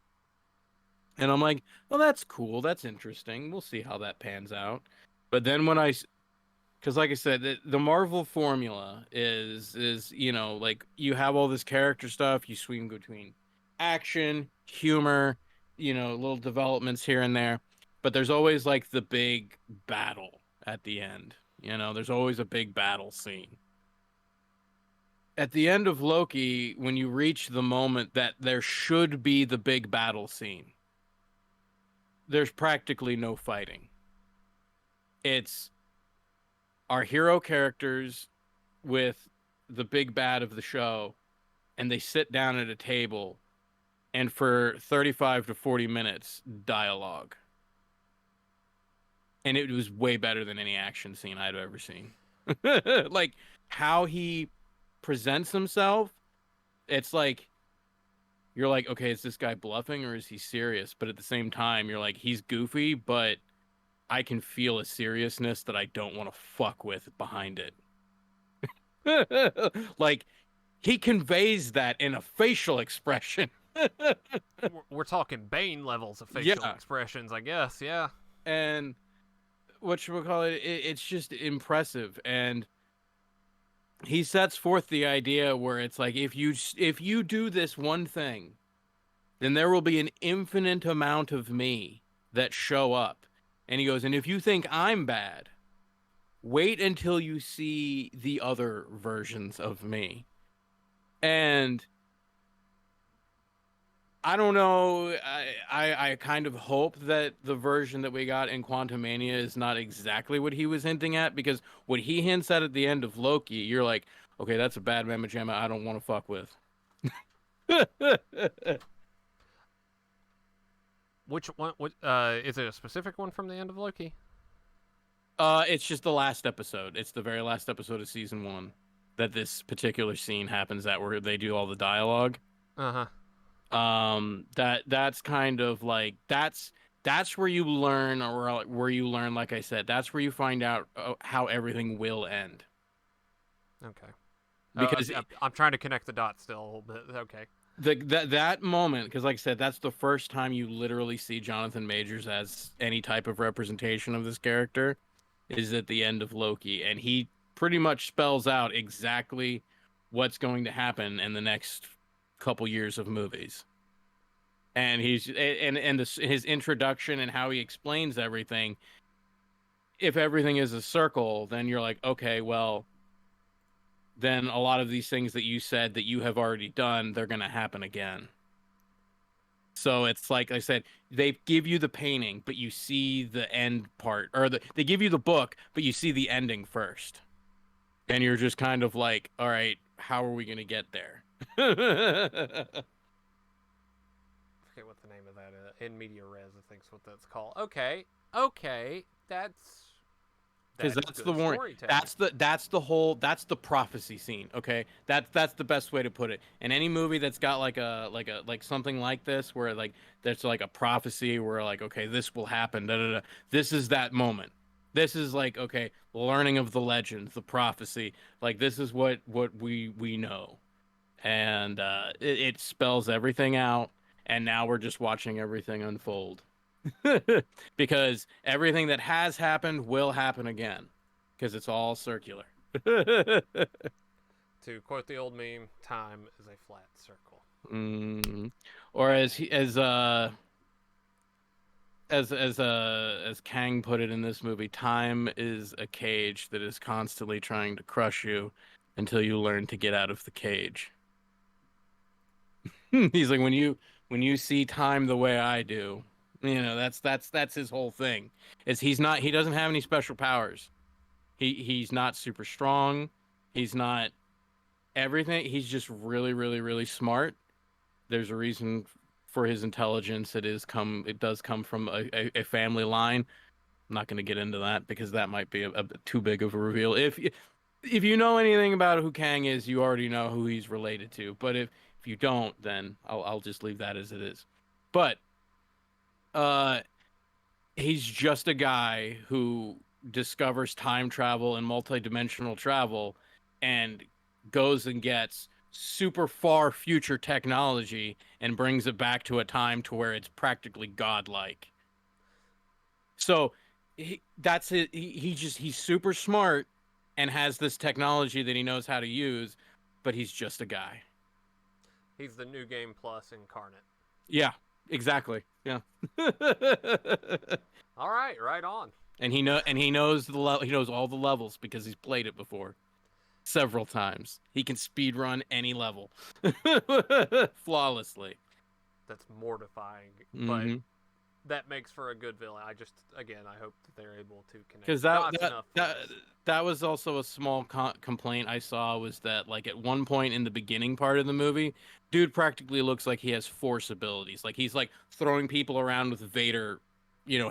and I'm like, well, that's cool, that's interesting, we'll see how that pans out. But then because like I said, the Marvel formula is like, you have all this character stuff, you swing between action, humor, little developments here and there, but there's always like the big battle at the end. There's always a big battle scene. At the end of Loki, when you reach the moment that there should be the big battle scene, there's practically no fighting. It's our hero characters with the big bad of the show, and they sit down at a table, and for 35 to 40 minutes, dialogue. And it was way better than any action scene I'd ever seen. Like, how he presents himself, it's like, you're like, okay, is this guy bluffing or is he serious? But at the same time, you're like, he's goofy, but I can feel a seriousness that I don't want to fuck with behind it. Like, he conveys that in a facial expression. We're talking Bane levels of facial Yeah. expressions, I guess. Yeah. And it's just impressive. And he sets forth the idea where it's like, if you do this one thing, then there will be an infinite amount of me that show up. And he goes, and if you think I'm bad, wait until you see the other versions of me. And I don't know. I kind of hope that the version that we got in Quantumania is not exactly what he was hinting at, because what he hints at the end of Loki, you're like, okay, that's a bad mamma jamma I don't want to fuck with. Which one? What is it? A specific one from the end of Loki? It's just the last episode. It's the very last episode of season one that this particular scene happens at, where they do all the dialogue. Uh huh. That's kind of like that's where you learn, or where you learn, like I said, that's where you find out how everything will end. Okay. Because I'm trying to connect the dots still a little bit. Okay. that moment, because like I said, that's the first time you literally see Jonathan Majors as any type of representation of this character, is at the end of Loki, and he pretty much spells out exactly what's going to happen in the next couple years of movies. And his introduction and how he explains everything, if everything is a circle, then you're like, okay, well, then a lot of these things that you said that you have already done, they're going to happen again. So it's like I said, they give you the painting, but you see the end part, or they give you the book, but you see the ending first. And you're just kind of like, all right, how are we going to get there? I forget what the name of that in media res. I think's what that's called. Okay. Okay. Because That's that's the good warning. storytelling. That's the prophecy scene. Okay, that's the best way to put it. In any movie that's got like something like this, where like there's like a prophecy, where like, okay, this will happen. Da, da, da. This is that moment. This is like, okay, learning of the legends, the prophecy. Like, this is what we know, and it spells everything out. And now we're just watching everything unfold. Because everything that has happened will happen again, because it's all circular. To quote the old meme, time is a flat circle. Mm. Or as Kang put it in this movie, time is a cage that is constantly trying to crush you until you learn to get out of the cage. He's like, when you see time the way I do, that's his whole thing. Is he doesn't have any special powers. He's not super strong. He's not everything. He's just really, really, really smart. There's a reason for his intelligence. It does come from a family line. I'm not going to get into that, because that might be a bit too big of a reveal. If you know anything about who Kang is, you already know who he's related to. But if you don't, then I'll just leave that as it is. But uh he's just a guy who discovers time travel and multidimensional travel, and goes and gets super far future technology and brings it back to a time to where it's practically godlike. So that's it. He's super smart and has this technology that he knows how to use, but he's just a guy. He's the new game plus incarnate. Yeah, exactly. Yeah. All right, right on. And he knows he knows all the levels, because he's played it before several times. He can speed run any level flawlessly. That's mortifying, but Mm-hmm. that makes for a good villain. Again, I hope that they're able to connect Because the dots enough for that this. that was also a small complaint I saw, was that like at one point in the beginning part of the movie, dude practically looks like he has force abilities. Like he's like throwing people around with Vader,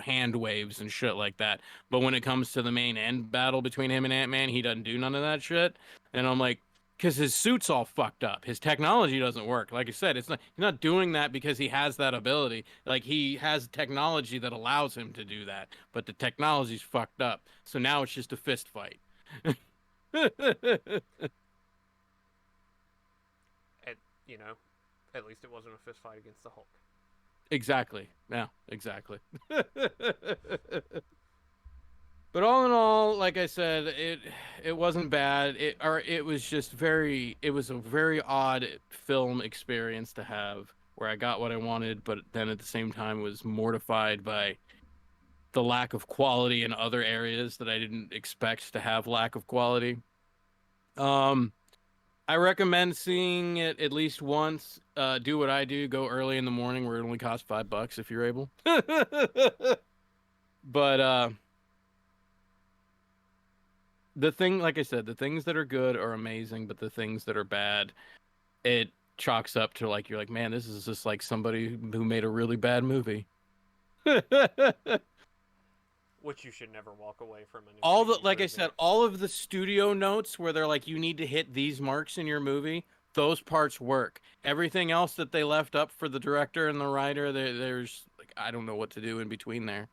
hand waves and shit like that. But when it comes to the main end battle between him and Ant-Man, he doesn't do none of that shit. And I'm like, because his suit's all fucked up. His technology doesn't work. Like I said, he's not doing that because he has that ability. Like, he has technology that allows him to do that, but the technology's fucked up. So now it's just a fist fight. At at least it wasn't a fist fight against the Hulk. Exactly. Yeah, exactly. But all in all, like I said, it wasn't bad. It was just it was a very odd film experience to have, where I got what I wanted, but then at the same time was mortified by the lack of quality in other areas that I didn't expect to have lack of quality. Um I recommend seeing it at least once. Do what I do, go early in the morning where it only costs $5 if you're able. But the thing, like I said, the things that are good are amazing, but the things that are bad, it chalks up to like you're like, man, this is just like somebody who made a really bad movie. Which you should never walk away from an All the, Infinity like I said, movie. all of the studio notes where they're like, you need to hit these marks in your movie, those parts work. Everything else that they left up for the director and the writer, there's like, I don't know what to do in between there.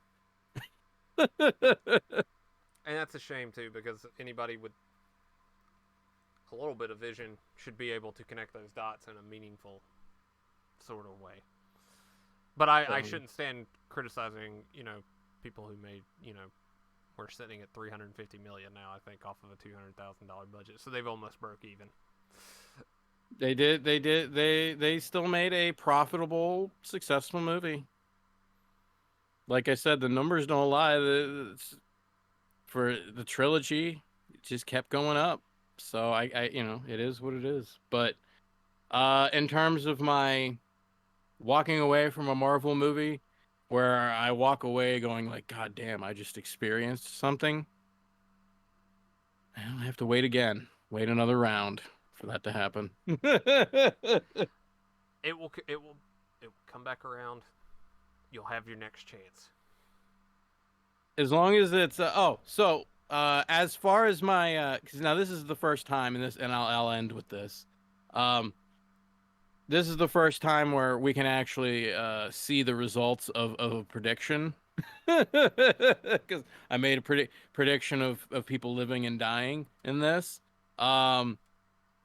And that's a shame too, because anybody with a little bit of vision should be able to connect those dots in a meaningful sort of way. But I So, shouldn't stand criticizing, people who made, we're sitting at 350 million now, I think, off of a $200,000 budget. So they've almost broke even. they still made a profitable, successful movie. Like I said, the numbers don't lie. For the trilogy, it just kept going up. So it is what it is. But in terms of my walking away from a Marvel movie where I walk away going like, God damn, I just experienced something. I don't have to wait again. Wait another round for that to happen. It will come back around. You'll have your next chance. As long as it's as far as my because now this is the first time in this, and I'll end with this. Um, this is the first time where we can actually see the results of a prediction. Because I made a prediction of people living and dying in this. Um,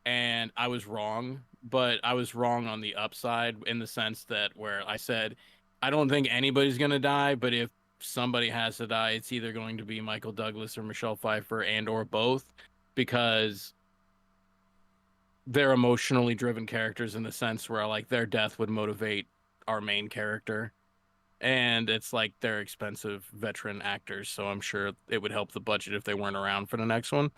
and I was wrong, but I was wrong on the upside in the sense that where I said, I don't think anybody's gonna die, but if somebody has to die, it's either going to be Michael Douglas or Michelle Pfeiffer and or both, because they're emotionally driven characters in the sense where like their death would motivate our main character. And it's like they're expensive veteran actors, so I'm sure it would help the budget if they weren't around for the next one.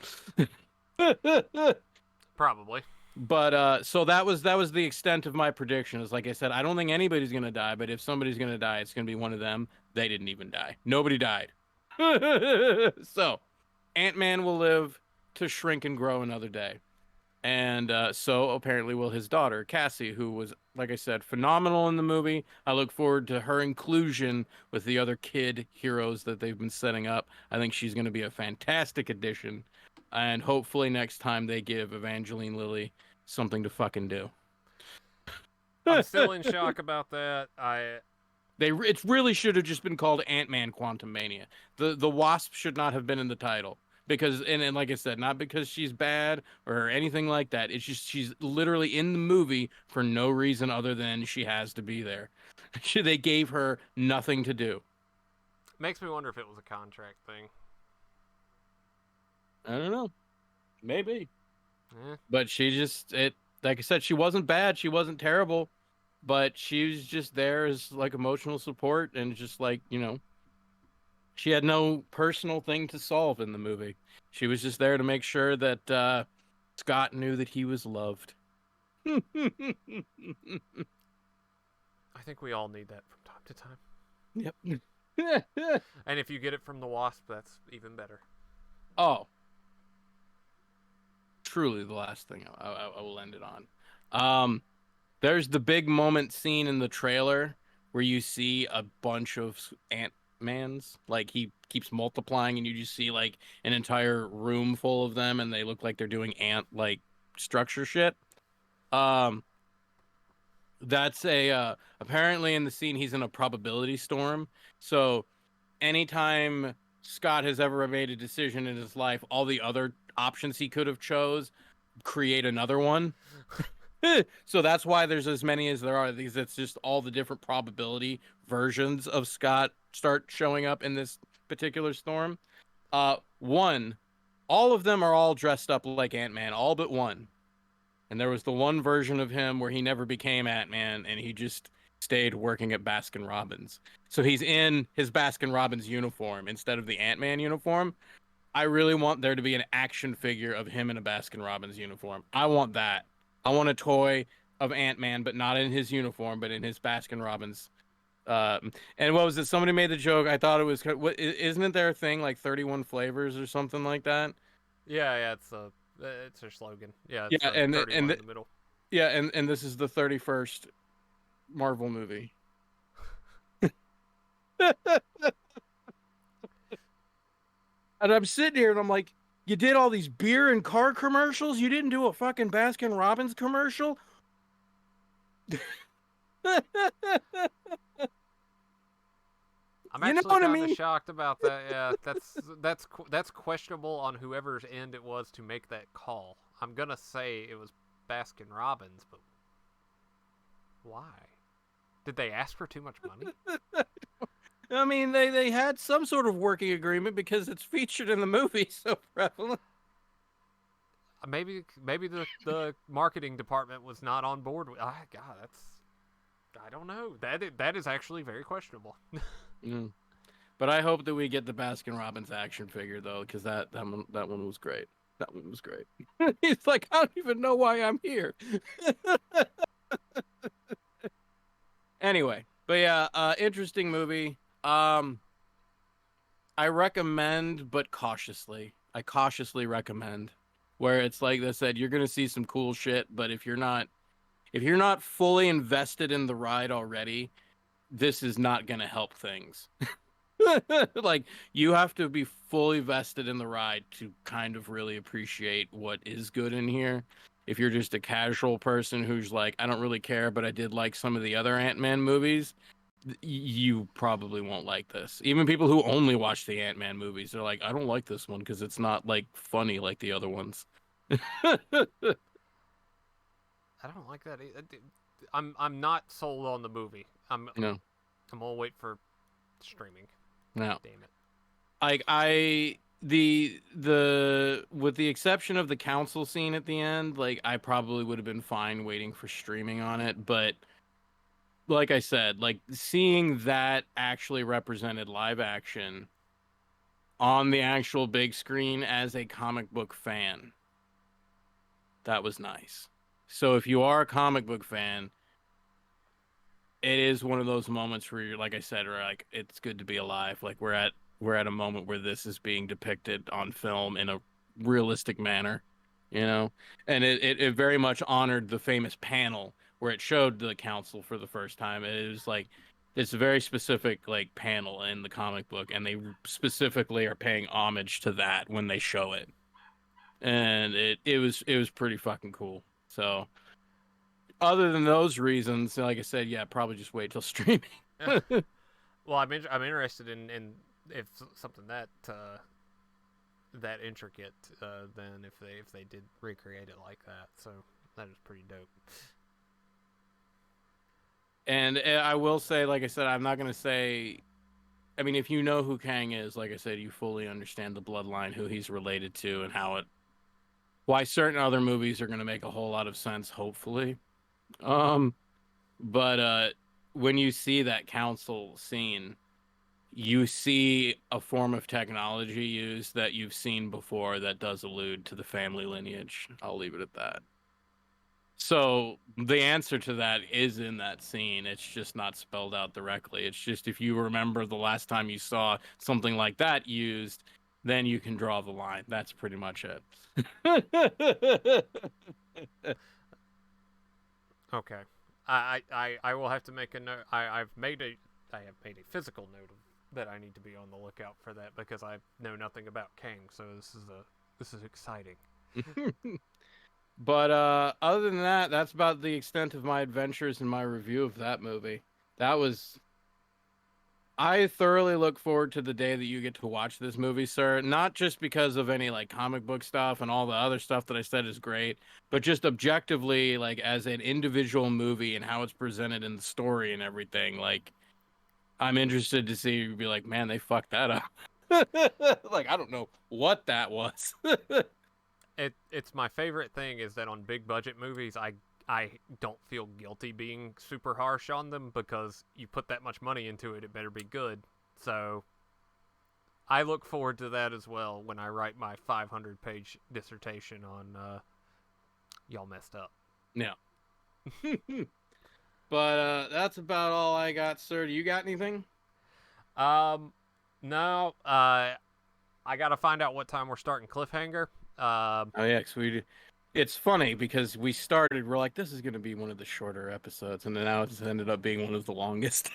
Probably. But so that was the extent of my prediction. Is like I said, I don't think anybody's gonna die, but if somebody's gonna die, it's gonna be one of them. They didn't even die. Nobody died. So Ant-Man will live to shrink and grow another day. And so apparently will his daughter, Cassie, who was, like I said, phenomenal in the movie. I look forward to her inclusion with the other kid heroes that they've been setting up. I think she's going to be a fantastic addition. And hopefully next time they give Evangeline Lilly something to fucking do. I'm still in shock about that. It really should have just been called Ant-Man Quantumania. The Wasp should not have been in the title because and like I said, not because she's bad or anything like that. It's just she's literally in the movie for no reason other than she has to be there. They gave her nothing to do. Makes me wonder if it was a contract thing. I don't know. Maybe. Eh, But she just it like I said, she wasn't bad, she wasn't terrible, but she was just there as like emotional support and just like, she had no personal thing to solve in the movie. She was just there to make sure that Scott knew that he was loved. I think we all need that from time to time. Yep. And if you get it from the Wasp, that's even better. Oh, truly the last thing I will end it on. Um, there's the big moment scene in the trailer where you see a bunch of Ant-Mans. Like he keeps multiplying, and you just see like an entire room full of them, and they look like they're doing ant like structure shit. Um, that's a apparently in the scene he's in a probability storm. So anytime Scott has ever made a decision in his life, all the other options he could have chose create another one. So that's why there's as many as there are, because it's just all the different probability versions of Scott start showing up in this particular storm. One, all of them are all dressed up like Ant-Man, all but one. And there was the one version of him where he never became Ant-Man and he just stayed working at Baskin Robbins. So he's in his Baskin Robbins uniform instead of the Ant-Man uniform. I really want there to be an action figure of him in a Baskin Robbins uniform. I want that. I want a toy of Ant-Man, but not in his uniform, but in his Baskin Robbins. Uh, and what was it? Somebody made the joke. I thought it was. What isn't it their thing like 31 flavors or something like that? Yeah, yeah, it's their slogan. Yeah, it's Yeah, and 31 in the middle. yeah, and this is the 31st Marvel movie. And I'm sitting here and I'm like, you did all these beer and car commercials. You didn't do a fucking Baskin Robbins commercial. I'm You know actually what I kind of mean? shocked about that. Yeah, that's questionable on whoever's end it was to make that call. I'm gonna say it was Baskin Robbins, but why? Did they ask for too much money? I mean, they had some sort of working agreement because it's featured in the movie so prevalent. Maybe the marketing department was not on board with. God, that's I don't know. That is actually very questionable. Mm. But I hope that we get the Baskin Robbins action figure though, because that one was great. That one was great. He's like, I don't even know why I'm here. Anyway, but yeah, interesting movie. I recommend, but cautiously. I cautiously recommend. Where it's like they said, you're gonna see some cool shit, but if you're not fully invested in the ride already, this is not gonna help things. Like you have to be fully vested in the ride to kind of really appreciate what is good in here. If you're just a casual person who's like, I don't really care, but I did like some of the other Ant-Man movies, you probably won't like this. Even people who only watch the Ant-Man movies, they're like, I don't like this one because it's not like funny like the other ones. I don't like that. I'm not sold on the movie. No, I'm gonna wait for streaming. no. Damn it. Like I the with the exception of the council scene at the end, like I probably would have been fine waiting for streaming on it, but like I said, like seeing that actually represented live action on the actual big screen as a comic book fan, that was nice. So if you are a comic book fan, it is one of those moments where you're like I said, where like it's good to be alive. Like we're at a moment where this is being depicted on film in a realistic manner, you know? And it very much honored the famous panel where it showed the council for the first time. It was like it's a very specific like panel in the comic book, and they specifically are paying homage to that when they show it. And it was pretty fucking cool. So other than those reasons, like I said, yeah, probably just wait till streaming. Well, I'm interested in if something that intricate, then if they did recreate it like that, so that is pretty dope. And I will say, like I said, I'm not gonna say. I mean, if you know who Kang is, like I said, you fully understand the bloodline, who he's related to, and why certain other movies are gonna make a whole lot of sense. Hopefully, um, but when you see that council scene, you see a form of technology used that you've seen before that does allude to the family lineage. I'll leave it at that. So the answer to that is in that scene. It's just not spelled out directly. It's just if you remember the last time you saw something like that used, then you can draw the line. That's pretty much it. Okay, I will have to make a note. I have made a physical note of that I need to be on the lookout for that because I know nothing about Kang. So this is exciting. But other than that, that's about the extent of my adventures and my review of that movie. That was I thoroughly look forward to the day that you get to watch this movie, sir. Not just because of any like comic book stuff and all the other stuff that I said is great, but just objectively, like as an individual movie and how it's presented in the story and everything. Like, I'm interested to see you be like, man, they fucked that up. Like, I don't know what that was. It's my favorite thing is that on big budget movies, I don't feel guilty being super harsh on them because you put that much money into it, it better be good. So I look forward to that as well when I write my 500-page dissertation on y'all messed up. Yeah. But that's about all I got, sir. Do you got anything? No. I gotta find out what time we're starting Cliffhanger. Oh yeah, 'cause it's funny because we started. We're like, this is going to be one of the shorter episodes, and then now it's ended up being one of the longest.